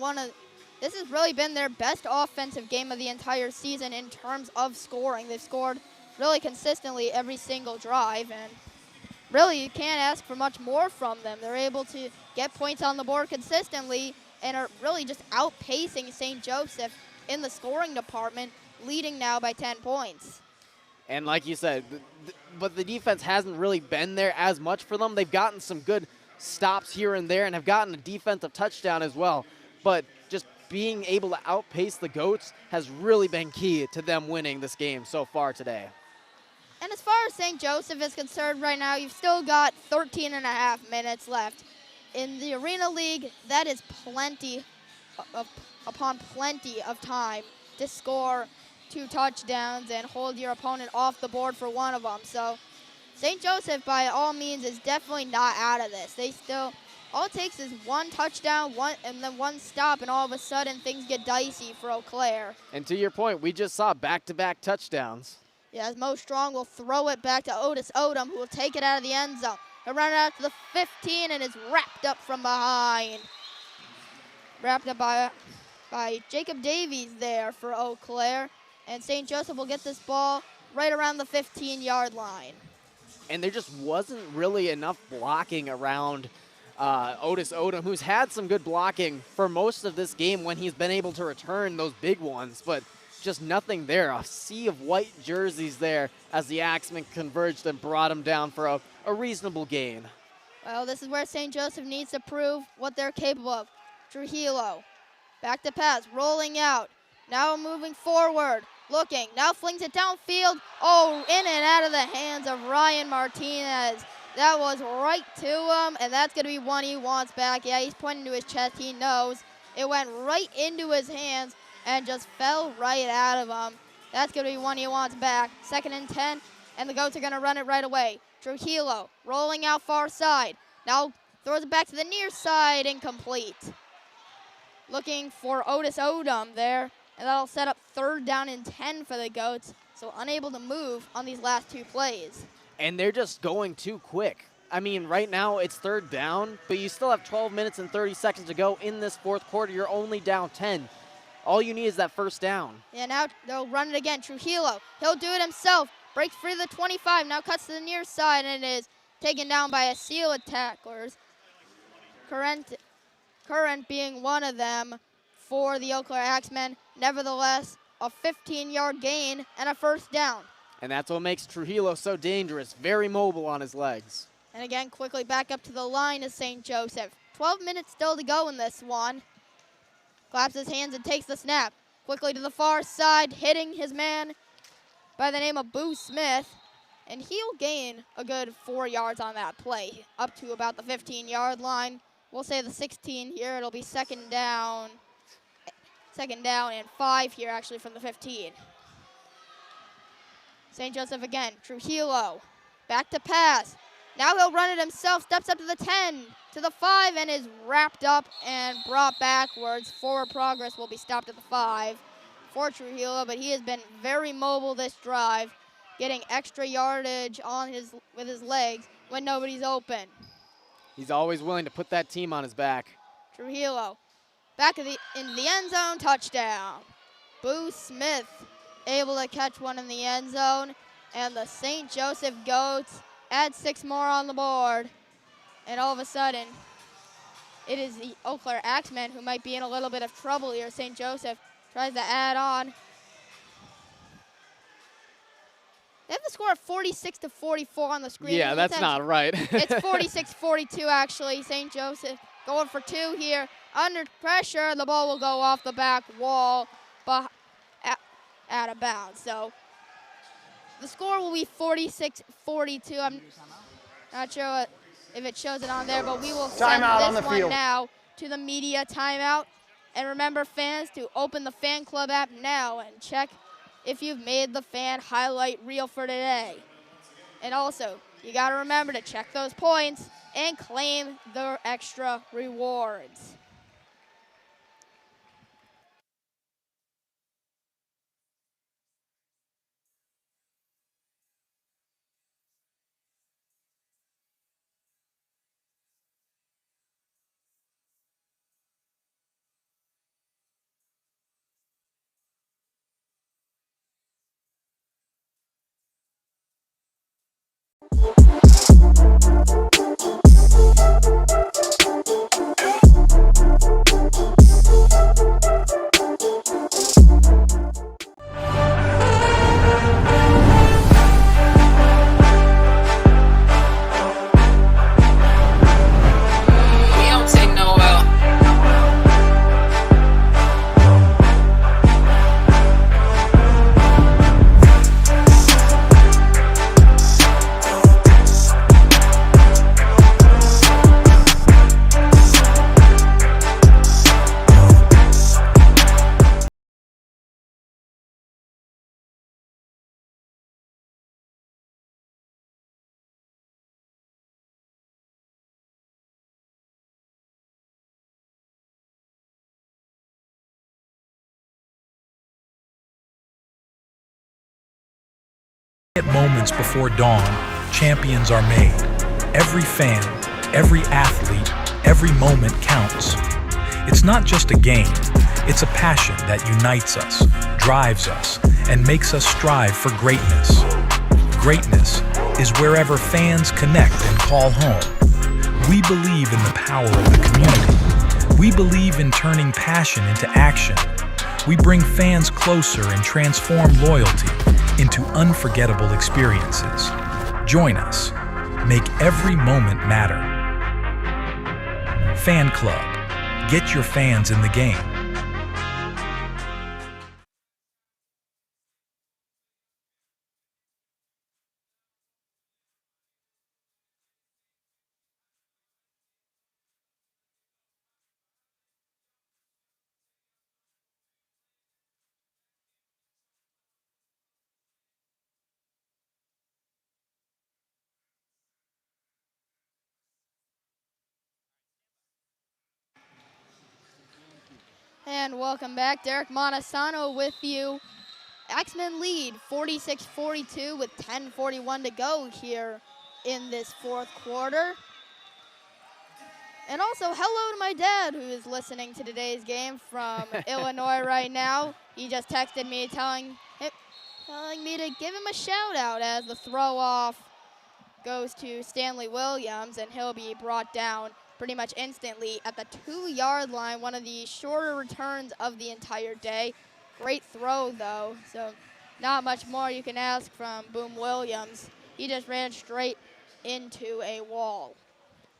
this has really been their best offensive game of the entire season in terms of scoring. They've scored really consistently every single drive, and really you can't ask for much more from them. They're able to get points on the board consistently and are really just outpacing St. Joseph in the scoring department leading now by 10 points. And like you said, but the defense hasn't really been there as much for them. They've gotten some good stops here and there and have gotten a defensive touchdown as well. But just being able to outpace the Goats has really been key to them winning this game so far today. And as far as St. Joseph is concerned right now, you've still got 13 and a half minutes left. In the Arena League, that is plenty upon plenty of time to score 2 touchdowns and hold your opponent off the board for one of them. So St. Joseph, by all means, is definitely not out of this. They still, all it takes is 1 touchdown, and then 1 stop, and all of a sudden things get dicey for Eau Claire. And to your point, we just saw back-to-back touchdowns. Yeah, as Mo Strong will throw it back to Otis Odom, who will take it out of the end zone. He'll run it out to the 15 and is wrapped up from behind. Wrapped up by Jacob Davies there for Eau Claire. And St. Joseph will get this ball right around the 15-yard line. And there just wasn't really enough blocking around Otis Odom, who's had some good blocking for most of this game when he's been able to return those big ones, but just nothing there. A sea of white jerseys there as the Axemen converged and brought him down for a reasonable gain. Well, this is where St. Joseph needs to prove what they're capable of. Trujillo, back to pass, rolling out. Now moving forward, looking, now flings it downfield. Oh, in and out of the hands of Ryan Martinez. That was right to him, and that's going to be one he wants back. Yeah, he's pointing to his chest. He knows. It went right into his hands and just fell right out of him. That's going to be one he wants back. 2nd and 10, and the Goats are going to run it right away. Trujillo rolling out far side. Now throws it back to the near side, incomplete. Looking for Otis Odom there, and that'll set up 3rd down and 10 for the Goats, so unable to move on these last 2 plays. And they're just going too quick. I mean, right now it's 3rd down, but you still have 12 minutes and 30 seconds to go in this 4th quarter. You're only down 10. All you need is that 1st down. Yeah, now they'll run it again. Trujillo, he'll do it himself. Breaks free to the 25, now cuts to the near side, and is taken down by a seal of tacklers. Current being one of them for the Eau Claire Axemen. Nevertheless, a 15-yard gain and a 1st down. And that's what makes Trujillo so dangerous, very mobile on his legs. And again, quickly back up to the line of St. Joseph. 12 minutes still to go in this one. Claps his hands and takes the snap. Quickly to the far side, hitting his man by the name of Boo Smith. And he'll gain a good 4 yards on that play, up to about the 15-yard line. We'll say the 16 here. It'll be 2nd down. 2nd down and 5 here, actually, from the 15. St. Joseph again. Trujillo. Back to pass. Now he'll run it himself. Steps up to the 10, to the 5, and is wrapped up and brought backwards. Forward progress will be stopped at the 5 for Trujillo, but he has been very mobile this drive, getting extra yardage on with his legs when nobody's open. He's always willing to put that team on his back. Trujillo back in the end zone, touchdown. Boo Smith able to catch one in the end zone, and the St. Joseph Goats add 6 more on the board. And all of a sudden, it is the Eau Claire Axemen who might be in a little bit of trouble here. St. Joseph tries to add on. They have the score of 46-44 on the screen. Yeah, that's not right. It's 46-42, actually. St. Joseph going for 2 here. Under pressure, the ball will go off the back wall, but out of bounds. So the score will be 46-42. I'm not sure if it shows it on there, but we will send this one now to the media timeout. And remember, fans, to open the Fan Club app now and check if you've made the fan highlight reel for today. And also, you got to remember to check those points and claim their extra rewards. At moments before dawn, champions are made. Every fan, every athlete, every moment counts. It's not just a game, it's a passion that unites us, drives us, and makes us strive for greatness. Greatness is wherever fans connect and call home. We believe in the power of the community. We believe in turning passion into action. We bring fans closer and transform loyalty into unforgettable experiences. Join us. Make every moment matter. Fan Club. Get your fans in the game. And welcome back. Derek Montesano with you. Axemen lead 46-42 with 10:41 to go here in this fourth quarter. And also, hello to my dad who is listening to today's game from Illinois right now. He just texted me telling me to give him a shout out as the throw off goes to Stanley Williams, and he'll be brought down pretty much instantly at the 2-yard line, one of the shorter returns of the entire day. Great throw, though, so not much more you can ask from Boom Williams. He just ran straight into a wall.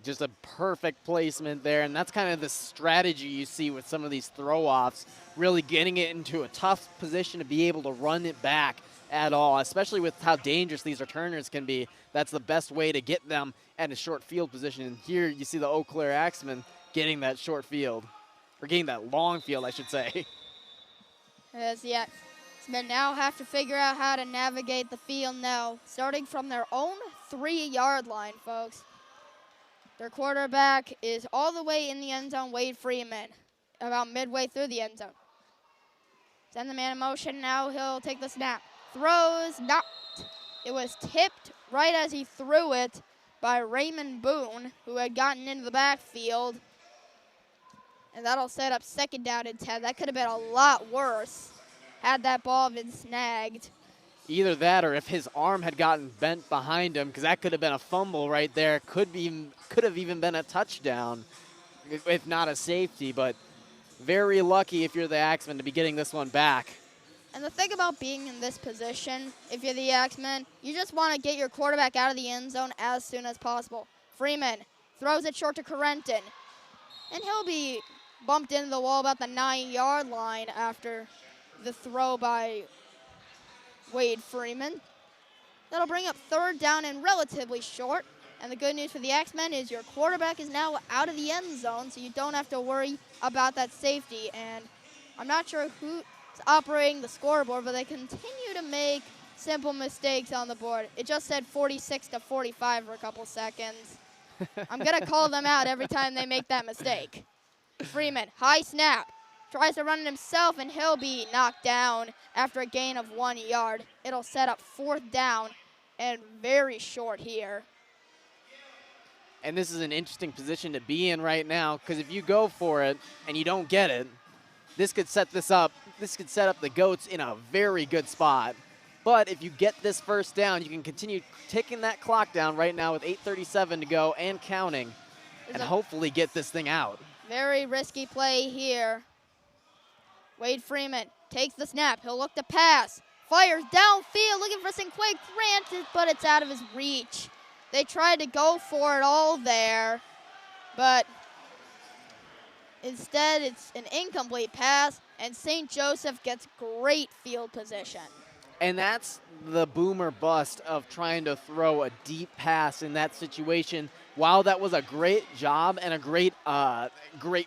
Just a perfect placement there, and that's kind of the strategy you see with some of these throw-offs, really getting it into a tough position to be able to run it back at all, especially with how dangerous these returners can be. That's the best way to get them at a short field position. And here you see the Eau Claire Axemen getting that short field, or getting that long field, I should say. As the Axemen now have to figure out how to navigate the field now, starting from their own 3-yard line, folks. Their quarterback is all the way in the end zone, Wade Freeman, about midway through the end zone. Send the man in motion now, he'll take the snap. Throws, not. It was tipped right as he threw it by Raymond Boone, who had gotten into the backfield. And that'll set up 2nd down and 10. That could have been a lot worse had that ball been snagged. Either that, or if his arm had gotten bent behind him, because that could have been a fumble right there. Could have even been a touchdown, if not a safety. But very lucky if you're the Axemen to be getting this one back. And the thing about being in this position, if you're the Axemen, you just want to get your quarterback out of the end zone as soon as possible. Freeman throws it short to Correnton, and he'll be bumped into the wall about the 9-yard line after the throw by Wade Freeman. That'll bring up 3rd down and relatively short. And the good news for the Axemen is your quarterback is now out of the end zone, so you don't have to worry about that safety. And I'm not sure who's operating the scoreboard, but they continue to make simple mistakes on the board. It just said 46-45 for a couple seconds. I'm going to call them out every time they make that mistake. Freeman, high snap. Tries to run it himself, and he'll be knocked down after a gain of 1 yard. It'll set up 4th down and very short here. And this is an interesting position to be in right now, because if you go for it and you don't get it, this could set this up. This could set up the Goats in a very good spot. But if you get this 1st down, you can continue ticking that clock down right now with 8:37 to go and counting, and hopefully get this thing out. Very risky play here. Wade Freeman takes the snap. He'll look to pass. Fires downfield, looking for some quick granted, but it's out of his reach. They tried to go for it all there, but instead it's an incomplete pass, and St. Joseph gets great field position. And that's the boomer bust of trying to throw a deep pass in that situation. While that was a great job and a great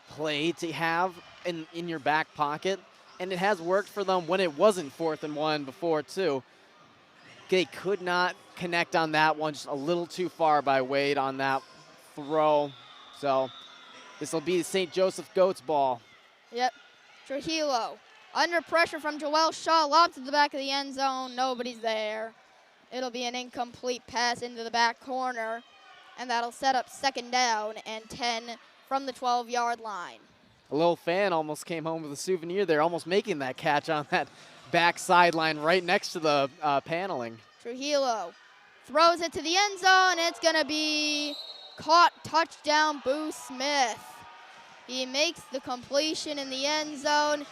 play to have in your back pocket, and it has worked for them when it wasn't 4th and 1 before too, they could not connect on that one, just a little too far by Wade on that throw. So this will be the St. Joseph Goats ball. Yep, Trujillo under pressure from Joel Shaw, lobs to the back of the end zone, nobody's there. It'll be an incomplete pass into the back corner, and that'll set up 2nd down and 10 from the 12-yard line. A little fan almost came home with a souvenir there, almost making that catch on that back sideline right next to the paneling. Trujillo throws it to the end zone. It's going to be caught. Touchdown, Boo Smith. He makes the completion in the end zone,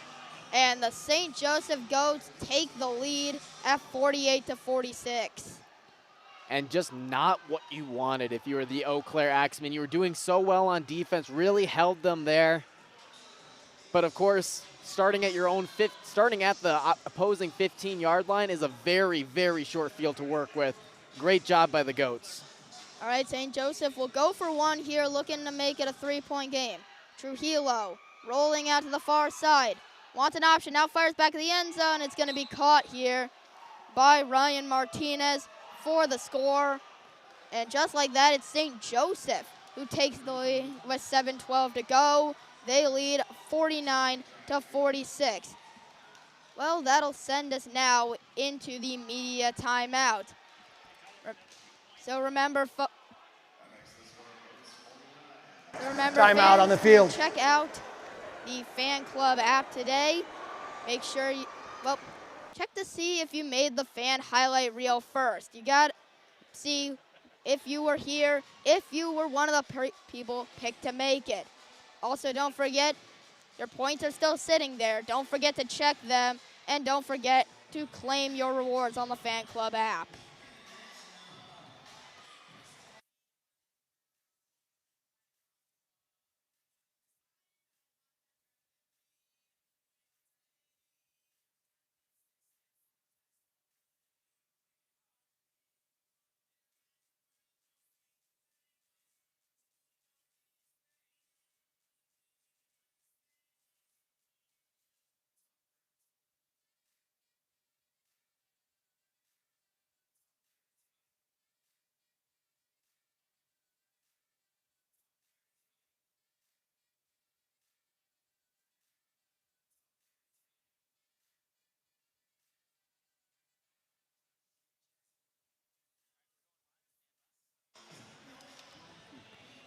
and the St. Joseph Goats take the lead at 48-46. And just not what you wanted if you were the Eau Claire Axemen. You were doing so well on defense, really held them there. But of course, starting at the opposing 15-yard line is a very, very short field to work with. Great job by the Goats. All right, St. Joseph will go for one here, looking to make it a 3-point game. Trujillo rolling out to the far side. Wants an option, now fires back to the end zone. It's going to be caught here by Ryan Martinez for the score. And just like that, it's St. Joseph who takes the lead with 7:12 to go. They lead 49-46. Well, that'll send us now into the media timeout. So remember, timeout on the field. Check out the Fan Club app today. Make sure check to see if you made the fan highlight reel first. You got to see if you were here, if you were one of the people picked to make it. Also, don't forget, your points are still sitting there. Don't forget to check them, and don't forget to claim your rewards on the Fan Club app.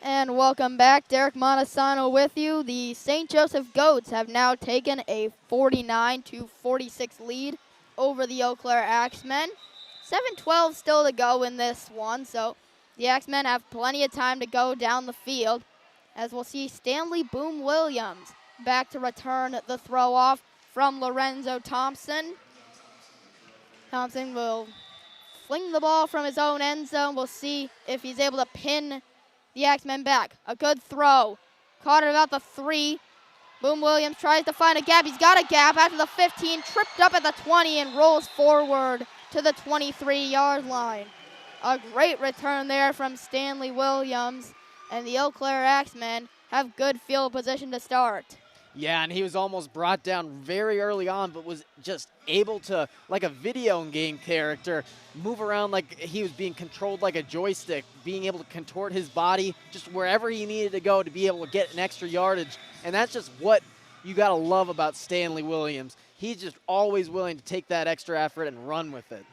And welcome back. Derek Montesano with you. The St. Joseph Goats have now taken a 49-46 lead over the Eau Claire Axemen. 7:12 still to go in this one, so the Axemen have plenty of time to go down the field, as we'll see Stanley Boom Williams back to return the throw off from Lorenzo Thompson. Thompson will fling the ball from his own end zone. We'll see if he's able to pin the Axemen back. A good throw. Caught at about the 3. Boom Williams tries to find a gap. He's got a gap after the 15. Tripped up at the 20 and rolls forward to the 23-yard line. A great return there from Stanley Williams. And the Eau Claire Axemen have good field position to start. Yeah, and he was almost brought down very early on, but was just able to, like a video game character, move around like he was being controlled like a joystick, being able to contort his body just wherever he needed to go to be able to get an extra yardage. And that's just what you got to love about Stanley Williams. He's just always willing to take that extra effort and run with it.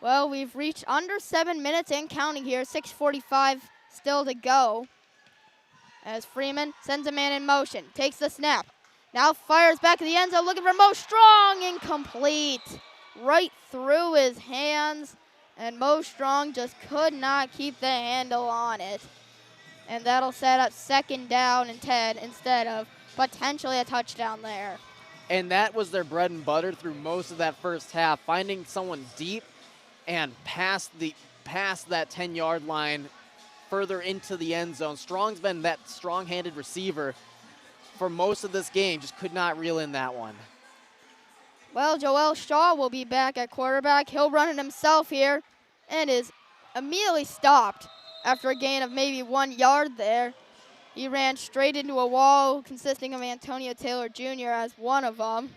Well, we've reached under 7 minutes and counting here. 6:45 still to go. As Freeman sends a man in motion, takes the snap, now fires back to the end zone, looking for Mo Strong, incomplete. Right through his hands, and Mo Strong just could not keep the handle on it. And that'll set up 2nd down and 10 instead of potentially a touchdown there. And that was their bread and butter through most of that first half, finding someone deep and past that 10-yard line, further into the end zone. Strong's been that strong-handed receiver for most of this game, just could not reel in that one. Well, Joel Shaw will be back at quarterback. He'll run it himself here and is immediately stopped after a gain of maybe 1 yard there. He ran straight into a wall consisting of Antonio Taylor Jr. as one of them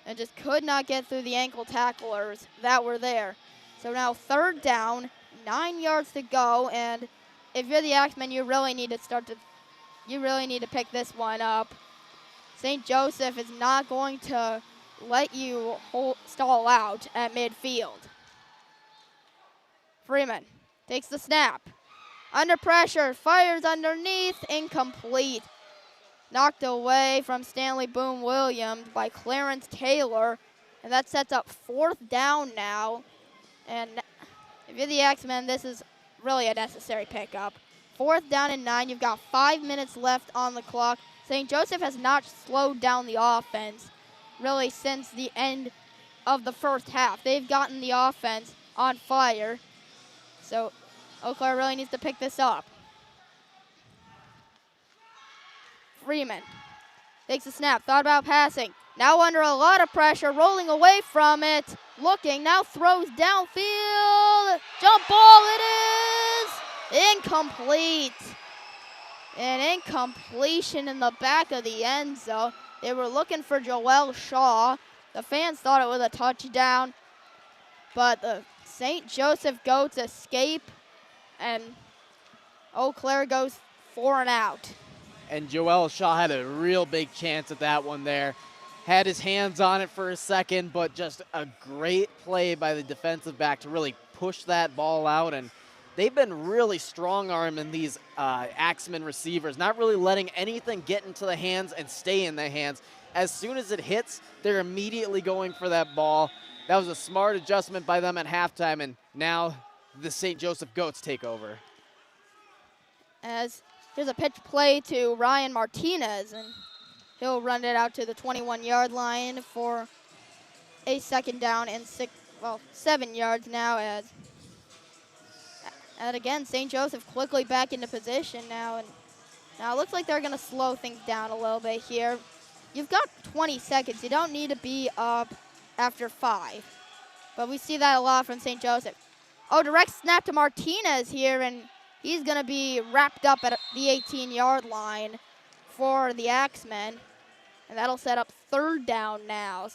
and just could not get through the ankle tacklers that were there. So now 3rd down, 9 yards to go, and if you're the Axemen, you really need to pick this one up. St. Joseph is not going to let you stall out at midfield. Freeman takes the snap. Under pressure, fires underneath, incomplete. Knocked away from Stanley Boone Williams by Clarence Taylor. And that sets up 4th down now. And if you're the Axemen, this is really a necessary pickup. 4th down and 9. You've got 5 minutes left on the clock. St. Joseph has not slowed down the offense really since the end of the first half. They've gotten the offense on fire. So Eau Claire really needs to pick this up. Freeman takes a snap, thought about passing. Now under a lot of pressure, rolling away from it. Looking, now throws downfield. Jump ball, it is incomplete. An incompletion in the back of the end zone. They were looking for Joel Shaw. The fans thought it was a touchdown, but the St. Joseph Goats escape, and Eau Claire goes 4 and out. And Joel Shaw had a real big chance at that one there. Had his hands on it for a second, but just a great play by the defensive back to really push that ball out. And they've been really strong-arming these Axemen receivers, not really letting anything get into the hands and stay in their hands. As soon as it hits, they're immediately going for that ball. That was a smart adjustment by them at halftime, and now the St. Joseph Goats take over. As here's a pitch play to Ryan Martinez, and he'll run it out to the 21-yard line for a 2nd down and 7 yards now. And again, St. Joseph quickly back into position now, and now it looks like they're going to slow things down a little bit here. You've got 20 seconds. You don't need to be up after 5, but we see that a lot from St. Joseph. Oh, direct snap to Martinez here, and he's going to be wrapped up at the 18-yard line for the Axemen, and that'll set up 3rd down now.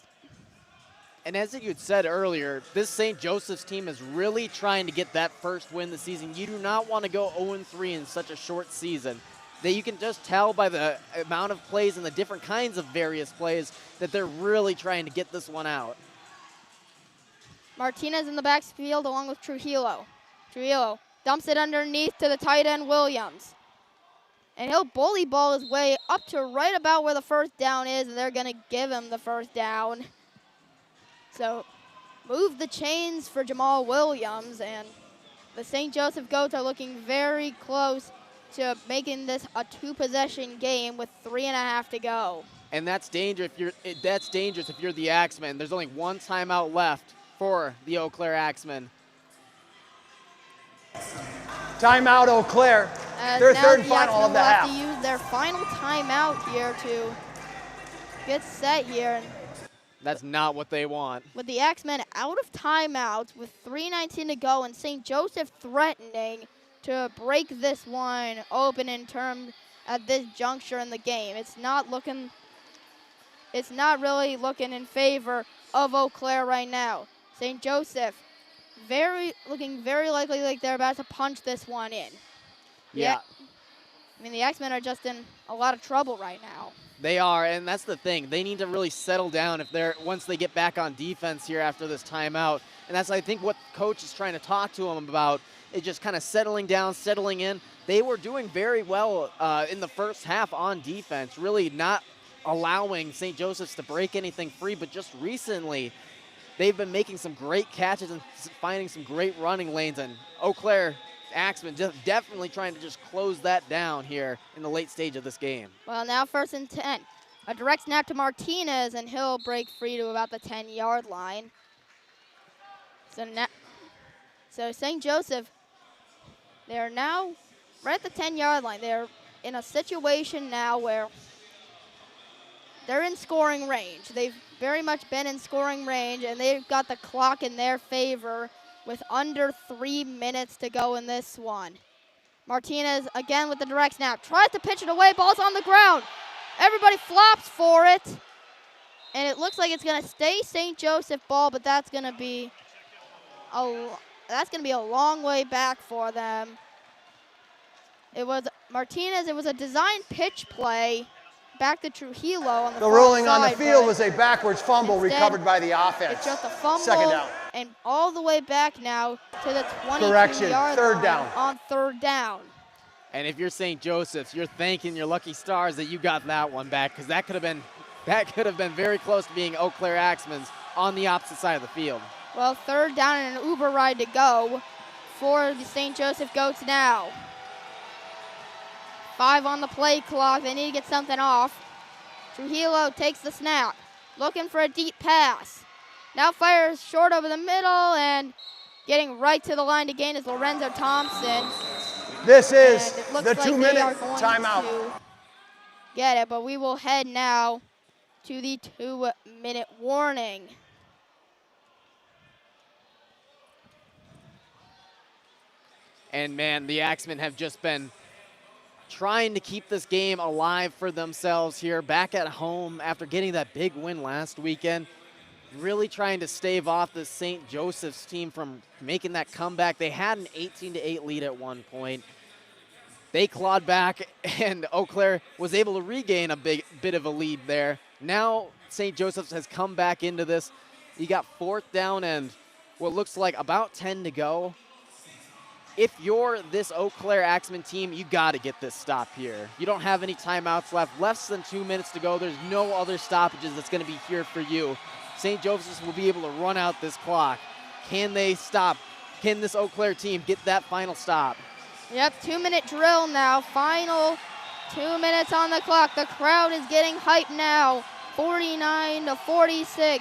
And as you had said earlier, this St. Joseph's team is really trying to get that first win this season. You do not want to go 0-3 in such a short season. That you can just tell by the amount of plays and the different kinds of various plays that they're really trying to get this one out. Martinez in the backfield along with Trujillo. Trujillo dumps it underneath to the tight end Williams. And he'll bully ball his way up to right about where the 1st down is, and they're going to give him the 1st down. So move the chains for Jamal Williams, and the St. Joseph Goats are looking very close to making this a 2-possession game with 3.5 to go. And that's dangerous if you're the Axemen. There's only 1 timeout left for the Eau Claire Axemen. Timeout, Eau Claire. Their 3rd and final of the half. They have to use their final timeout here to get set here. That's not what they want. With the Axemen out of timeouts with 3:19 to go, and St. Joseph threatening to break this one open in terms at this juncture in the game. It's not really looking in favor of Eau Claire right now. St. Joseph looking very likely like they're about to punch this one in. Yeah. I mean, the Axemen are just in a lot of trouble right now. They are, and that's the thing. They need to really settle down once they get back on defense here after this timeout. And that's, I think, what coach is trying to talk to them about, is just kind of settling down, settling in. They were doing very well in the first half on defense, really not allowing St. Joseph's to break anything free, but just recently they've been making some great catches and finding some great running lanes, and Eau Claire Axemen just definitely trying to just close that down here in the late stage of this game. Well, now 1st and 10. A direct snap to Martinez, and he'll break free to about the 10-yard line. So St. Joseph, they're now right at the 10-yard line. They're in a situation now where they're in scoring range. They've very much been in scoring range, and they've got the clock in their favor with under 3 minutes to go in this one. Martinez again with the direct snap. Tries to pitch it away. Ball's on the ground. Everybody flops for it. And it looks like it's going to stay St. Joseph ball, but that's going to be a long way back for them. It was Martinez. It was a design pitch play back to Trujillo on the ruling side, on the field was a backwards fumble recovered by the offense. It's just a fumble. 2nd down. and all the way back now to the 22-yard third line down. on third down. And if you're St. Joseph's, you're thanking your lucky stars that you got that one back, because that could have been very close to being Eau Claire Axemen's on the opposite side of the field. Well, third down and an Uber ride to go for the St. Joseph Goats now. 5 on the play clock. They need to get something off. Trujillo takes the snap, looking for a deep pass. Now fires short over the middle, and getting right to the line to gain is Lorenzo Thompson. This is the like 2-minute timeout. Get it, but we will head now to the 2-minute warning. And man, the Axemen have just been trying to keep this game alive for themselves here, back at home after getting that big win last weekend. Really trying to stave off the St. Joseph's team from making that comeback. They had an 18-8 lead at one point. They clawed back, and Eau Claire was able to regain a bit of a lead there. Now St. Joseph's has come back into this. You got 4th down and what looks like about 10 to go. If you're this Eau Claire Axemen team, you got to get this stop here. You don't have any timeouts left. Less than 2 minutes to go. There's no other stoppages that's going to be here for you. St. Joseph's will be able to run out this clock. Can they stop? Can this Eau Claire team get that final stop? Yep, 2-minute drill now. Final 2 minutes on the clock. The crowd is getting hyped now. 49-46.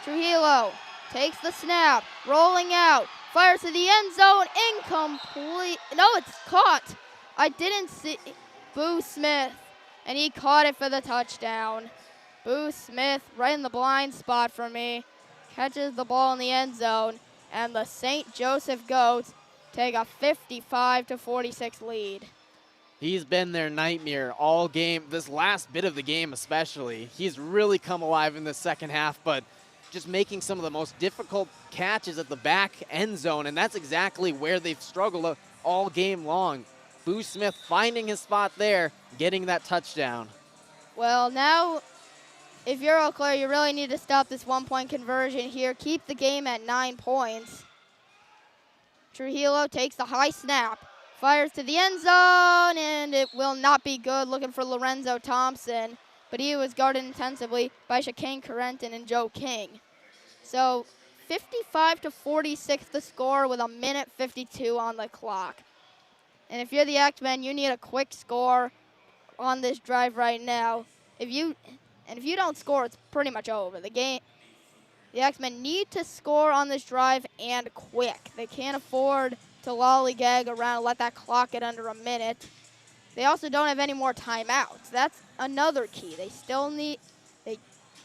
Trujillo takes the snap, rolling out, fires to the end zone, incomplete. No, it's caught. I didn't see Boo Smith, and he caught it for the touchdown. Boo Smith right in the blind spot for me, catches the ball in the end zone, and the St. Joseph Goats take a 55-46 lead. He's been their nightmare all game, this last bit of the game especially. He's really come alive in the second half, but just making some of the most difficult catches at the back end zone, and that's exactly where they've struggled all game long. Boo Smith finding his spot there, getting that touchdown. Well, now, if you're Eau Claire, you really need to stop this 1-point conversion here. Keep the game at 9 points. Trujillo takes the high snap, fires to the end zone, and it will not be good. Looking for Lorenzo Thompson, but he was guarded intensively by Shakane Corentin and Joe King. So 55-46 the score with 1:52 on the clock. And if you're the Axemen, you need a quick score on this drive right now. If you don't score, it's pretty much over. The Axemen need to score on this drive and quick. They can't afford to lollygag around and let that clock get under a minute. They also don't have any more timeouts. That's another key. They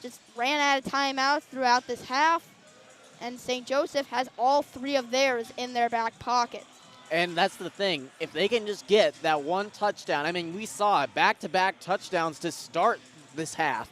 just ran out of timeouts throughout this half, and St. Joseph has all 3 of theirs in their back pockets. And that's the thing. If they can just get that one touchdown, I mean, we saw it, back-to-back touchdowns to start this half.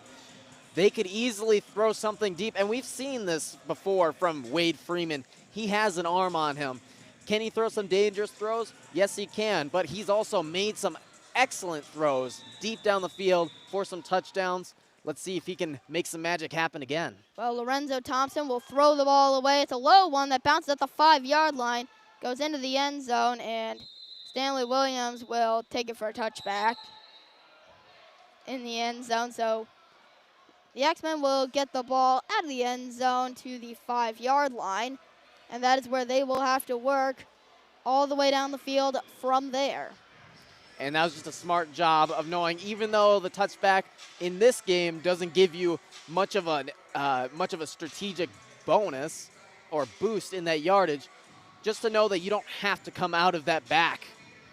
They could easily throw something deep, and we've seen this before from Wade Freeman. He has an arm on him. Can he throw some dangerous throws? Yes, he can, but he's also made some excellent throws deep down the field for some touchdowns. Let's see if he can make some magic happen again. Well, Lorenzo Thompson will throw the ball away. It's a low one that bounces at the 5-yard line, goes into the end zone, and Stanley Williams will take it for a touchback in the end zone. So the Axemen will get the ball out of the end zone to the 5-yard line, and that is where they will have to work all the way down the field from there. And that was just a smart job of knowing, even though the touchback in this game doesn't give you much of a strategic bonus or boost in that yardage, just to know that you don't have to come out of that back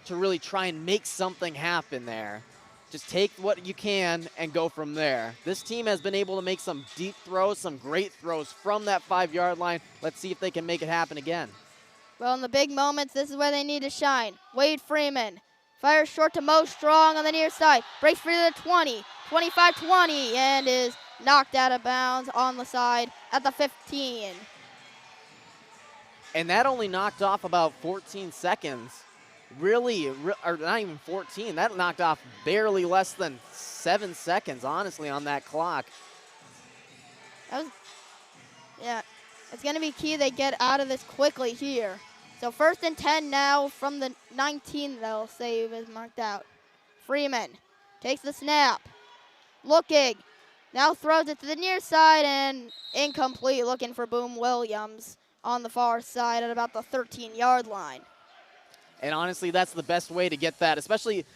to really try and make something happen there. Just take what you can and go from there. This team has been able to make some deep throws, some great throws from that 5-yard line. Let's see if they can make it happen again. Well, in the big moments, this is where they need to shine. Wade Freeman fires short to Mo Strong on the near side. Breaks free to the 20, 25-20, and is knocked out of bounds on the side at the 15. And that only knocked off about 14 seconds. Or not even 14. That knocked off barely less than 7 seconds, honestly, on that clock. Yeah. It's going to be key they get out of this quickly here. So 1st and 10 now from the 19 they'll save is marked out. Freeman takes the snap. Looking. Now throws it to the near side and incomplete, looking for Boom Williams on the far side at about the 13-yard line. And honestly, that's the best way to get that, especially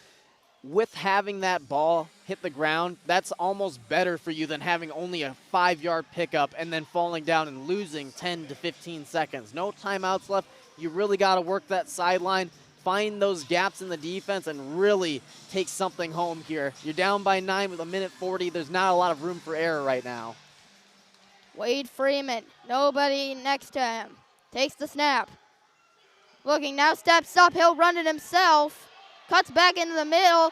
with having that ball hit the ground. That's almost better for you than having only a 5-yard pickup and then falling down and losing 10 to 15 seconds. No timeouts left. You really got to work that sideline, find those gaps in the defense, and really take something home here. You're down by 9 with 1:40. There's not a lot of room for error right now. Wade Freeman, nobody next to him. Takes the snap. Looking now, steps up. He'll run it himself. Cuts back into the middle.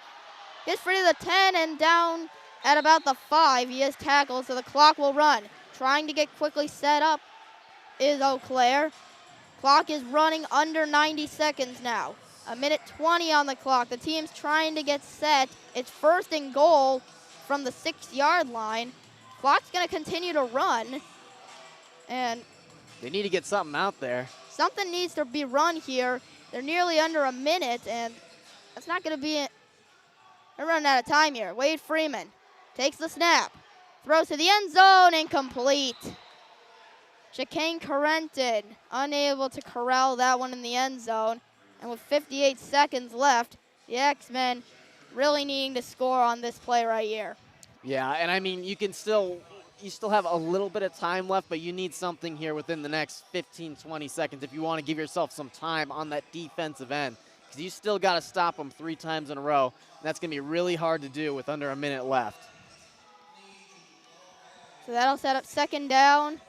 Gets free to the 10 and down at about the 5. He is tackled, so the clock will run. Trying to get quickly set up is Eau Claire. Clock is running under 90 seconds now. 1:20 on the clock. The team's trying to get set. It's 1st and goal from the 6-yard line. Clock's going to continue to run. And they need to get something out there. Something needs to be run here. They're nearly under a minute, and that's not going to be it. They're running out of time here. Wade Freeman takes the snap. Throws to the end zone, incomplete. Chicane Correnton unable to corral that one in the end zone. And with 58 seconds left, the Axemen really needing to score on this play right here. Yeah, and I mean, you still have a little bit of time left, but you need something here within the next 15, 20 seconds if you want to give yourself some time on that defensive end, because you still got to stop them 3 times in a row. And that's going to be really hard to do with under a minute left. So that'll set up 2nd down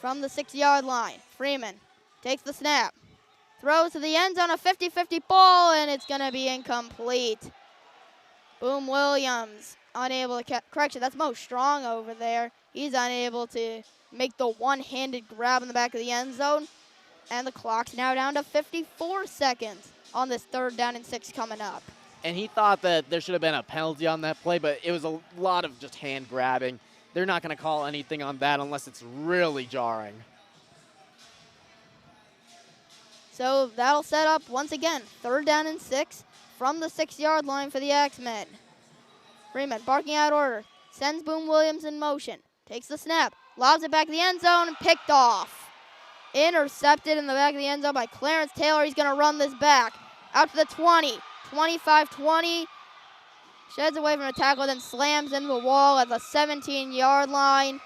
from the 6-yard line. Freeman takes the snap. Throws to the end zone, a 50-50 ball, and it's going to be incomplete. Boom Williams unable to correction. That's Mo Strong over there. He's unable to make the one-handed grab in the back of the end zone. And the clock's now down to 54 seconds on this 3rd down and 6 coming up. And he thought that there should have been a penalty on that play, but it was a lot of just hand grabbing. They're not going to call anything on that unless it's really jarring. So that'll set up, once again, 3rd down and 6 from the 6-yard line for the Axemen. Freeman barking out order, sends Boom Williams in motion, takes the snap, lobs it back to the end zone, and picked off. Intercepted in the back of the end zone by Clarence Taylor. He's going to run this back out to the 20, 25-20. Sheds away from the tackle, then slams into the wall at the 17-yard line.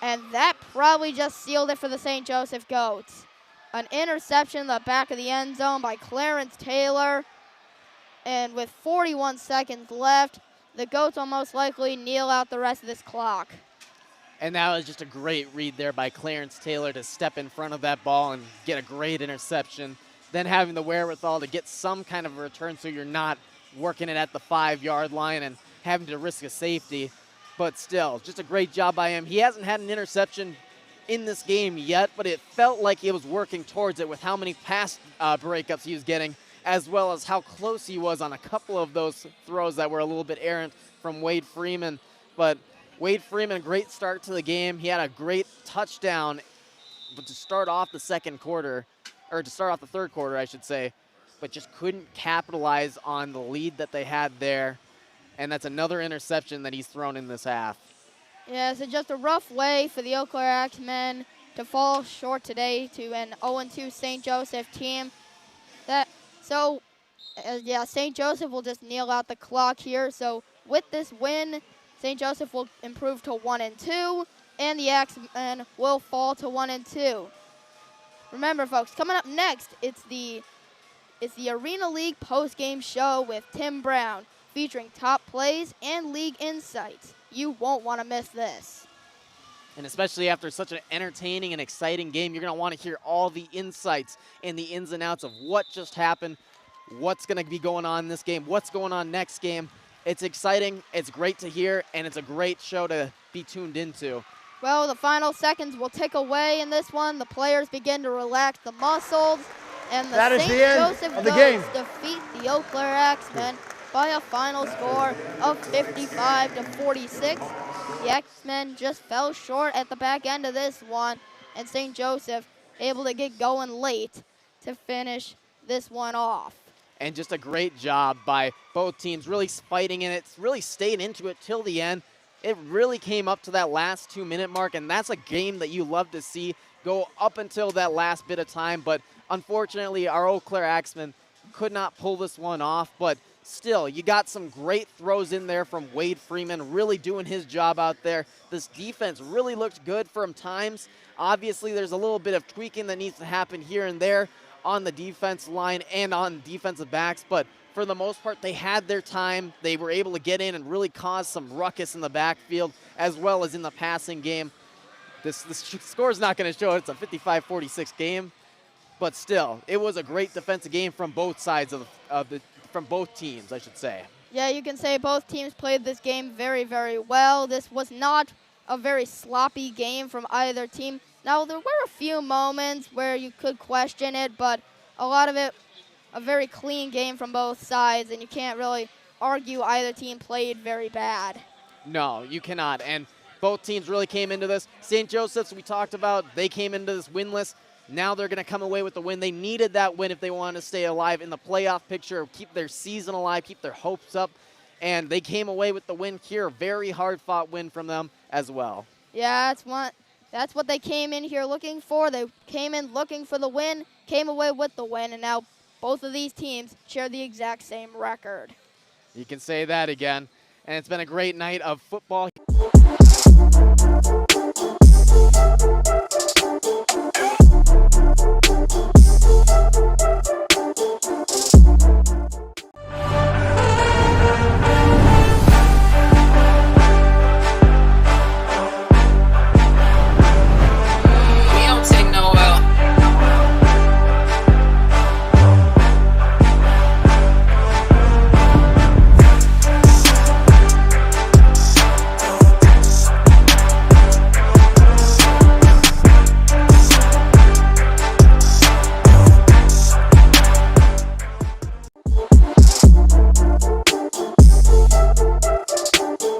And that probably just sealed it for the St. Joseph Goats. An interception in the back of the end zone by Clarence Taylor. And with 41 seconds left, the Goats will most likely kneel out the rest of this clock. And that was just a great read there by Clarence Taylor to step in front of that ball and get a great interception. Then having the wherewithal to get some kind of a return so you're not working it at the 5-yard line and having to risk a safety. But still, just a great job by him. He hasn't had an interception in this game yet, but it felt like he was working towards it with how many pass breakups he was getting, as well as how close he was on a couple of those throws that were a little bit errant from Wade Freeman. But Wade Freeman, great start to the game. He had a great touchdown, but to start off the 2nd quarter, or to start off the 3rd quarter, I should say, but just couldn't capitalize on the lead that they had there. And that's another interception that he's thrown in this half. Yeah, so just a rough way for the Eau Claire Axemen to fall short today to an 0-2 St. Joseph team. St. Joseph will just kneel out the clock here. So with this win, St. Joseph will improve to 1-2, and the Axemen will fall to 1-2. Remember, folks, coming up next, it's the Arena League post-game show with Tim Brown, featuring top plays and league insights. You won't want to miss this. And especially after such an entertaining and exciting game, you're going to want to hear all the insights and the ins and outs of what just happened, what's going to be going on in this game, what's going on next game. It's exciting, it's great to hear, and it's a great show to be tuned into. Well, the final seconds will tick away in this one. The players begin to relax the muscles, and the St. Joseph Goats defeat the Eau Claire Axemen by a final score of 55-46. The Axemen just fell short at the back end of this one, and St. Joseph able to get going late to finish this one off. And just a great job by both teams, really fighting in it, really stayed into it till the end. It really came up to that last 2-minute mark, and that's a game that you love to see go up until that last bit of time. But unfortunately, our Eau Claire Axemen could not pull this one off. But still, you got some great throws in there from Wade Freeman, really doing his job out there. This defense really looked good from times. Obviously, there's a little bit of tweaking that needs to happen here and there on the defense line and on defensive backs, but for the most part, they had their time. They were able to get in and really cause some ruckus in the backfield as well as in the passing game. This score is not going to show it. It's a 55-46 game, but still, it was a great defensive game from both sides from both teams, I should say. Yeah, you can say both teams played this game very, very well. This was not a very sloppy game from either team. Now, there were a few moments where you could question it, but a lot of it, a very clean game from both sides, and you can't really argue either team played very bad. No, you cannot, and both teams really came into this. St. Joseph's, we talked about, they came into this winless. Now they're going to come away with the win. They needed that win if they wanted to stay alive in the playoff picture, keep their season alive, keep their hopes up, and they came away with the win here. Very hard-fought win from them as well. Yeah, that's what they came in here looking for. They came in looking for the win, came away with the win, and now both of these teams share the exact same record. You can say that again. And it's been a great night of football.